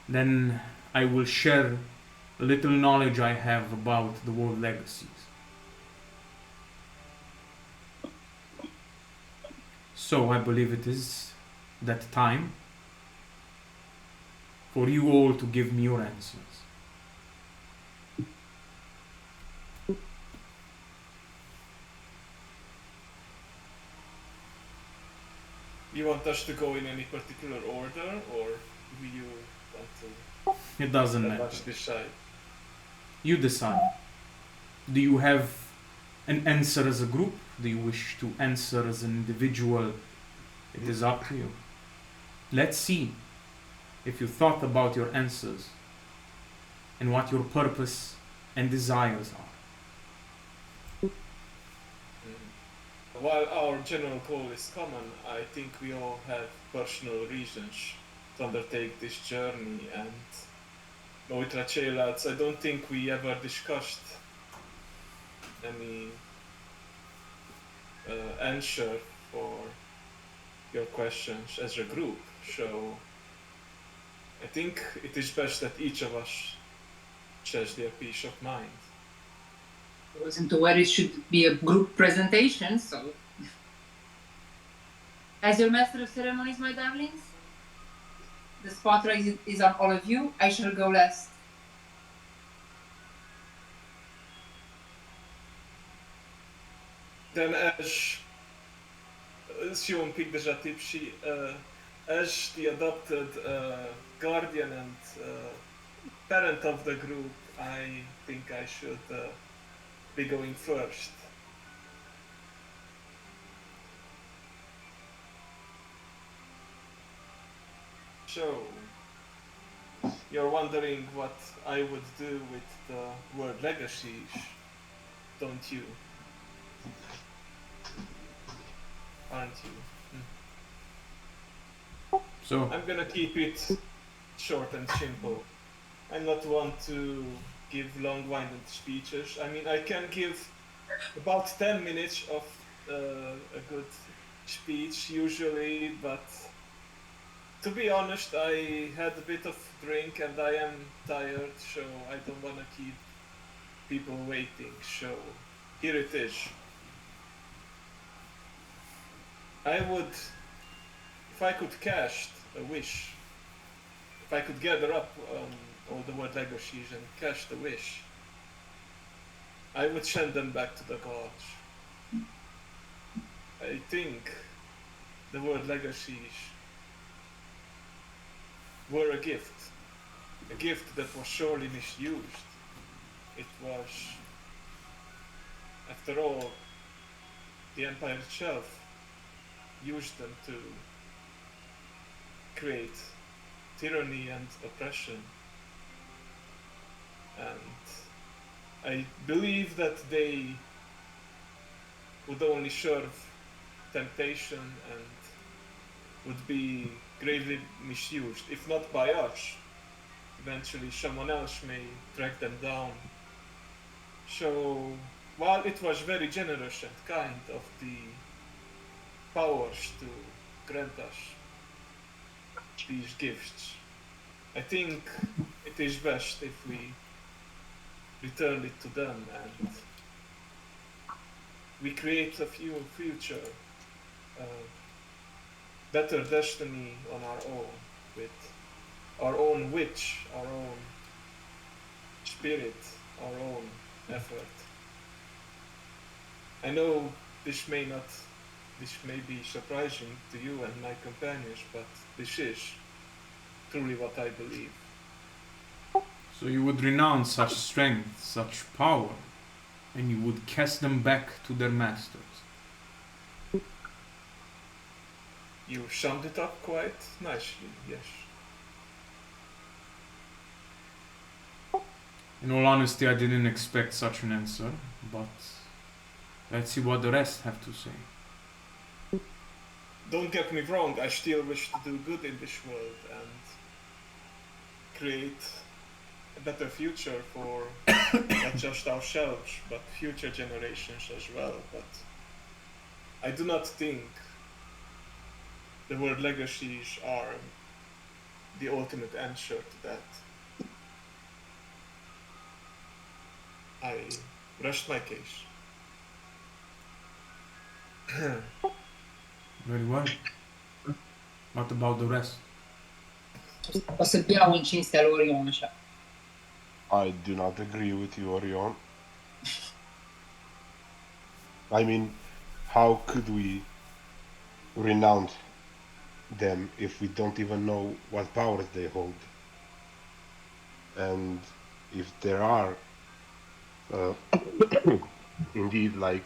then I will share the little knowledge I have about the World Legacies. So I believe it is that time for you all to give me your answers. You want us to go in any particular order, or do you want to It doesn't let matter. us decide? You decide. Do you have an answer as a group? Do you wish to answer as an individual? It is up to you. Let's see if you thought about your answers and what your purpose and desires are. While our general goal is common, I think we all have personal reasons to undertake this journey, and Noitra Chelats, I don't think we ever discussed any answer for your questions as a group, so I think it is best that each of us shares their peace of mind. I wasn't aware it should be a group presentation, so As your master of ceremonies, my darlings, the spotlight is on all of you. I shall go last. Then și un pic deja tip și as the adopted guardian and parent of the group, I think I should be going first. So, you're wondering what I would do with the word legacies, don't you? Aren't you? So, I'm gonna keep it short and simple. I'm not one to give long-winded speeches. I mean, I can give about 10 minutes of a good speech usually, but to be honest, I had a bit of drink and I am tired, so I don't want to keep people waiting. So here it is. I would, if I could cast a wish, if I could gather up all the word legacies and cast a wish, I would send them back to the gods. I think the word legacies were a gift that was sorely misused. It was, after all, the Empire itself used them to create tyranny and oppression. And I believe that they would only serve temptation and would be gravely misused, if not by us. Eventually someone else may track them down. So, while it was very generous and kind of the powers to grant us these gifts, I think it is best if we return it to them and we create a future, better destiny on our own, with our own witch, our own spirit, our own effort. I know this may be surprising to you and my companions, but this is truly what I believe. so you would renounce such strength, such power, and you would cast them back to their masters. You summed it up quite nicely, yes. In all honesty, I didn't expect such an answer, but let's see what the rest have to say. Don't get me wrong, I still wish to do good in this world and create a better future for not just ourselves, but future generations as well. But I do not think the word legacies are the ultimate answer to that. I rest my case. Very well. What about the rest? O să beau în cinstea lui Orion, așa. I do not agree with you, Orion. I mean, how could we renounce them if we don't even know what powers they hold? And if there are, indeed, like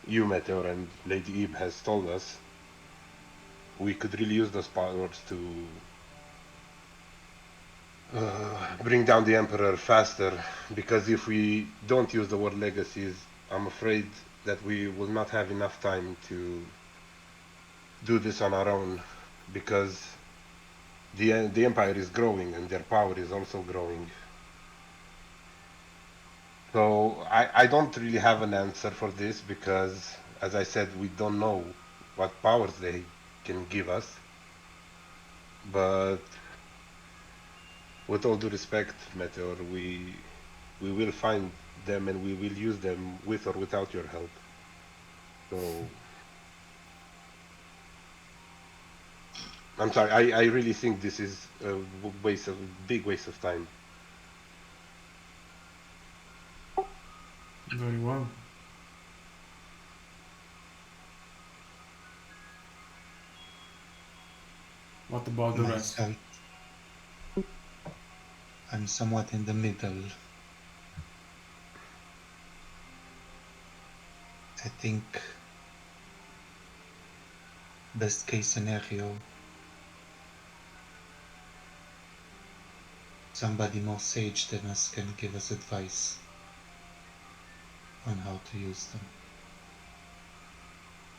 you, Meteor, and Lady Eve has told us, we could really use those powers to bring down the Emperor faster, because if we don't use the word legacies, I'm afraid that we will not have enough time to do this on our own, because the Empire is growing and their power is also growing. So I don't really have an answer for this, because, as I said, we don't know what powers they can give us. But with all due respect, Meteor, we will find them and we will use them with or without your help. So I'm sorry. I really think this is a big waste of time. Very well. What about the rest? Myself, I'm somewhat in the middle. I think best case scenario, somebody more sage than us can give us advice on how to use them.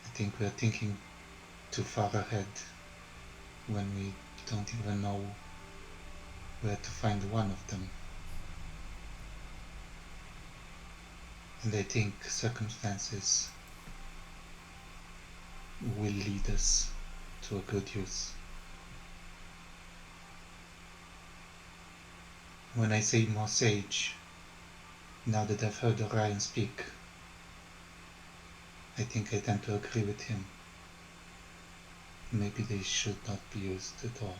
I think we're thinking too far ahead when we don't even know where to find one of them. And I think circumstances will lead us to a good use. When I say more sage, now that I've heard Orion speak, I think I tend to agree with him. Maybe they should not be used at all.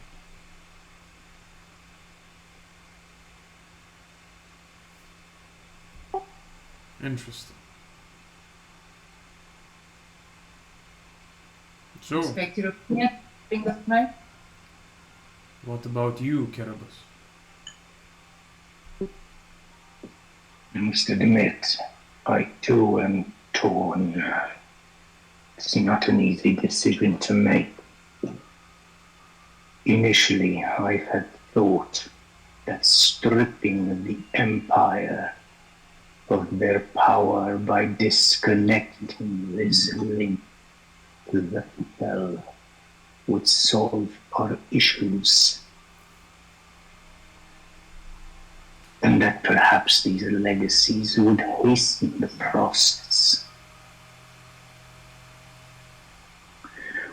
Interesting. So, Respect your opinion. Think of mine. what about you, Kerabus? I must admit, I too am torn. It's not an easy decision to make. Initially, I had thought that stripping the Empire of their power by disconnecting this link to the Hell would solve our issues. And that perhaps these legacies would hasten the process.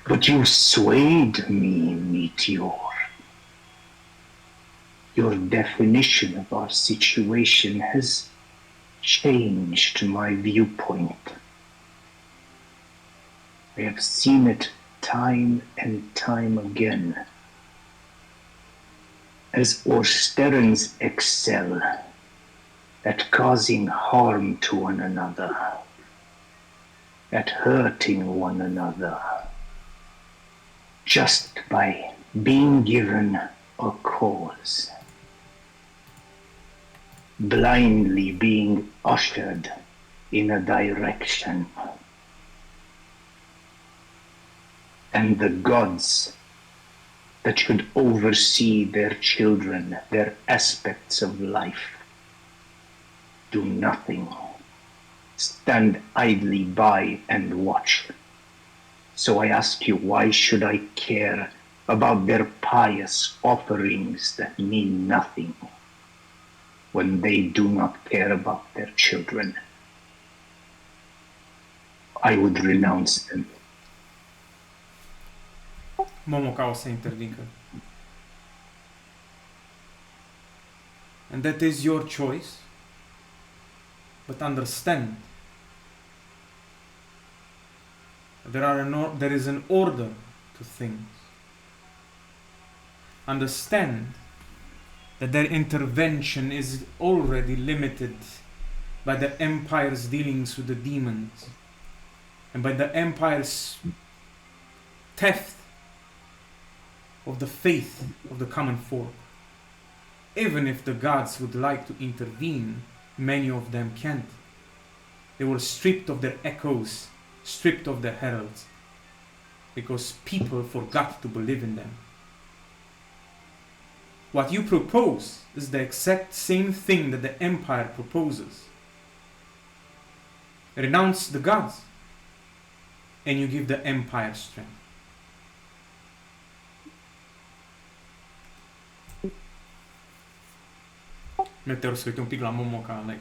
But you swayed me, Meteor. Your definition of our situation has changed my viewpoint. I have seen it time and time again. As Orsterans excel at causing harm to one another, at hurting one another, just by being given a cause, blindly being ushered in a direction. And the gods that should oversee their children, their aspects of life, do nothing, stand idly by and watch. So I ask you, why should I care about their pious offerings that mean nothing when they do not care about their children? I would renounce them. Momoca o să intervincă. And that is your choice. But understand, there is an order to things. Understand that their intervention is already limited by the Empire's dealings with the demons and by the Empire's theft of the faith of the common folk. Even if the gods would like to intervene, many of them can't. They were stripped of their echoes, stripped of their heralds, because people forgot to believe in them. What you propose is the exact same thing that the Empire proposes. Renounce the gods, and you give the Empire strength. Meteor se uite un pic la Momoca, like,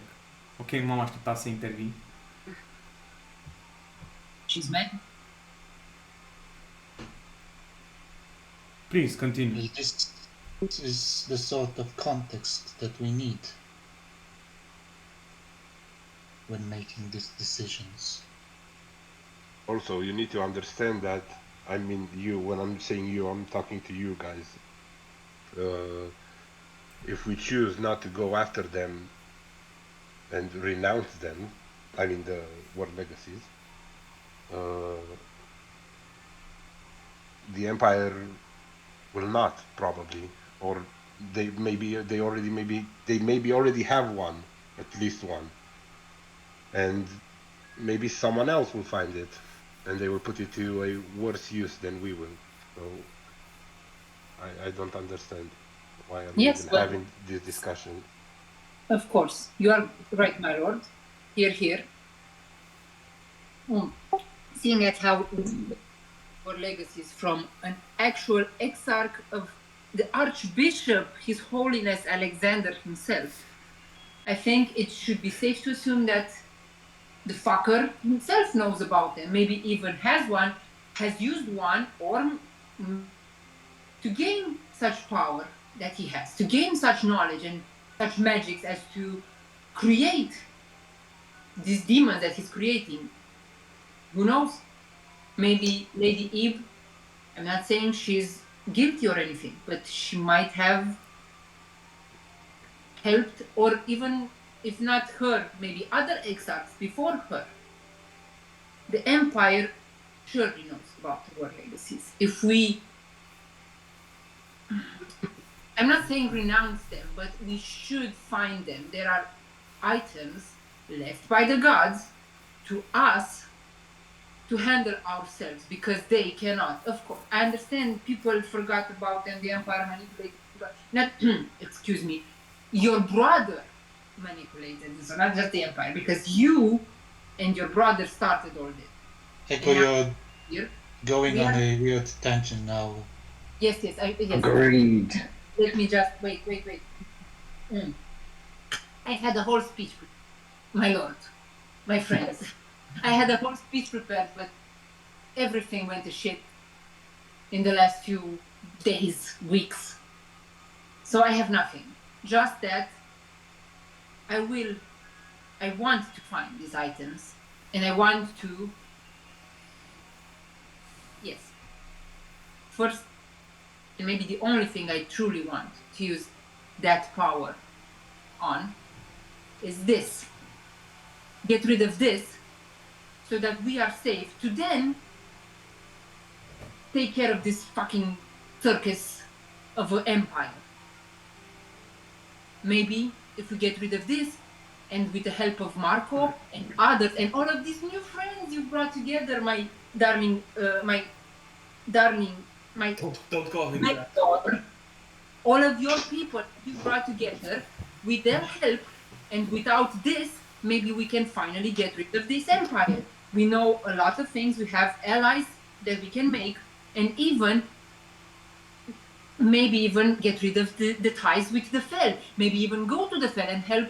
ok, m-am așteptat să intervii. She's mad. Please, continue. This is the sort of context that we need when making these decisions. Also, you need to understand that I mean you. When I'm saying you, I'm talking to you guys. If we choose not to go after them and renounce them, I mean the World Legacies, the Empire will not probably, or they maybe already have one, at least one, and maybe someone else will find it, and they will put it to a worse use than we will. So I don't understand why I'm Yes, even well- having this discussion. Of course, you are right, my lord. Here. Seeing at how our legacies from an actual exarch of the Archbishop, His Holiness Alexander himself, I think it should be safe to assume that the fucker himself knows about them, maybe even has one, has used one, or to gain such power that he has, to gain such knowledge and such magics as to create these demons that he's creating. Who knows? Maybe Lady Eve, I'm not saying she's guilty or anything, but she might have helped, or even if not her, maybe other exarchs before her. The Empire surely knows about our legacies. If we, I'm not saying renounce them, but we should find them. There are items left by the gods to us to handle ourselves because they cannot. Of course, I understand people forgot about them, the Empire manipulated, but not, excuse me, your brother manipulated this, so not just the Empire, because you and your brother started all this. Echo, you're Here. going We on are- a weird tangent now. Yes. Agreed. Let me just wait. I had a whole speech, my lord, my friends. I had a whole speech prepared, but everything went to shit in the last few days, weeks. So I have nothing. Just that I want to find these items, and I want to, yes. First, and maybe the only thing I truly want to use that power on is this. Get rid of this so that we are safe to then take care of this fucking circus of an empire. Maybe if we get rid of this, and with the help of Marco and others and all of these new friends you brought together, my darling, my Don't call him my that. daughter, all of your people you brought together, with their help, and without this, maybe we can finally get rid of this empire. We know a lot of things, we have allies that we can make, and even maybe even get rid of the ties with the Fel. Maybe even go to the Fel and help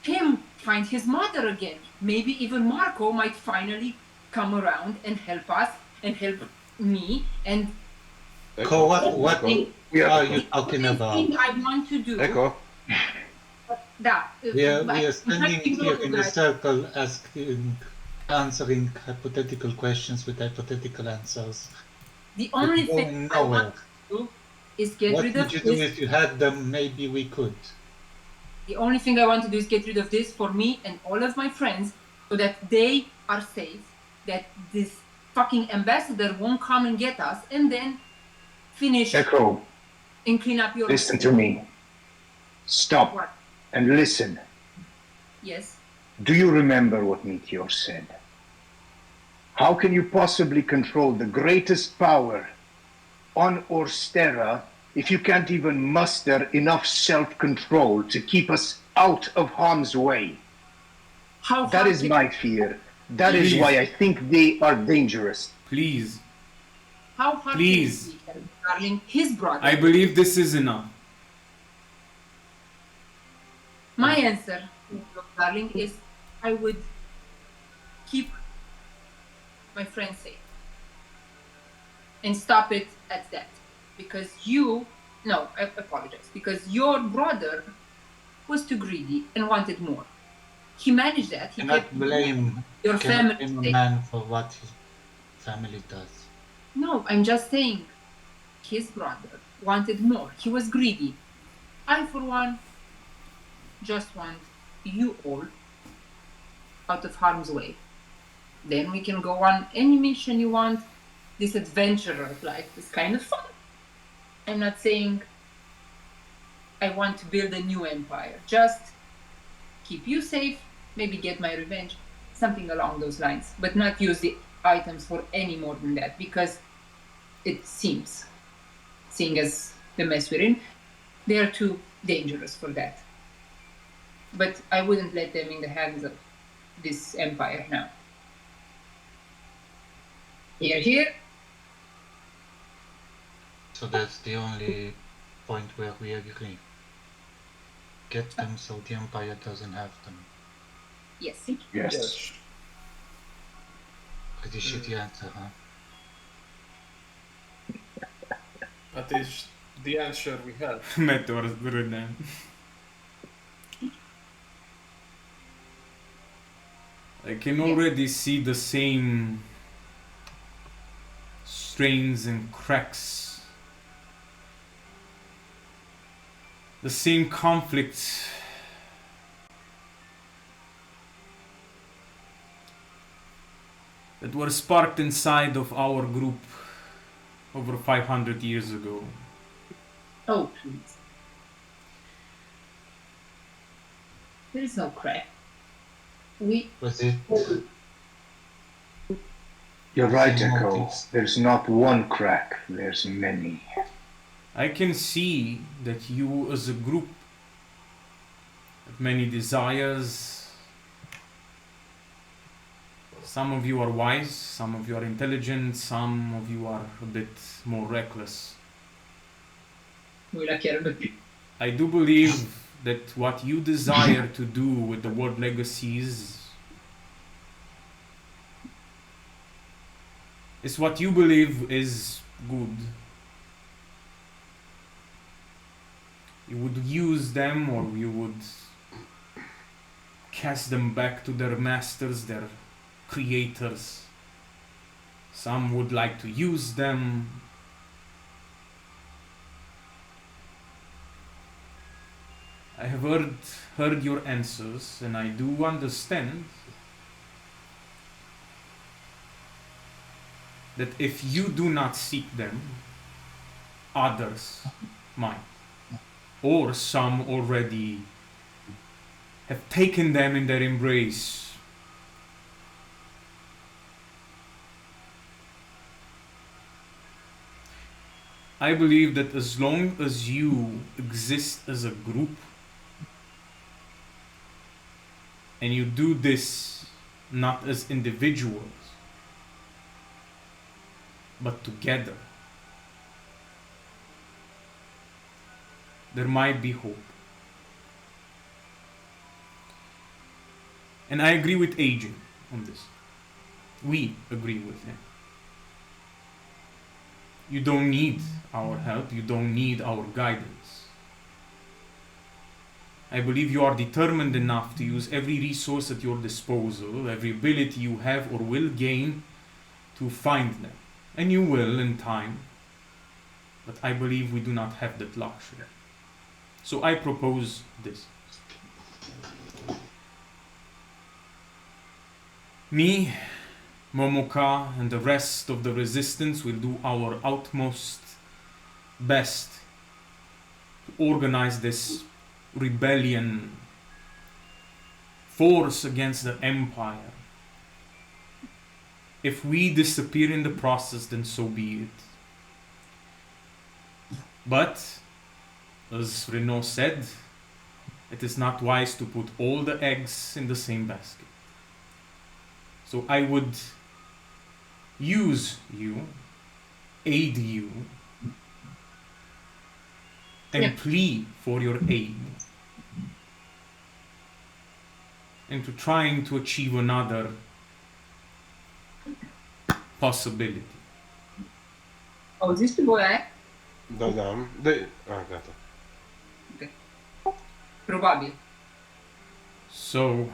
him find his mother again. Maybe even Marco might finally come around and help us and help me. And Echo, what are you talking the about? thing I want to do. Echo, We are standing here in a circle answering hypothetical questions with hypothetical answers. The only It's thing going I nowhere. want to do is get What rid would of you do this. if you had them? Maybe we could. The only thing I want to do is get rid of this for me and all of my friends so that they are safe, that this fucking ambassador won't come and get us, and then finish Echo, and clean up your... listen to me. Stop What? and listen. Yes. Do you remember what Meteor said? How can you possibly control the greatest power on Orstera if you can't even muster enough self-control to keep us out of harm's way? How That hard is can- my fear. That is Please. why I think they are dangerous. Please, How hard Please. can it be, darling? His brother. I believe this is enough. My answer, darling, is I would keep my friends safe and stop it at that. Because I apologize, because your brother was too greedy and wanted more. He managed that. He Cannot kept blame your cannot family blame a safe. man for what his family does. No, I'm just saying his brother wanted more. He was greedy. I, for one, just want you all out of harm's way. Then we can go on any mission you want. This adventurer life is kind of fun. I'm not saying I want to build a new empire. Just keep you safe, maybe get my revenge, something along those lines. But not use the items for any more than that, because it seems, seeing as the mess we're in, they are too dangerous for that. But I wouldn't let them in the hands of this empire now. Here. So that's the only point where we agree. Get them so the Empire doesn't have them. Yes. Yes. Pretty shitty answer, huh? That is the answer we have. Meteor râde. I can already see the same strains and cracks, the same conflicts that were sparked inside of our group over 500 years ago. Oh, please. There is no crack. Was it? You're right, Same Echo. motives. There's not one crack, there's many. I can see that you as a group have many desires. Some of you are wise, some of you are intelligent, some of you are a bit more reckless. We la chiar più. I do believe that what you desire to do with the World Legacies is what you believe is good. You would use them, or you would cast them back to their masters, their creators. Some would like to use them. I have heard your answers, and I do understand that if you do not seek them, others might. Or some already have taken them in their embrace. I believe that as long as you exist as a group, and you do this not as individuals, but together, there might be hope. And I agree with Adrian on this. We agree with him. You don't need our help, you don't need our guidance. I believe you are determined enough to use every resource at your disposal, every ability you have or will gain to find them. And you will in time. But I believe we do not have that luxury. So I propose this. Me, Momoka, and the rest of the resistance will do our utmost best to organize this rebellion force against the Empire. If we disappear in the process, then so be it. But, as Renaud said, it is not wise to put all the eggs in the same basket. So I would use you, aid you, and plea for your aid into trying to achieve another possibility. Auziți voi aia? Da, da. Gata. Probabil. So,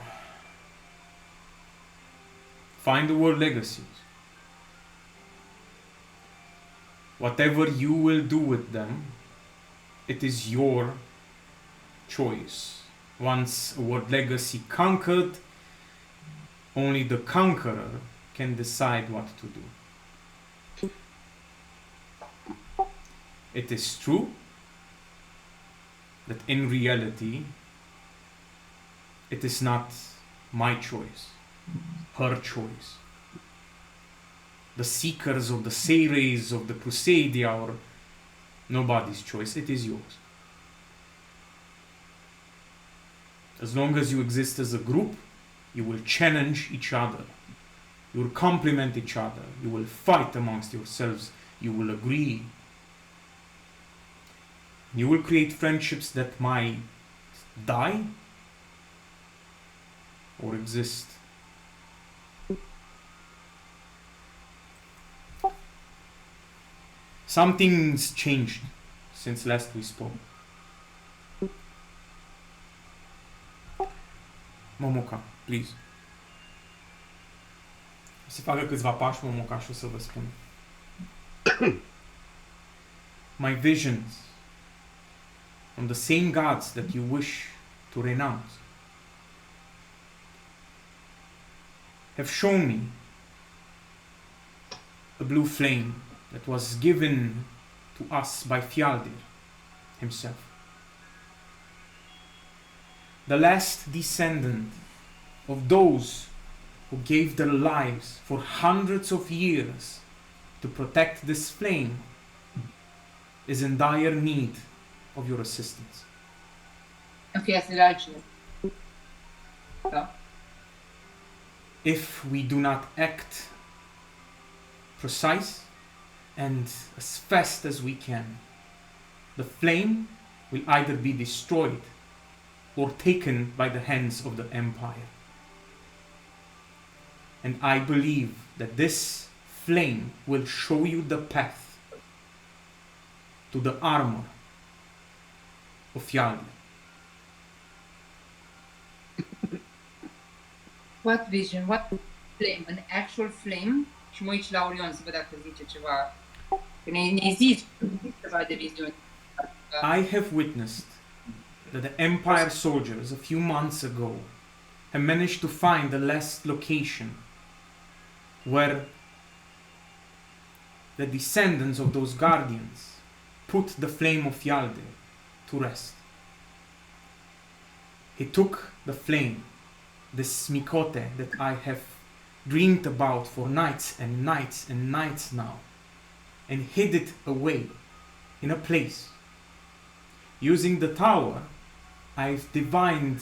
find the World Legacies. Whatever you will do with them, it is your choice. Once a word legacy conquered, only the conqueror can decide what to do. It is true that in reality, it is not my choice, her choice. The seekers of the Seireis, of the Prusadia, or nobody's choice, it is yours. As long as you exist as a group, you will challenge each other, you will complement each other, you will fight amongst yourselves, you will agree. You will create friendships that might die or exist. Something's changed since last we spoke. Momoca, please. O să facă câțiva pași, Momoca, și o să vă spun. My visions from the same gods that you wish to renounce have shown me a blue flame that was given to us by Fjaldir himself. The last descendant of those who gave their lives for hundreds of years to protect this flame is in dire need of your assistance. În fiecare altcine. Da. If we do not act precise and as fast as we can, the flame will either be destroyed or taken by the hands of the Empire. And I believe that this flame will show you the path to the armor of Fjaldir. What vision? What flame? An actual flame? Și mă uit la Orion să văd dacă zice ceva. Că ne zici ceva de viziuni. I have witnessed that the Empire soldiers a few months ago have managed to find the last location where the descendants of those guardians put the flame of Fjaldir to rest. He took the flame, this Mikote that I have dreamed about for nights and nights and nights now, and hid it away in a place. Using the tower, I've divined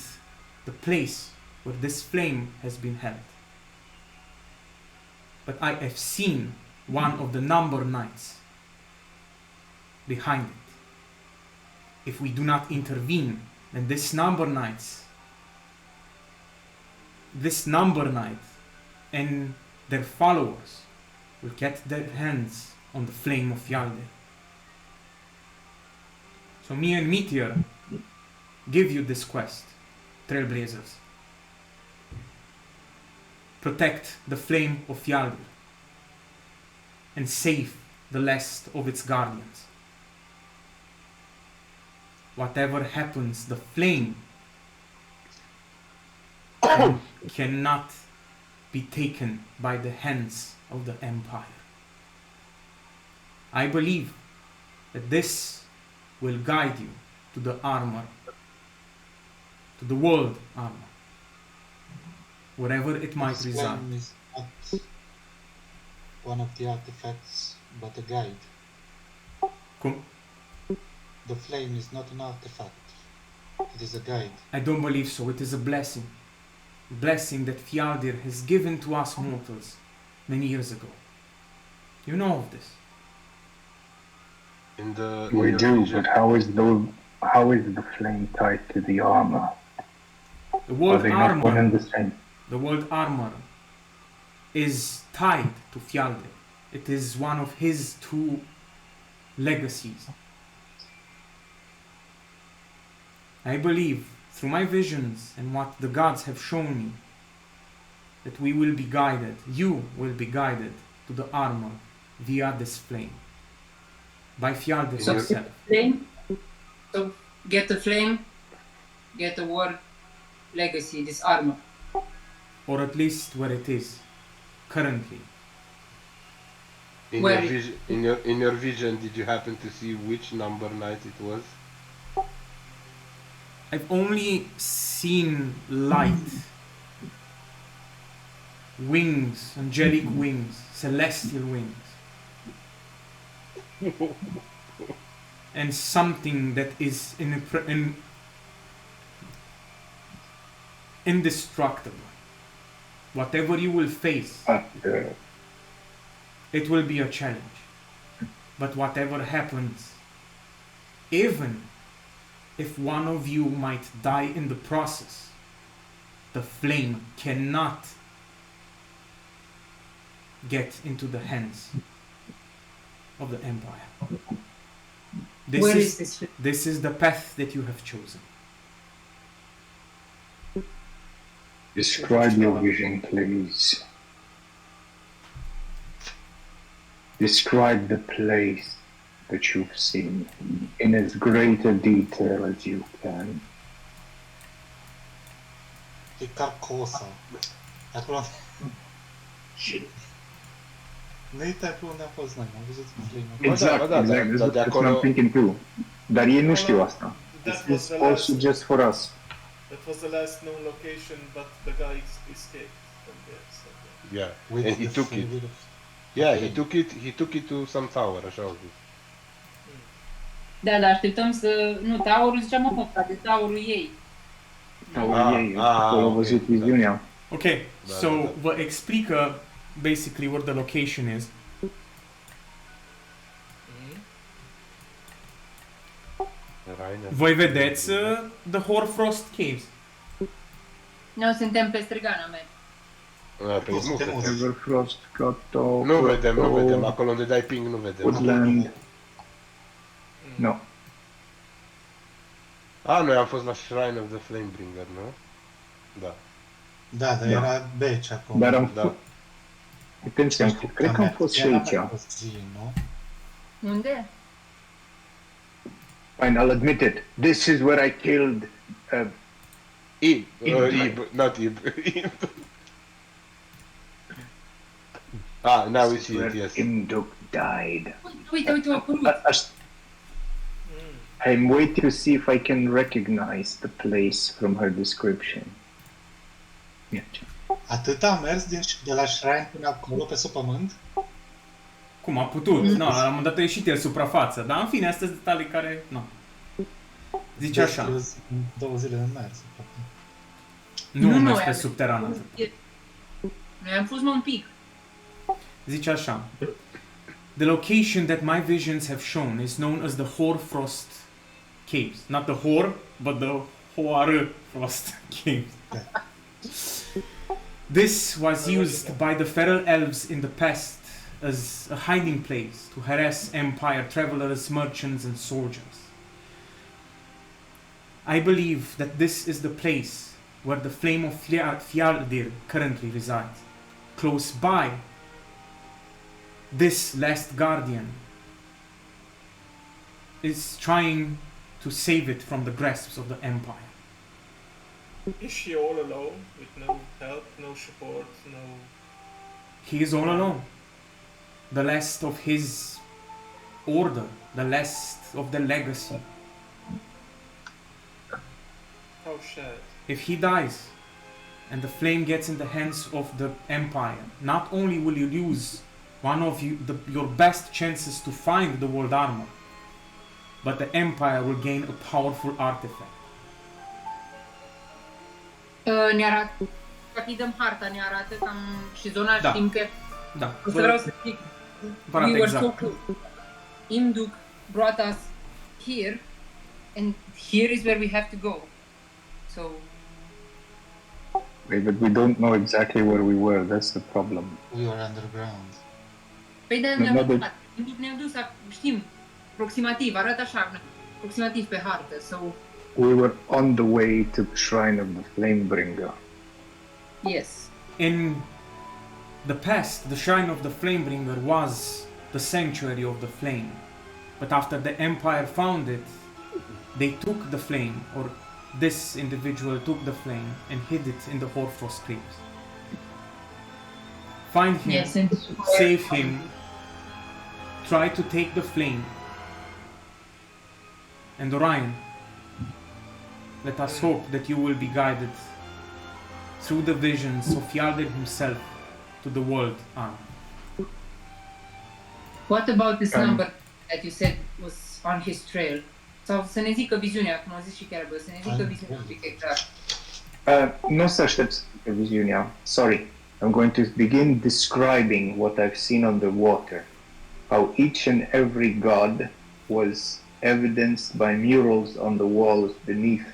the place where this flame has been held. But I have seen one of the number knights behind it. If we do not intervene, then this number knight and their followers will get their hands on the flame of Fjaldir. So me and Meteor give you this quest, Trailblazers. Protect the flame of Fjaldir and save the last of its guardians. Whatever happens, the flame cannot be taken by the hands of the Empire. I believe that this will guide you to the armor, to the world armor, wherever it might This reside. flame is not one of the artifacts, but a guide. Com- The flame is not an artifact. It is a guide. I don't believe so. It is a blessing. Blessing that Fjaldir has given to us mortals many years ago. You know of this. In the We in the do, vision- but how is the flame tied to the armor? The Are world they not one armor, and the same? the world armor is tied to Fjaldir. It is one of his two legacies. I believe through my visions and what the gods have shown me that we will be guided, you will be guided to the armor via this flame. by Fjaldir So- himself. Flame. So get a flame, get a war legacy, this armor. Or at least where it is currently. In Where your, it- vision, in your vision, did you happen to see which number knight it was? I've only seen light, wings, angelic wings, celestial wings, and something that is indestructible. Whatever you will face, it will be a challenge. But whatever happens, even if one of you might die in the process, the flame cannot get into the hands of the Empire. Where is this flame? This is the path that you have chosen. Describe your vision, please. Describe the place that you've seen in as greater detail as you can. E Carcosa. Acolo... Nu e timpul unde am fost noi, am văzut un flame. Exact, da, exact. da, de That's what acolo- I'm thinking too. Dar ei nu știu asta. That This was is the last. also just for us. That was the last known location, but the guy escaped from there. So, Yeah. With And he the took flame, it. with the- Yeah, he took it to some tower, așa au zis. Da, dar așteptăm să... Nu, Taurul zicea, mă, de Taurul ei. Sau ei, acolo au văzut viziunea. Okay, Da, so da, da. vă explică basically where the location is. Rainer. Voi vedeți the Hoarfrost Caves. Noi suntem pe Strigana, man. Păi nu Suntem vedem. Everfrost, Grotto, Nu vedem, nu Grotto, vedem. Acolo unde dai ping nu vedem. Woodland. No. Noi am fost la Shrine of the Flamebringer, nu? Da. Da, dar Da. era beci acolo. Dar am Da. fost... Atenție, cred că am fost și aici. Era fost zi, nu? Unde? Fine, I'll admit it. This is where I killed... Ib. Ib. Ib. Not Ib. Ib. Now we see it, where yes. Imduk died. Uite, a apărut. I'm waiting to see if I can recognize the place from her description. Yeah. Atât am mers de la Shrine până acolo, pe sub pământ? Cum a putut? No, la un moment dat a ieșit el suprafață, dar în fine, astea sunt detalii care... No. Zice așa, Deci, 2 zile de mers. nu Nu, mers pe am- subteran atât. Noi am fost un pic. Zice așa, the location that my visions have shown is known as the Hoarfrost Caves. Not the Hoar, but the Hoarfrost Caves. This was used by the feral elves in the past as a hiding place to harass Empire travelers, merchants, and soldiers. I believe that this is the place where the flame of Fjaldir currently resides. Close by, this last guardian is trying to save it from the grasps of the Empire. Is she all alone with no help, no support, no? He is all alone. The last of his order, the last of the legacy. How sad. If he dies and the flame gets in the hands of the Empire, not only will you lose one of your best chances to find the world armor, but the Empire will gain a powerful artifact. Ne arată, dacă îi dăm harta, ne arată cam și zona, Da. știm că... Da, Asta vreau să zic. vă arată We were so exact. close. Imduk brought us here, and here is where we have to go. So, Wait, but we don't know exactly where we were. That's the problem. We were underground. păi de Nu, ne-am nu, dus, Imduk ne-am dus, știm, aproximativ, arată așa, aproximativ pe hartă. So, We were on the way to the Shrine of the Flamebringer. yes. In the past, the Shrine of the Flamebringer was the sanctuary of the flame. But after the Empire found it, they took the flame, or this individual took the flame and hid it in the Hoarfrost Caves. Find him, Yes, and save him, try to take the flame. And Orion, let us hope that you will be guided through the visions of Yaldabaoth himself to the world arm. what about this number that you said was on his trail? Sau să ne zică viziunea, cum a zis și chiar bă, să ne zică viziunea un pic exact. Nu să aștept viziunea. Sorry. I'm going to begin describing what I've seen on the water. How each and every god was evidenced by murals on the walls beneath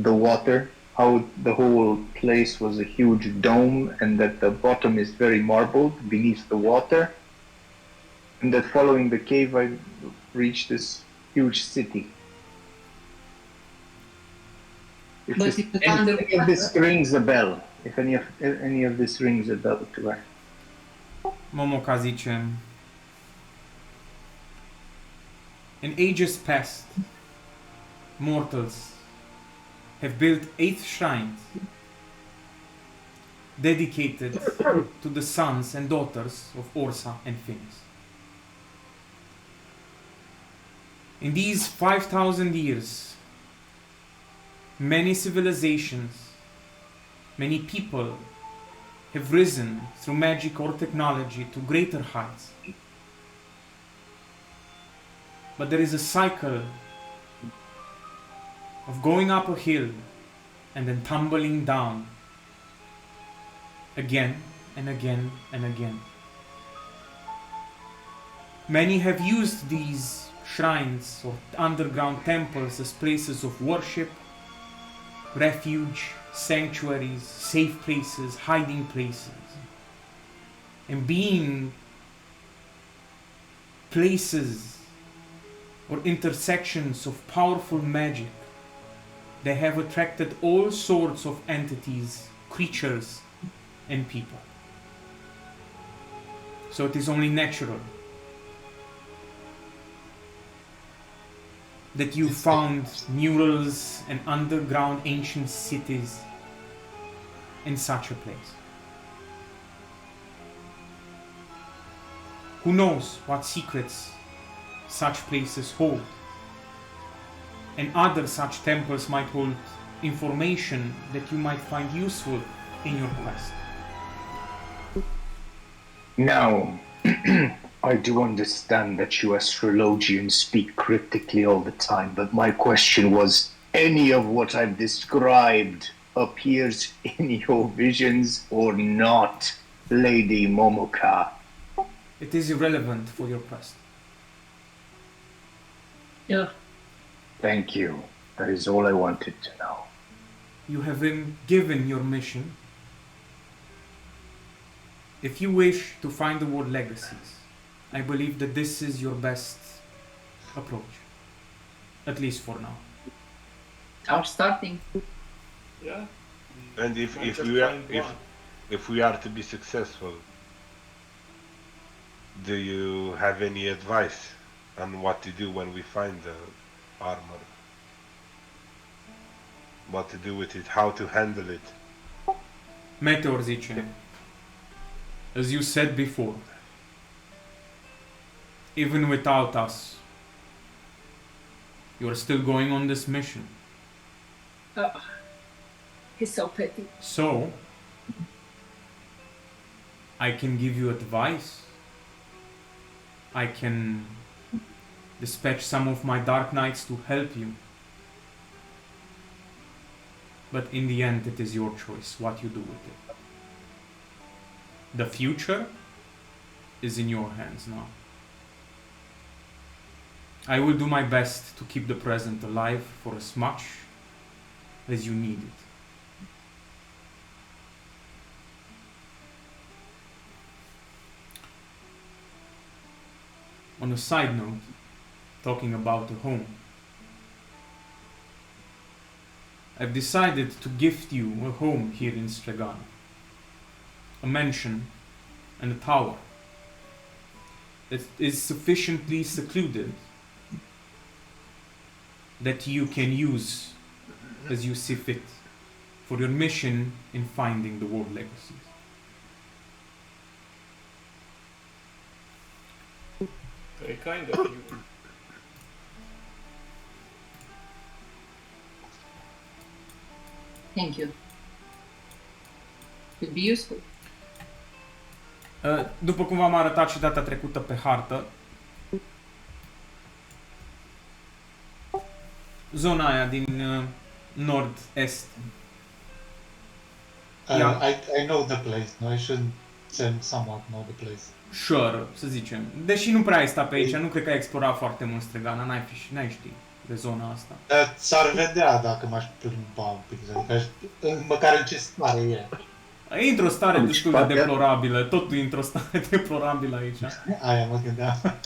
the water. How the whole place was a huge dome and that the bottom is very marbled beneath the water. And that following the cave I reached this huge city. If But this, if the any of this rings a bell, if any of this rings a bell to her. Momoka zice: in ages past, mortals have built 8 shrines dedicated to the sons and daughters of Orsa and Phoenix. In these 5,000 years, many civilizations, many people have risen through magic or technology to greater heights. But there is a cycle of going up a hill and then tumbling down again and again and again. Many have used these shrines or underground temples as places of worship, refuge, sanctuaries, safe places, hiding places, and being places or intersections of powerful magic, they have attracted all sorts of entities, creatures, and people. So it is only natural that you found murals and underground ancient cities in such a place. Who knows what secrets such places hold? And other such temples might hold information that you might find useful in your quest. Now, I do understand that you astrologians speak cryptically all the time, but my question was, any of what I've described appears in your visions or not, Lady Momoka? It is irrelevant for your quest. Yeah. Thank you. That is all I wanted to know. You have been given your mission. If you wish to find the word legacies, I believe that this is your best approach. At least for now. Our starting. Yeah. And Might just find one. if we are to be successful, do you have any advice on what to do when we find the armor? What to do with it, how to handle it? Meteor zice, as you said before, even without us, you are still going on this mission. He's so petty. So, I can give you advice. I can dispatch some of my Dark Knights to help you. But in the end, it is your choice what you do with it. The future is in your hands now. I will do my best to keep the present alive for as much as you need it. On a side note, talking about a home, I've decided to gift you a home here in Stragana. A mansion and a tower. that is sufficiently secluded that you can use as you see fit for your mission in finding the world legacies. Very kind of you. Thank you. Could be useful. După cum v-am arătat și data trecută pe hartă, zona aia din nord-est. Yeah. I know the place. No, I should somewhat know the place. Sure, să zicem. Deși nu prea ai stat pe aici, nu cred că ai explorat foarte mult Stregana, n-ai ști de zona asta. S-ar vedea dacă m-aș plimba un pic, adică măcar în ce stare e. E într-o stare destul de deplorabilă, totul e într-o stare deplorabilă aici. Aia mă gândeam.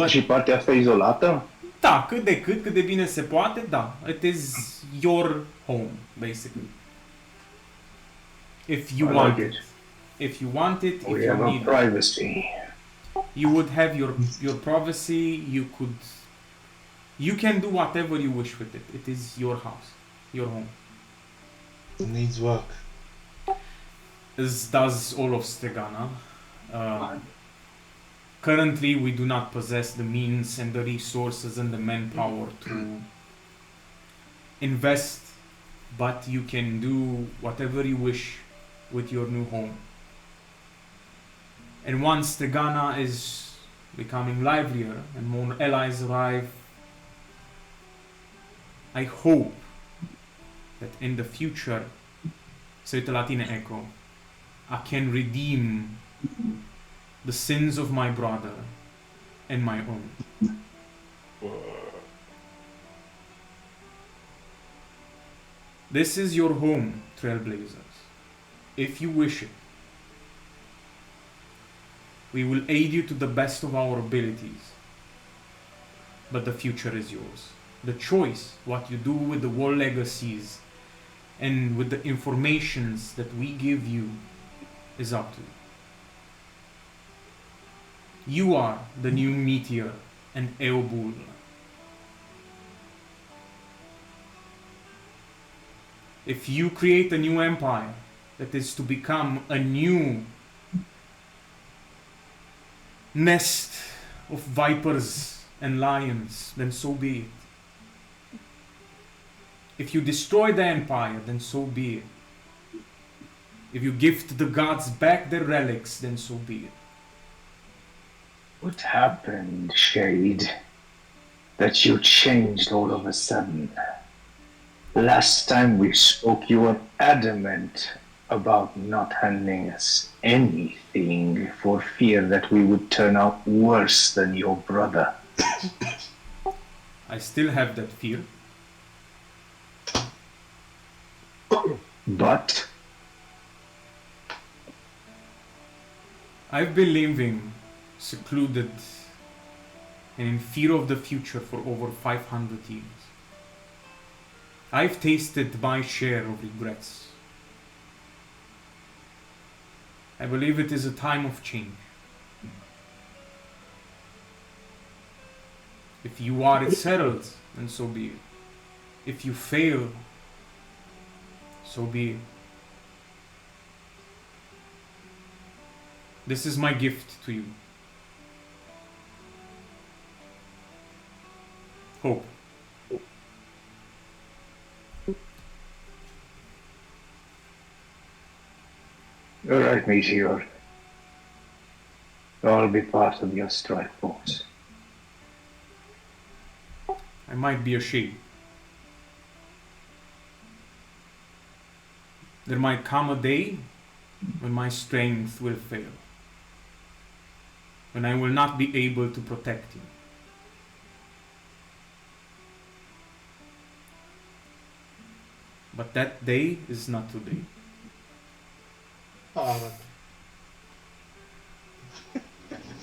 Și partea asta izolată? Da, cât de bine se poate, da. It is your home, basically. If you want it. If you want it, if We you have need privacy. you would have your privacy, you can do whatever you wish with it. It is your house, your home. It needs work. As does all of Stregana. Currently, we do not possess the means and the resources and the manpower to invest, but you can do whatever you wish with your new home. And once Stregana is becoming livelier and more allies arrive, I hope that in the future, se uită la tine, Echo, I can redeem the sins of my brother and my own. This is your home, Trailblazers. If you wish it, we will aid you to the best of our abilities. But the future is yours. The choice, what you do with the war legacies and with the informations that we give you, is up to you. You are the new Meteor and Eobul. If you create a new empire that is to become a new nest of vipers and lions, then so be it. If you destroy the empire, then so be it. If you gift the gods back their relics, then so be it. What happened, Shade? That you changed all of a sudden. Last time we spoke, you were adamant about not handing us anything for fear that we would turn out worse than your brother. I still have that fear. But I've been living secluded and in fear of the future for over 500 years. I've tasted my share of regrets. I believe it is a time of change. If you are its herald, then so be it. If you fail, so be it. This is my gift to you. Hope. all right, Meteor. I'll be part of your strike force. I might be a shade. There might come a day when my strength will fail, when I will not be able to protect you. But that day is not today.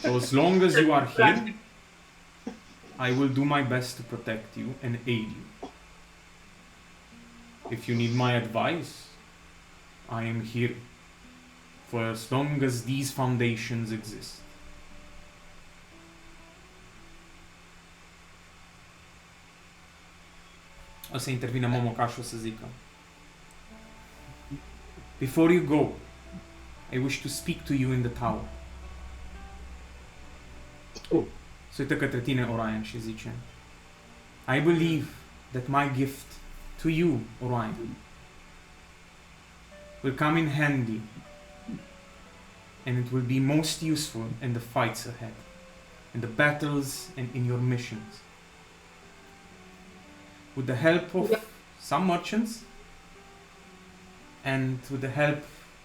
So as long as you are here, I will do my best to protect you and aid you. If you need my advice, I am here for as long as these foundations exist. O să intervină Momoca și o să zică: Before you go, I wish to speak to you in the tower. Se uită către tine, Orion, și zice: I believe that my gift to you, Orion, will come in handy, and it will be most useful in the fights ahead, in the battles and in your missions. With the help of some merchants, and with the help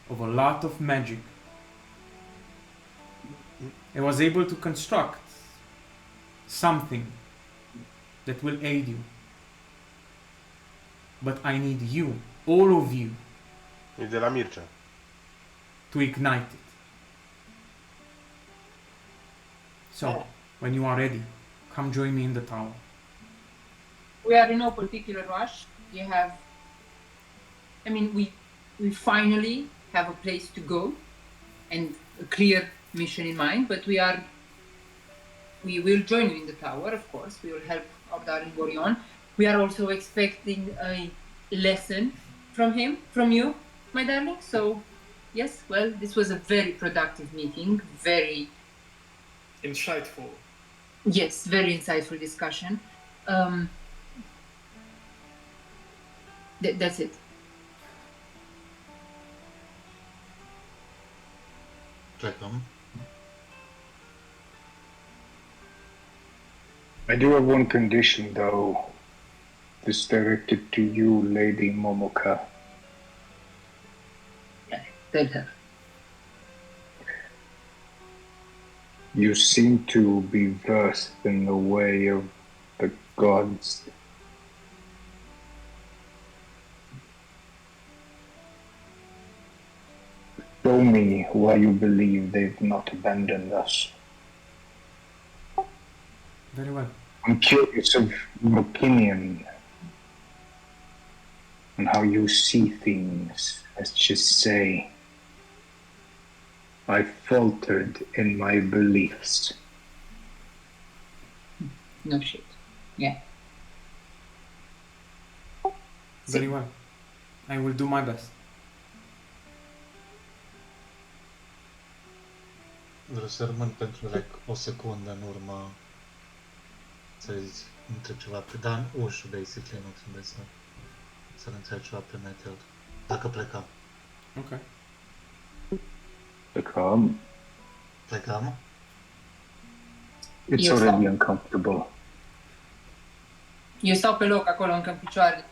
of a lot of magic, I was able to construct something that will aid you. But I need you, all of you, E de la Mircea. to ignite it. So, when you are ready, come join me in the tower. We are in no particular rush. We finally have a place to go and a clear mission in mind, but we will join you in the tower, of course. We will help our darling Gorion. We are also expecting a lesson from you, my darling. So, yes, well, this was a very productive meeting, very Insightful. insightful discussion. That's it. Plecăm. I do have one condition, though. This directed to you, Lady Momoka. Tell her. You seem to be versed in the way of the gods. Show me why you believe they've not abandoned us. Very well. I'm curious of your opinion on how you see things. Let's just say I faltered in my beliefs. No shit. Yeah. Very well. I will do my best. Vreau să rămân pentru o secundă în urmă să-i întreb ceva pe Dan ușul, basically, nu trebuie să-l întreb ceva pe Meteor. Dacă plecăm. Ok. Plecăm? It's Yes, already sir. uncomfortable. Eu stau pe loc acolo încă în picioare,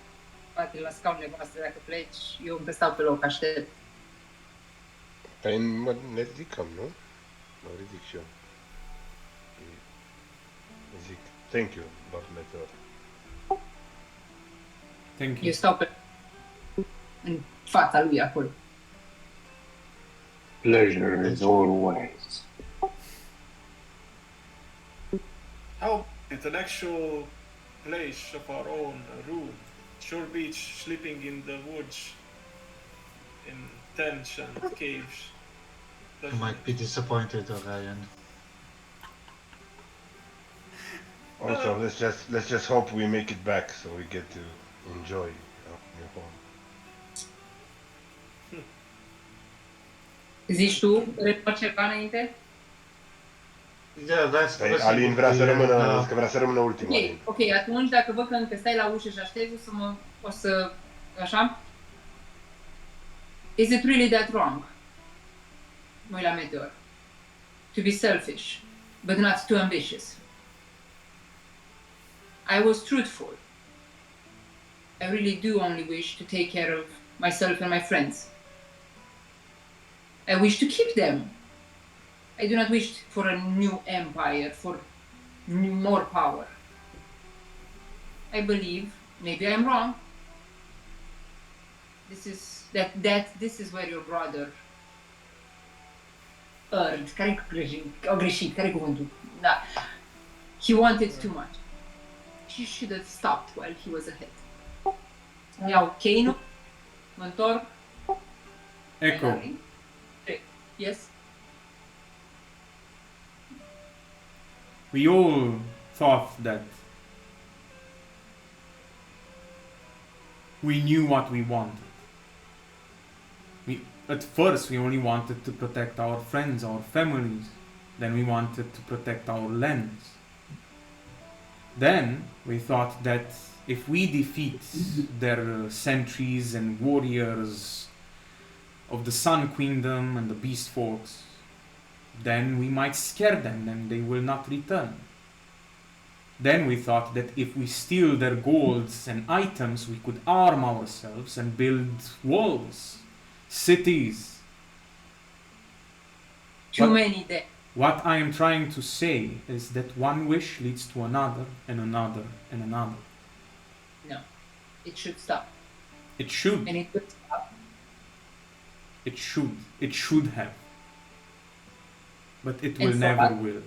poate la scaunele voastre dacă pleci, eu încă stau pe loc, aștept. Păi ne ridicăm, nu? Mă ridic și eu. Zic, thank you, Lord Meteor. Thank you. Eu stau pe în fața lui acolo. Pleasure as always. How it's an actual place of our own, a room. Shore Beach, sleeping in the woods, in tents and caves. You Doesn't might be disappointed, Orion. Also, let's just hope we make it back so we get to enjoy our new home. Zici tu, report ceva înainte? Yeah, that's Păi, Alin vrea să rămână, că vrea să rămână ultimul. Alin. Ok, atunci dacă văd că încă stai la ușă și aștepți, așa? Is it really that wrong? Mă uit la Meteor. To be selfish, but not too ambitious. I was truthful. I really do only wish to take care of myself and my friends. I wish to keep them. I do not wish for a new empire, for more power. I believe, maybe I'm wrong. This is where your brother erred. A greșit, care cuvântul? Da. He wanted too much. He should have stopped while he was ahead. Iau Kano, mă întorc. Echo. Yes? We all thought that we knew what we wanted. At first, we only wanted to protect our friends, our families. Then we wanted to protect our lands. Then we thought that if we defeat their sentries and warriors of the Sun Kingdom and the Beast Folks, then we might scare them and they will not return. Then we thought that if we steal their golds and items, we could arm ourselves and build walls, cities. Too What? many there. What I am trying to say is that one wish leads to another and another and another. No. It should stop. It should. And it will stop. It should. It should have. But it will And for never what? will.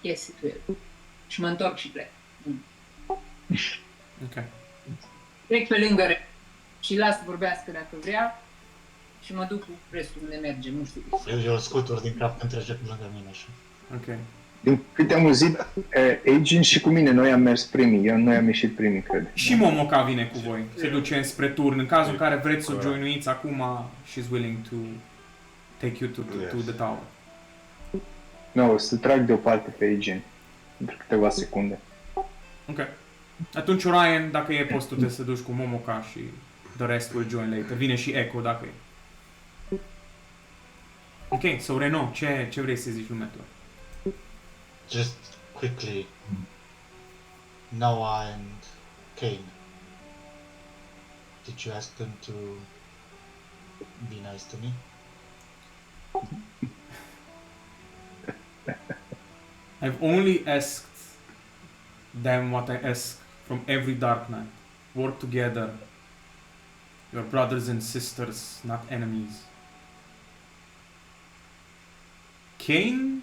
Yes, it will. Și mă întorc și plec. Okay. Trec pe lângă și las să vorbească dacă vrea și mă duc cu restul unde merge, nu știu. Eu îl scutur din cap când trece pe lângă mine așa. Okay. Din câte am auzit, Agent și cu mine, noi am mers primii, noi am ieșit primii, cred. Și Momoca vine cu voi. Se duce spre turn. În cazul în care vreți să o joinuiți acum, she's willing to take you to the tower. Nu, o să trag deoparte pe Agent pentru câteva secunde. Ok. Atunci Orion, dacă e, poți tu te să duci cu Momoca și the rest will join later. Vine și Echo dacă e. Ok, so Renaud, ce vrei să zici lui Just quickly, Noah and Cain. Did you ask them to be nice to me? I've only asked them what I ask from every Dark Knight. Work together. You're brothers and sisters, not enemies. Cain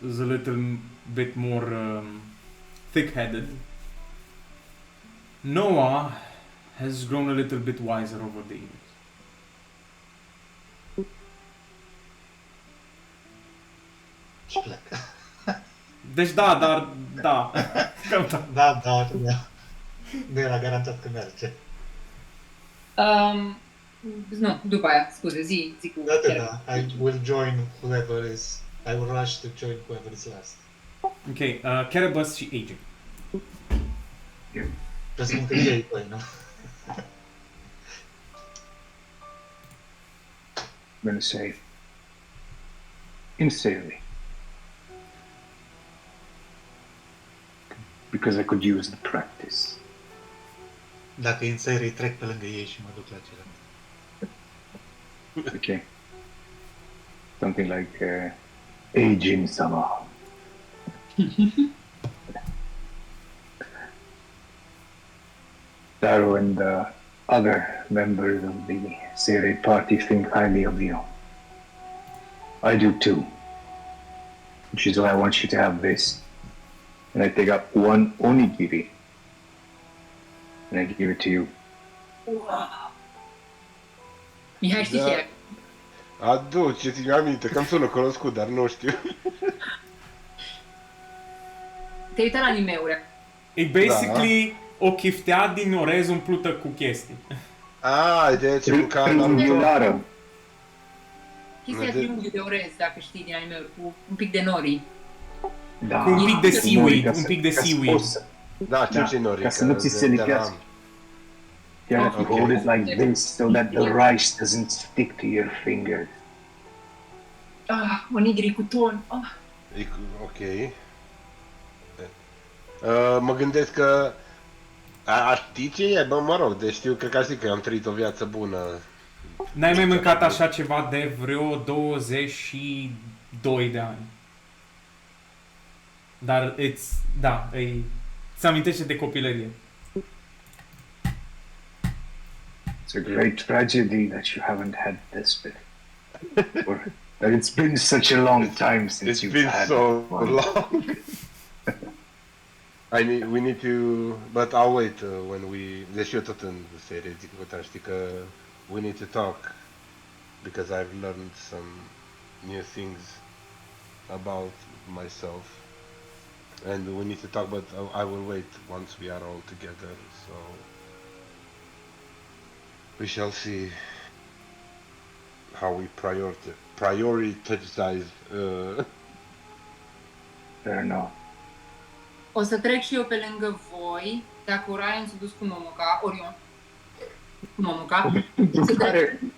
is a little bit more thick-headed. Noah has grown a little bit wiser over the years. Și plec. Deci da, dar da. Cam da. Da, nu era garantat că merge. Nu, după aia, scuze, zi cu... Da, I will join whoever is... I will rush to join whoever is last. Ok, Cerebus și Agent. Presupun că ei păi, nu? I'm gonna say, sincerely, because I could use the practice. Dacă e în serie, trec pe lângă ei și mă duc la celălalt. Okay. Something like Agent Sama. Taro and the other members of the Seirei party think highly of you. I do too. Which is why I want you to have this. And I take up one onigiri. And I give it to you. Mihai, știi Da. ce e? Adu-ce, ți-mi aminte, că îmi sună cunoscut, dar nu știu. Te-ai uitat la anime-uri. E basically o chiftea din orez umplută cu chestii. De ce cu Naruto. Triangulară. Chestia De- triunghiul de orez, dacă știi din anime-uri, cu un pic de nori. Da. Cu un pic de seaweed, Ca să- un pic de ca să seaweed. poți să- Da, știu Da, ce nori. ca să nu ți se lipească. Yeah, you Okay. hold it like this so that the rice doesn't stick to your fingers. Onigiri cu ton. Ok. Mă gândesc că aș ști ce e, bă, mă rog, deci știu, cred că aș zic că am trăit o viață bună. N-ai mai mâncat așa ceva de vreo 22 de ani. Dar îți amintește de copilărie. It's a great tragedy that you haven't had this bit. Or that it's been such a long time since It's you've been had so one. long. We need to, but I'll wait when we, deși eu tot în serie zic, uite, știi că we need to talk because I've learned some new things about myself and we need to talk, but I will wait once we are all together, so We shall see how we prioritize. Fair enough. O să trec și eu pe lângă voi, dacă Orion s-a dus cu Momoca, Orion, cu Momoca.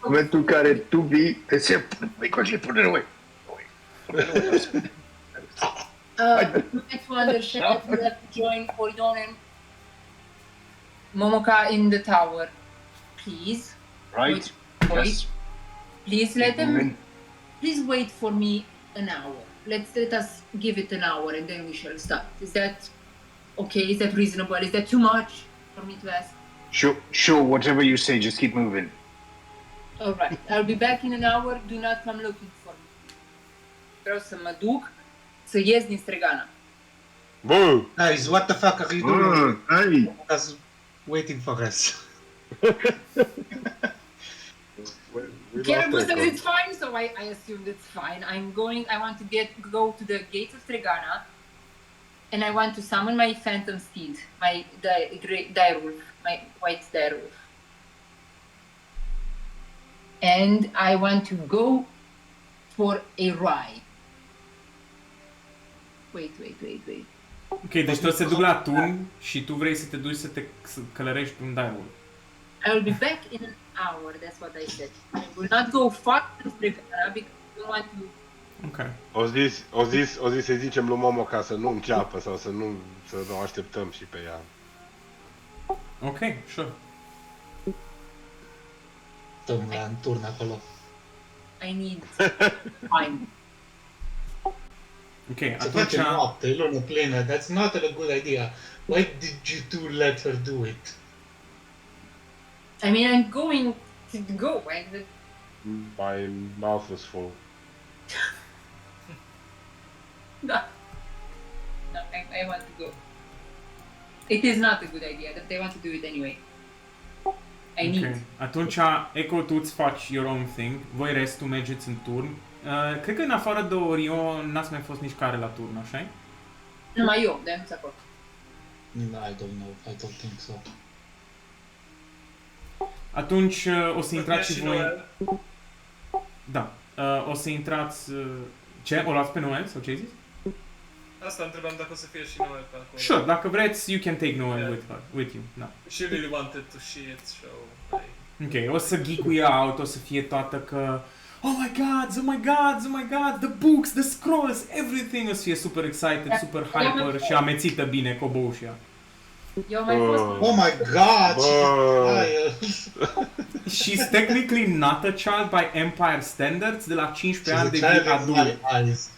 Momentul în care tu vii, te se pune away. You have to understand that you have to join Orion and Momoca in the tower. Please. Right? Wait. Yes. Please let them. Moving. Please wait for me an hour. Let us give it an hour and then we shall start. Is that okay? Is that reasonable? Is that too much for me to ask? Sure, whatever you say, just keep moving. All right. I'll be back in an hour. Do not come looking for me. Vreau să mă duc să ies din Stregana. Boo! Guys, what the fuck are you doing? Hey! Us waiting for us. Kerabus says it's fine, so I assumed it's fine. I want to go to the gates of Stregana, and I want to summon my phantom steed, my direwolf, my white direwolf. And I want to go for a ride. Wait. Ok, deci toți se duc la turn și tu vrei să te duci să călărești pe un direwolf. I will be back in an hour, that's what I said. I will not go far to Stregana because I don't want to... Ok. O zis să-i zicem lui Momo ca să nu înceapă sau să nu așteptăm și pe ea. Ok, sure. Stăm la turn acolo. I need time. Ok, Se atunci... face noapte, lună plină. That's not a good idea. Why did you two let her do it? I mean, I'm going to go. My mouth was full. No, I want to go. It is not a good idea, but I want to do it anyway. I need. Ok, atunci Echo, tu îți faci your own thing, voi restul mergeți în turn. Cred că în afară de Orion n-ați mai fost nici care la turn, așa-i? Numai eu, de nu acolo. No, I don't know. I don't think so. Atunci o să intrați și voi... Noel. Da, o să intrați... Ce? O luați pe Noel sau ce ai zis? Asta întrebam dacă o să fie și Noel pe acolo. Sure, dacă vreți, you can take Noel Yeah. with you. Da. She really wanted to see it, so Ok, o să geek-uie out, o să fie toată că... Oh my god, the books, the scrolls, everything! O să fie super excited, super hyper și amețită bine coboușia. Eu mai fost... Oh my god! Bă. She's technically not a child by Empire standards, de la 15 ani She's devine a child in adult. my eyes.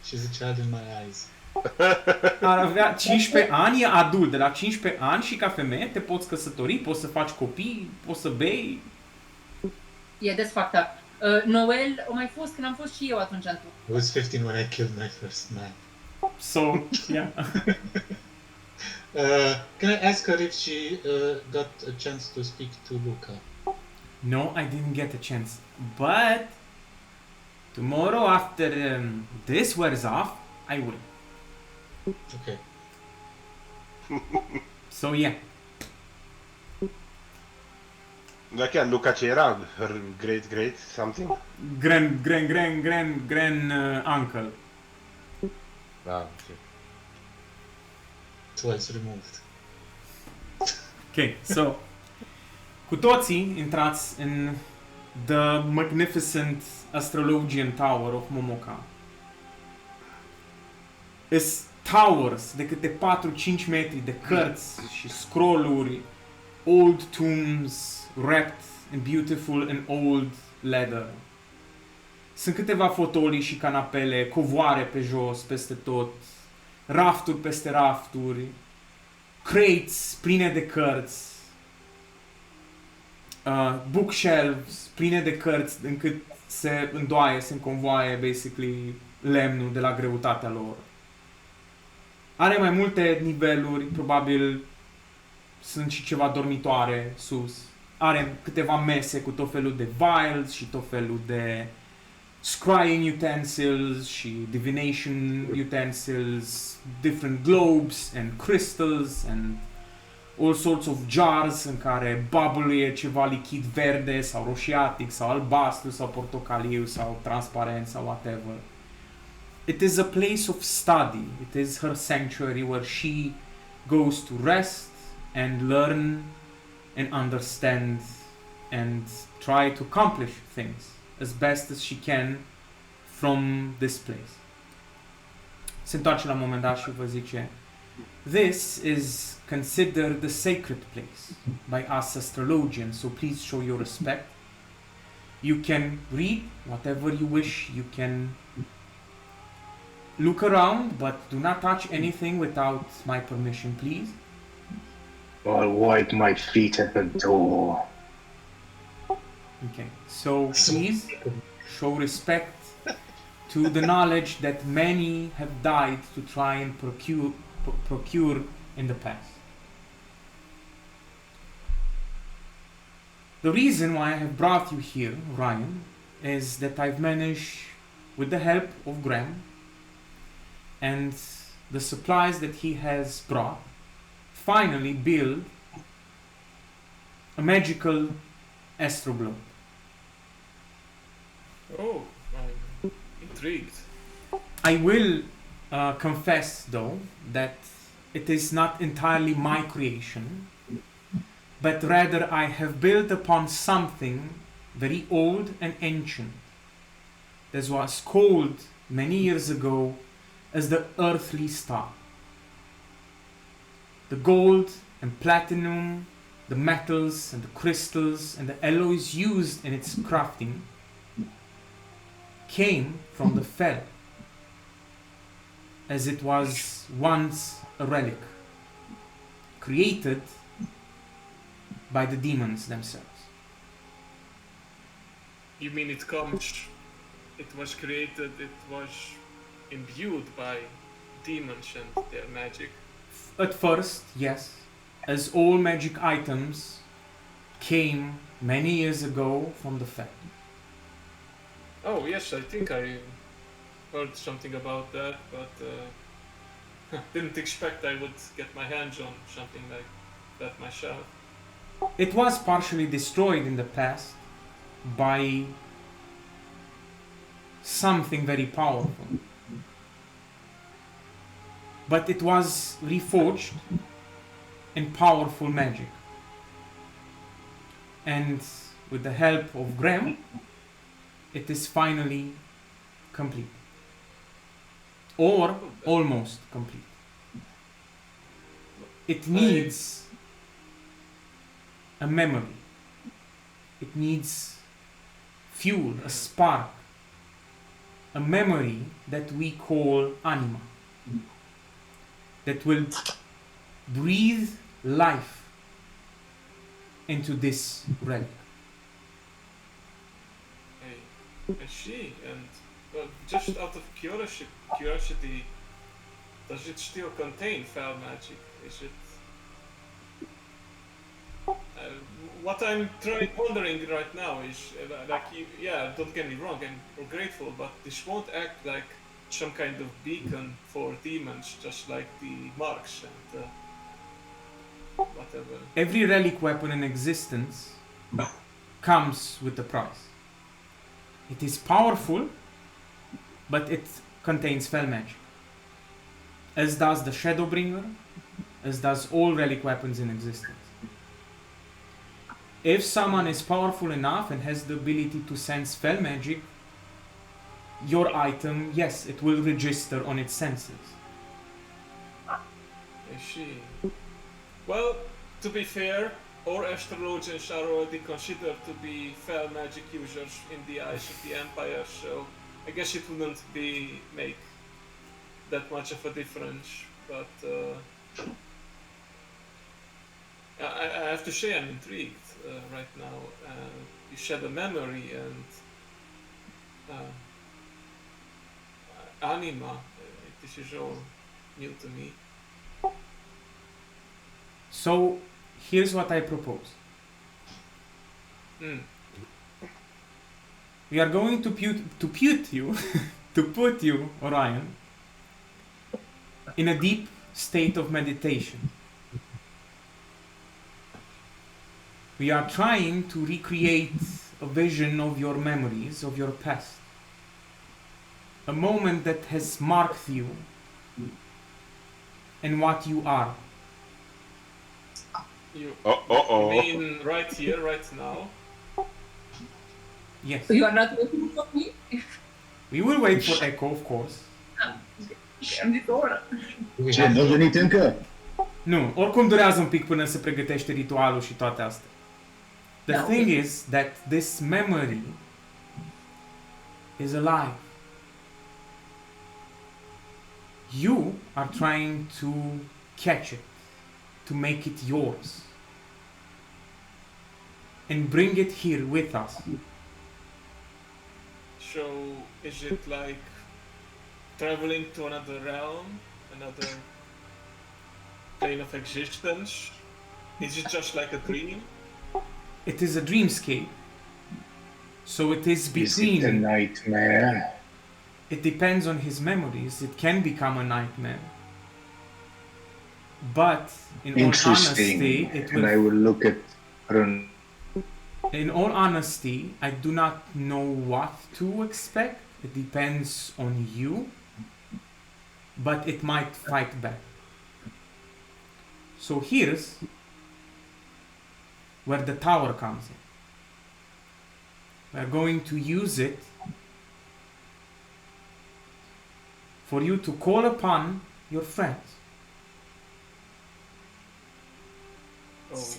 She's a child in my eyes. Ar avea 15 ani, e adult, de la 15 ani și ca femeie te poți căsători, poți să faci copii, poți să bei. Yeah, that's fucked up. Noel, o mai fost când am fost și eu atunci în tur. I was 15 when I killed my first man. So, yeah. Can I ask her if she got a chance to speak to Luca? No, I didn't get a chance. But tomorrow after this wears off, I will. Okay. So yeah. Da, chiar, Luca ce era? Her great something? Grand uncle. Da, ok. Twice removed. Ok, so cu toții intrați în The Magnificent Astrologian Tower of Momoca. Is towers de câte 4-5 metri de cărți și scrolluri, old tombs wrapped in beautiful and old leather. Sunt câteva fotolii și canapele, covoare pe jos, peste tot, rafturi peste rafturi, crates pline de cărți, bookshelves pline de cărți încât se îndoaie, se înconvoaie, basically, lemnul de la greutatea lor. Are mai multe niveluri, probabil sunt și ceva dormitoare sus. Are câteva mese cu tot felul de vials și tot felul de scrying utensils și divination utensils, different globes and crystals and all sorts of jars în care bubbluie ceva lichid verde sau roșiatic sau albastru sau portocaliu sau transparent sau whatever. It is a place of study. It is her sanctuary where she goes to rest and learn and understand and try to accomplish things as best as she can from this place. Se întoarce la un moment dat și vă zice, this is considered the sacred place by us astrologians, so please show your respect. You can read whatever you wish, you can look around, but do not touch anything without my permission, please. I'll wipe my feet at the door. Okay, so please show respect to the knowledge that many have died to try and procure in the past. The reason why I have brought you here, Ryan, is that I've managed, with the help of Graham and the supplies that he has brought, finally build a magical astroglobe. Oh, I'm intrigued. I will confess, though, that it is not entirely my creation, but rather I have built upon something very old and ancient that was called many years ago as the earthly star. The gold and platinum, the metals and the crystals and the alloys used in its crafting came from the Fel, as it was once a relic, created by the demons themselves. You mean it was created, it was imbued by demons and their magic? At first, yes, as all magic items came many years ago from the Fel. Oh yes, I think I heard something about that, but didn't expect I would get my hands on something like that myself. It was partially destroyed in the past by something very powerful. But it was reforged in powerful magic. And with the help of Graham, it is finally complete. Or almost complete. It needs a memory. It needs fuel, a spark, a memory that we call anima, that will breathe life into this relic. I see, and just out of curiosity, does it still contain foul magic? Is it? What I'm wondering right now is, don't get me wrong, I'm grateful, but this won't act like some kind of beacon for demons, just like the marks and whatever. Every relic weapon in existence comes with a price. It is powerful, but it contains fel magic. As does the Shadowbringer, as does all relic weapons in existence. If someone is powerful enough and has the ability to sense fel magic, your item, yes, it will register on its senses. I see. Well, to be fair, all astrologians are already considered to be fel magic users in the eyes of the Empire, so I guess it wouldn't make that much of a difference, but I have to say I'm intrigued right now. You said a memory and anima. This is all new to me. So, here's what I propose. We are going to put you, Orion, in a deep state of meditation. We are trying to recreate a vision of your memories, of your past. A moment that has marked you and what you are. You Uh-oh. mean right here, right now? Yes. You are not waiting for me? We will wait for Echo, of course. Am zis o oră. We Ce, have nu venit încă? Nu, oricum durează un pic până se pregătește ritualul și toate astea. The Da, thing ok. is that this memory is alive. You are trying to catch it, to make it yours, and bring it here with us. So, is it like traveling to another realm, another plane of existence? Is it just like a dream? It is a dreamscape. So it is Is it a between. nightmare? It depends on his memories. It can become a nightmare. But in all Interesting. honesty, it And I will. will look at Run. In all honesty, I do not know what to expect. It depends on you. But it might fight back. So here's where the tower comes in. We're going to use it for you to call upon your friends. Oh,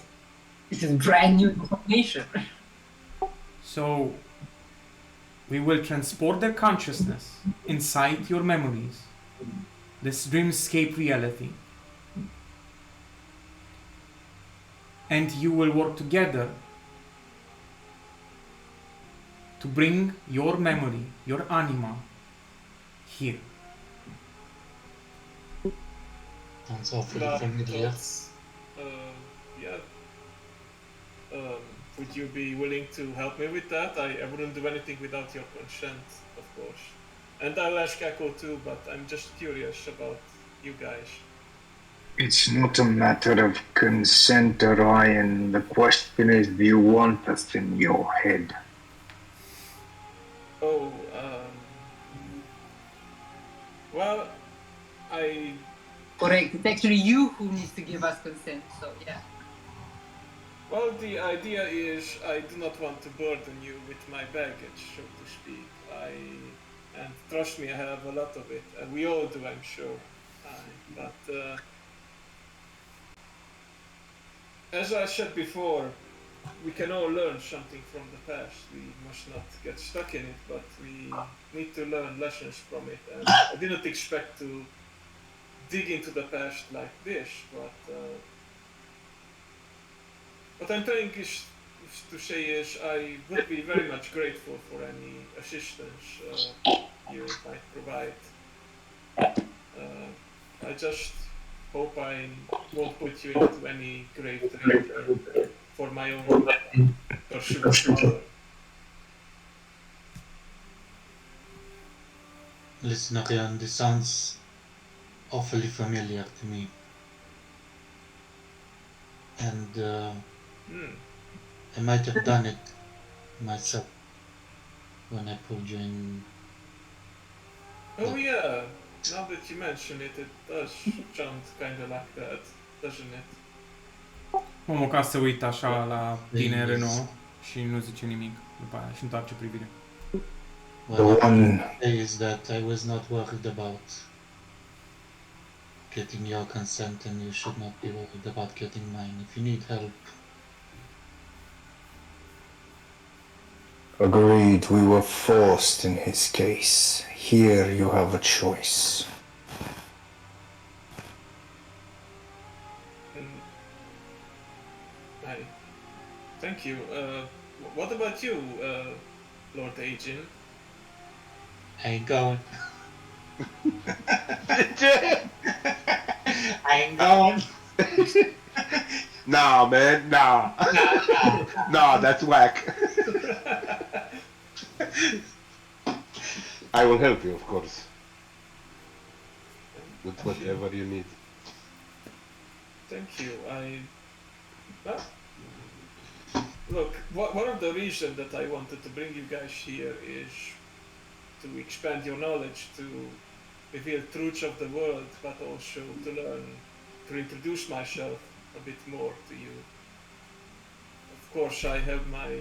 This is brand new information. So we will transport their consciousness inside your memories, this dreamscape reality. And you will work together to bring your memory, your anima, here. Sounds awfully that- familiar. that's, yeah. Would you be willing to help me with that? I wouldn't do anything without your consent, of course. And I'll ask Echo too, but I'm just curious about you guys. It's not a matter of consent, Ryan. The question is, do you want us in your head? Oh, well, I Correct. It's actually you who needs to give us consent. So yeah. Well, the idea is I do not want to burden you with my baggage, so to speak. And trust me, I have a lot of it, and we all do, I'm sure. But as I said before, we can all learn something from the past. We must not get stuck in it, but we need to learn lessons from it. And I didn't expect to dig into the past like this, but what I'm trying to say is I would be very much grateful for any assistance you might provide. I just hope I won't put you into any grave danger for my own pursuit of power. Listen, Ariane, this sounds awfully familiar to me. And I might have done it myself when I pulled you in. Oh yeah, now that you mention it, it does sound kinda like that, doesn't it? Momoca se uită așa la tine, Yes. Renault, și nu zice nimic după aia și întoarce privirea. Well, The one- what I say is that I was not worried about getting your consent, and you should not be worried about getting mine. If you need help, Agreed, we were forced in his case. Here you have a choice. Thank you. What about you, Lord Agin? I ain't going. I ain't going. Nah, man, nah. Nah, that's whack. I will help you, of course. With whatever you need. Thank you. Well, Look, one of the reasons that I wanted to bring you guys here is to expand your knowledge, to reveal truths of the world, but also to learn, to introduce myself a bit more to you. Of course, I have my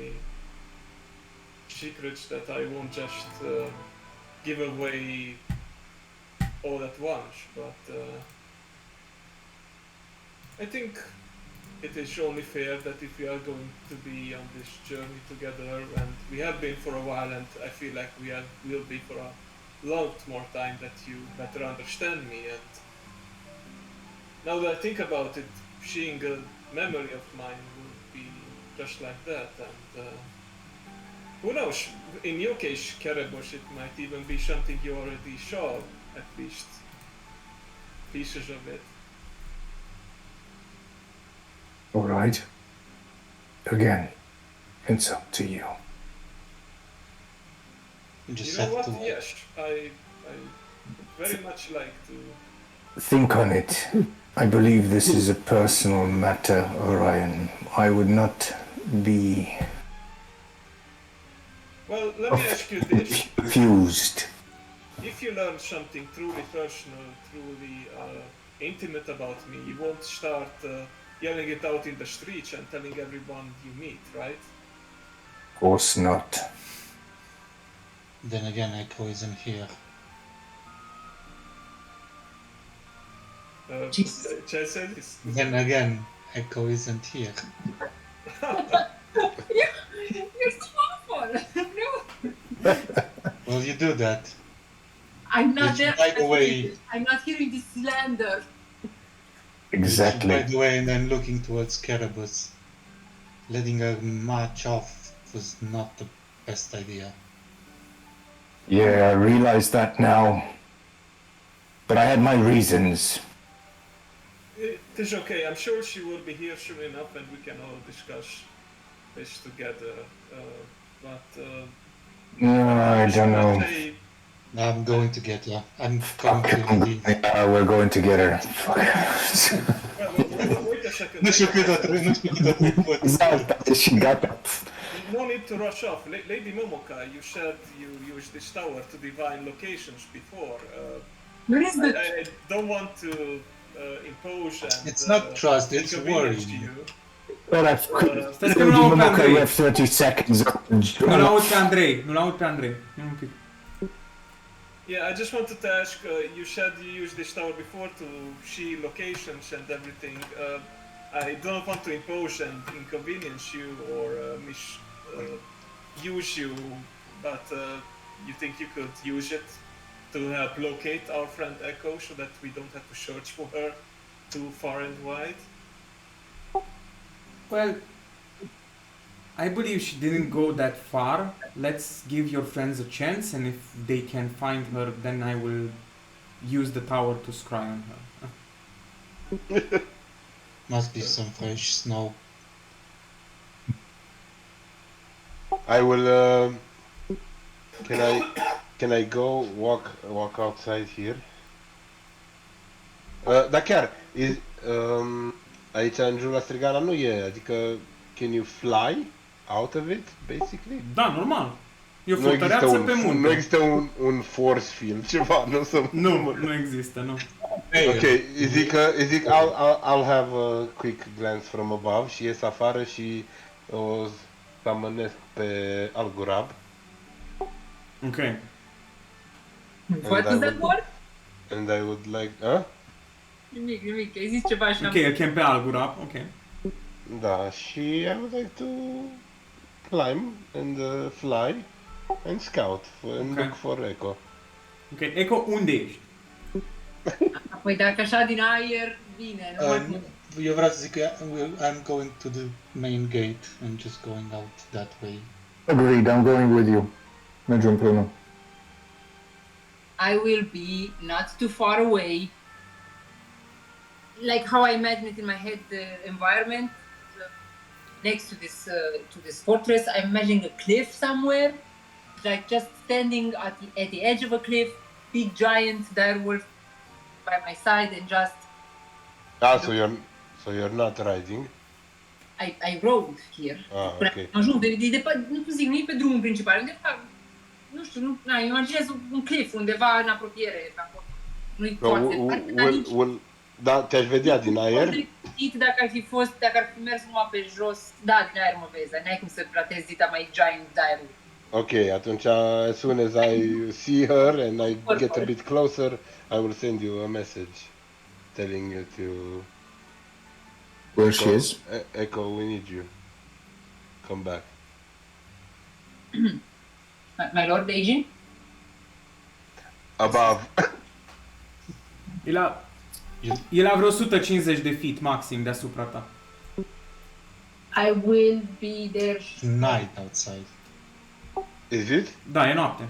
secrets that I won't just give away all at once, but I think it is only fair that if we are going to be on this journey together, and we have been for a while, and I feel like will be for a lot more time, that you better understand me. And now that I think about it, seeing a memory of mine would be just like that. And who knows? In your case, Kerebos, it might even be something you already saw, at least pieces of it. All right. Again, it's up to you. You just You know have what? to. Yes, I very much like to. Think on it. I believe this is a personal matter, Orion. I would not be Well, let me ask you this. confused. If you learn something truly personal, truly intimate about me, you won't start yelling it out in the streets and telling everyone you meet, right? Of course not. Then again, Echo isn't here. Jesus. Chelsea is. Then again, Echo isn't here. You're so awful. No. Well, you do that. I'm not Which, there. by the way- I'm not hearing this slander. Exactly. By the way, and then looking towards Kerebos, letting her march off was not the best idea. Yeah, I realize that now. But I had my reasons. It is okay. I'm sure she will be here soon enough, and we can all discuss this together. No, I don't know. Say, I'm going to get her. I'm going to leave. We're going to get her. wait a second. Nu știu cât a trecut. Exact, she got that. No need to rush off. Lady Momoka, you said you used this tower to divine locations before. Where is the... I don't want to impose and It's not trust, it's inconvenience worry. to you. Stai că nu-l aud pe Andrei. We have 30 seconds. Nu-l aud pe Andrei. Nu-l aud pe Andrei. Un pic. Yeah, I just wanted to ask, you said you used this tower before to see locations and everything. I don't want to impose and inconvenience you or use you, but you think you could use it to help locate our friend Echo so that we don't have to search for her too far and wide? Well, I believe she didn't go that far. Let's give your friends a chance, and if they can find her, then I will use the tower to scry on her. Must be some fresh snow. I will. Can I go walk outside here? Dar chiar, aici în jurul la Strigana nu e, adică can you fly out of it, basically? Da, normal. E o Nu există fortăreață pe munte. nu există un force field, ceva, nu să... Nu există, nu. Ok, zic I'll have a quick glance from above și ies afară și o summonesc pe Algurab. Ok. What does that word? And I would like... Nimic, ai zis ceva așa. Ok, îl chem pe Algurab, ok. Da, și I would like to climb and fly and scout and look for Echo. Ok, Echo, unde ești? Păi dacă așa din aer, bine. Eu vreau să zic că I'm going to the main gate and just going out that way. Agreed, I'm going with you. Mergem împreună. I will be not too far away. Like how I imagine it in my head, the environment next to this fortress. I'm imagining a cliff somewhere, like just standing at the edge of a cliff, big giant direwolf by my side, and just. So you're not riding. I rode here. Ah, Până ok. ajung, nu zic, nu e pe drumul principal, undeva, nu știu, imaginez un cliff undeva în apropiere, pe acolo. Nu-i foarte departe, dar nici... Da, te-aș vedea din aer? Dacă ar fi mers numai pe jos, da, din aer mă vezi, n-ai cum să platezi dita mai giant dial. Ok, atunci as soon as I see her and I get a bit closer, I will send you a message telling you to Where she is? Echo, we need you. Come back. My lord, Agent? Above. E la vreo 150 de feet maxim deasupra ta. I will be there. Night outside. Is it? Da, e noapte.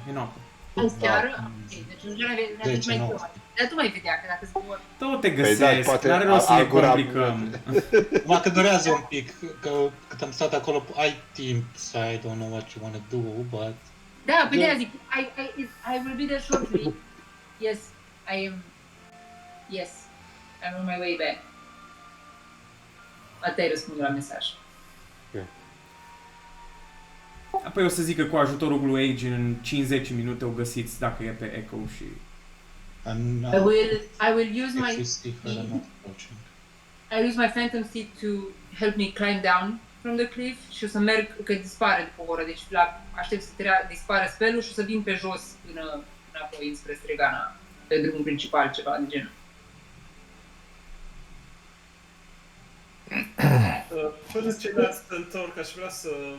Seara? Ok, deci nu Deci, mai nu. dar tu mai vedea că dacă zbor. Tot te Păi găsesc, da, poate n-are rost să ne agura- complicăm. Numai că durează un pic, că cât am stat acolo, ai timp, so I don't know what you want to do, but... Da, pe de-aia zic, I will be there shortly. Yes, Yes, I'm on my way back. Atât răspund la mesaj. Apoi o să zic că cu ajutorul lui Age în 5-10 minute o găsiți dacă e pe Echo și... I'm I will use if my you see her, I'm not approaching. I use my phantom steed to help me climb down from the cliff și o să merg, că dispare după o oră, deci aștept să dispară spelul și o să vin pe jos până înapoi înspre Stregana, pe drumul principal, ceva de genul. Până ceilalți se întorc, aș vrea să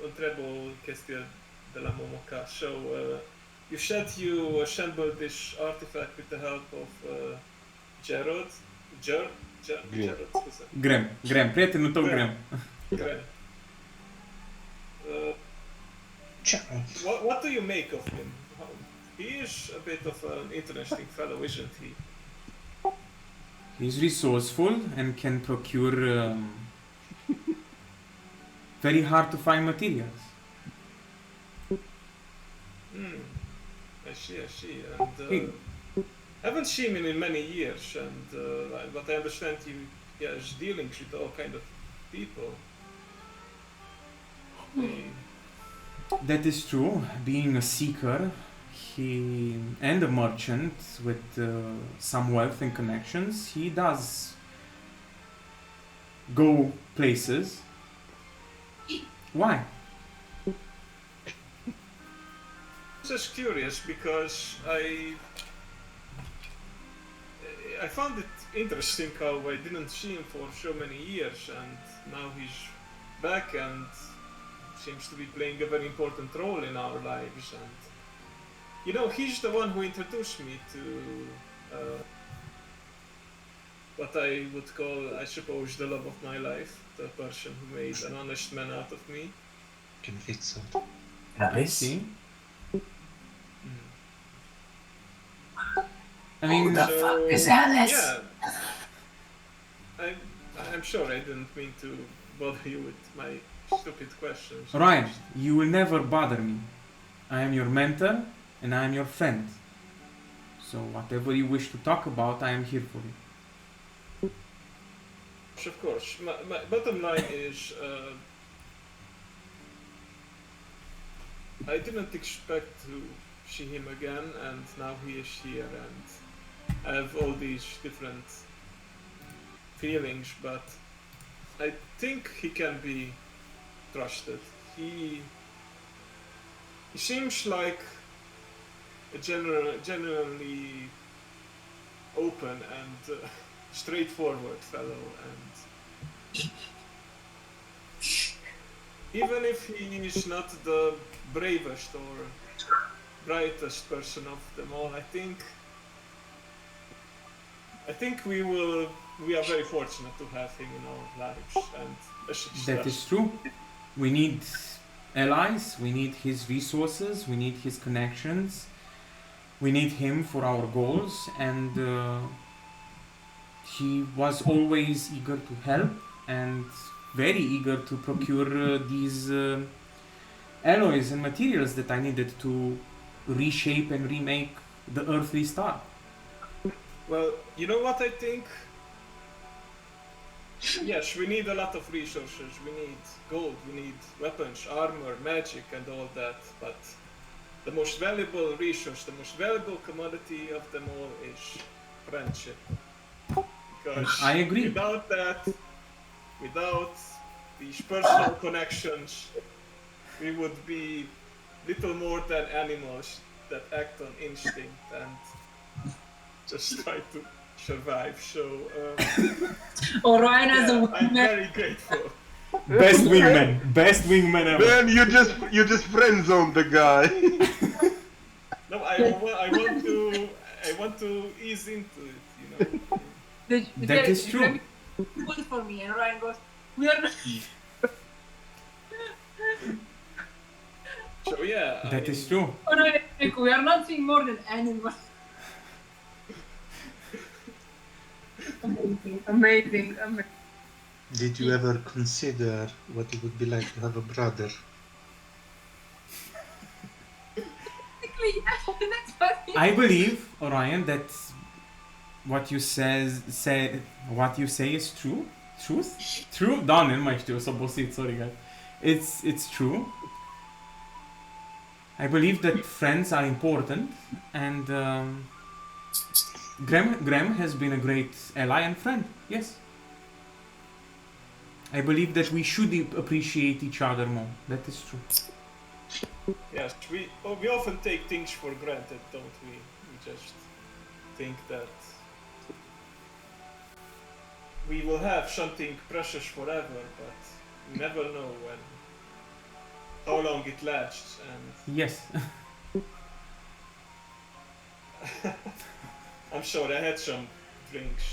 întreb o chestie de la Momoka. So, you said you assembled this artifact with the help of Gerard? Gerard, scuze. Grem, prietenul tău Grem. Grem. What do you make of him? He is a bit of an interesting fellow, isn't he? He's resourceful and can procure very hard to find materials. I see. And haven't seen him in many years, and but I understand he has dealings with all kind of people. That is true. Being a seeker, and a merchant with some wealth and connections, he does go places. Why? Just curious because I found it interesting how I didn't see him for so many years, and now he's back and seems to be playing a very important role in our lives. And you know, he's the one who introduced me to what I would call, I suppose, the love of my life, the person who made an honest man out of me. Can fit so. I see. I mean, Who the fuck is Alice? Yeah, I'm sorry, I didn't mean to bother you with my stupid questions. Ryan, you will never bother me. I am your mentor and I am your friend. So whatever you wish to talk about, I am here for you. Of course. My bottom line is, I didn't expect to see him again, and now he is here, and I have all these different feelings, but I think he can be trusted. He seems like a genuinely open and straightforward fellow, and even if he is not the bravest or brightest person of them all, I think we are very fortunate to have him in our lives, and That is true. We need allies, we need his resources, we need his connections, we need him for our goals, and he was always eager to help and very eager to procure these alloys and materials that I needed to reshape and remake the earthly star. Well, you know what I think? Yes, we need a lot of resources. We need gold, we need weapons, armor, magic, and all that. But the most valuable resource, the most valuable commodity of them all is friendship. Because I agree. without that, without these personal connections, we would be little more than animals that act on instinct and just try to survive. So Orion as a I'm wingman. very grateful. Best wingman ever. Man, you just friend zoned the guy. No, I want to ease into it, you know. That is true. Good for me, and Orion goes, we are not. So yeah, That is true. Orion, we are not seeing more than animals. Amazing. Did you ever consider what it would be like to have a brother? That's funny. I believe, Orion, that what you say is true. True? Doamne, nu mai știu, s-a obosit, sorry guys. It's true. I believe that friends are important, and Graham has been a great ally and friend. Yes. I believe that we should appreciate each other more. That is true. yes, we often take things for granted, don't we? We just think that we will have something precious forever, but we never know how long it lasts. And Yes. I'm sorry, I had some drinks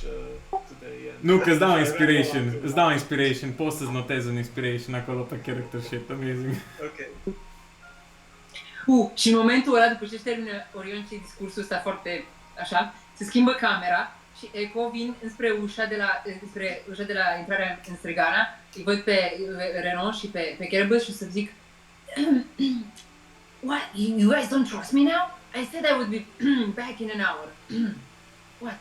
today. And Nu, că îți dau I ran inspiration. along Îți dau inspiration. Poți să-ți notezi un inspiration acolo pe character sheet. Amazing. Ok. Și în momentul ăla, după ce își termină Orion și discursul ăsta foarte așa, se schimbă camera și Echo vin spre ușa de la intrarea în Strigana, îi văd pe Renault și pe Kerbus și o să zic What? You guys don't trust me now? I said I would be back in an hour. What?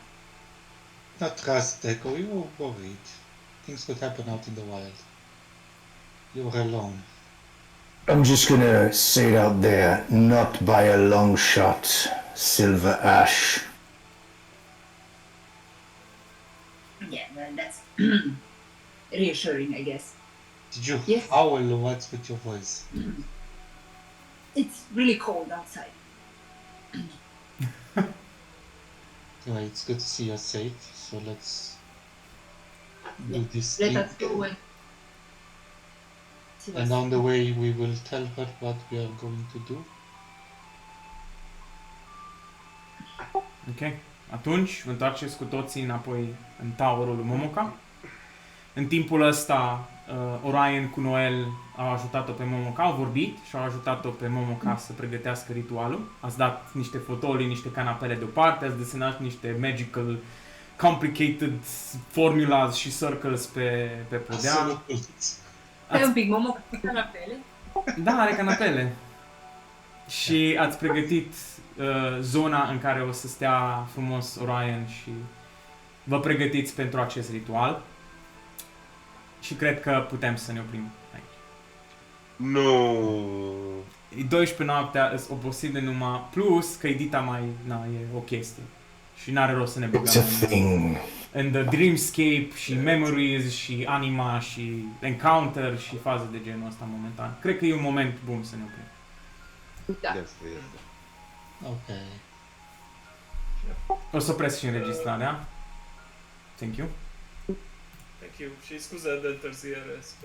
Not trust, Echo. You were worried. Things could happen out in the wild. You were alone. I'm just gonna say it out there, not by a long shot, Silver Ash. Yeah, well, that's reassuring, I guess. Did you Yes. howl or what's with your voice? It's really cold outside. Anyway, it's good to see you're safe, so let's do this Let thing. us go and see And what's... on the way we will tell her what we are going to do. Ok. Atunci vă întoarceți cu toții înapoi în towerul lui Momoca. În timpul ăsta, Orion cu Noel au ajutat-o pe Momoca, au vorbit și au ajutat-o pe Momoca să pregătească ritualul. Ați dat niște fotolii, niște canapele deoparte, ați desenat niște magical, complicated formulas și circles pe podea. Stai un pic, Momo, cu canapele? Da, are canapele. Și ați pregătit zona în care o să stea frumos Orion și vă pregătiți pentru acest ritual. Și cred că putem să ne oprim aici. Nu. E 12 noaptea, sunt obosit de numai, plus că edita mai, e o chestie. Și n-are rost să ne It's băgăm a thing. în The Dreamscape și Memories și Anima și Encounter și faze de genul ăsta momentan. Cred că e un moment bun să ne oprim. Da. Este. Ok. O să opresc și înregistrarea. Thank you. Thank you. Și scuze de întârziere.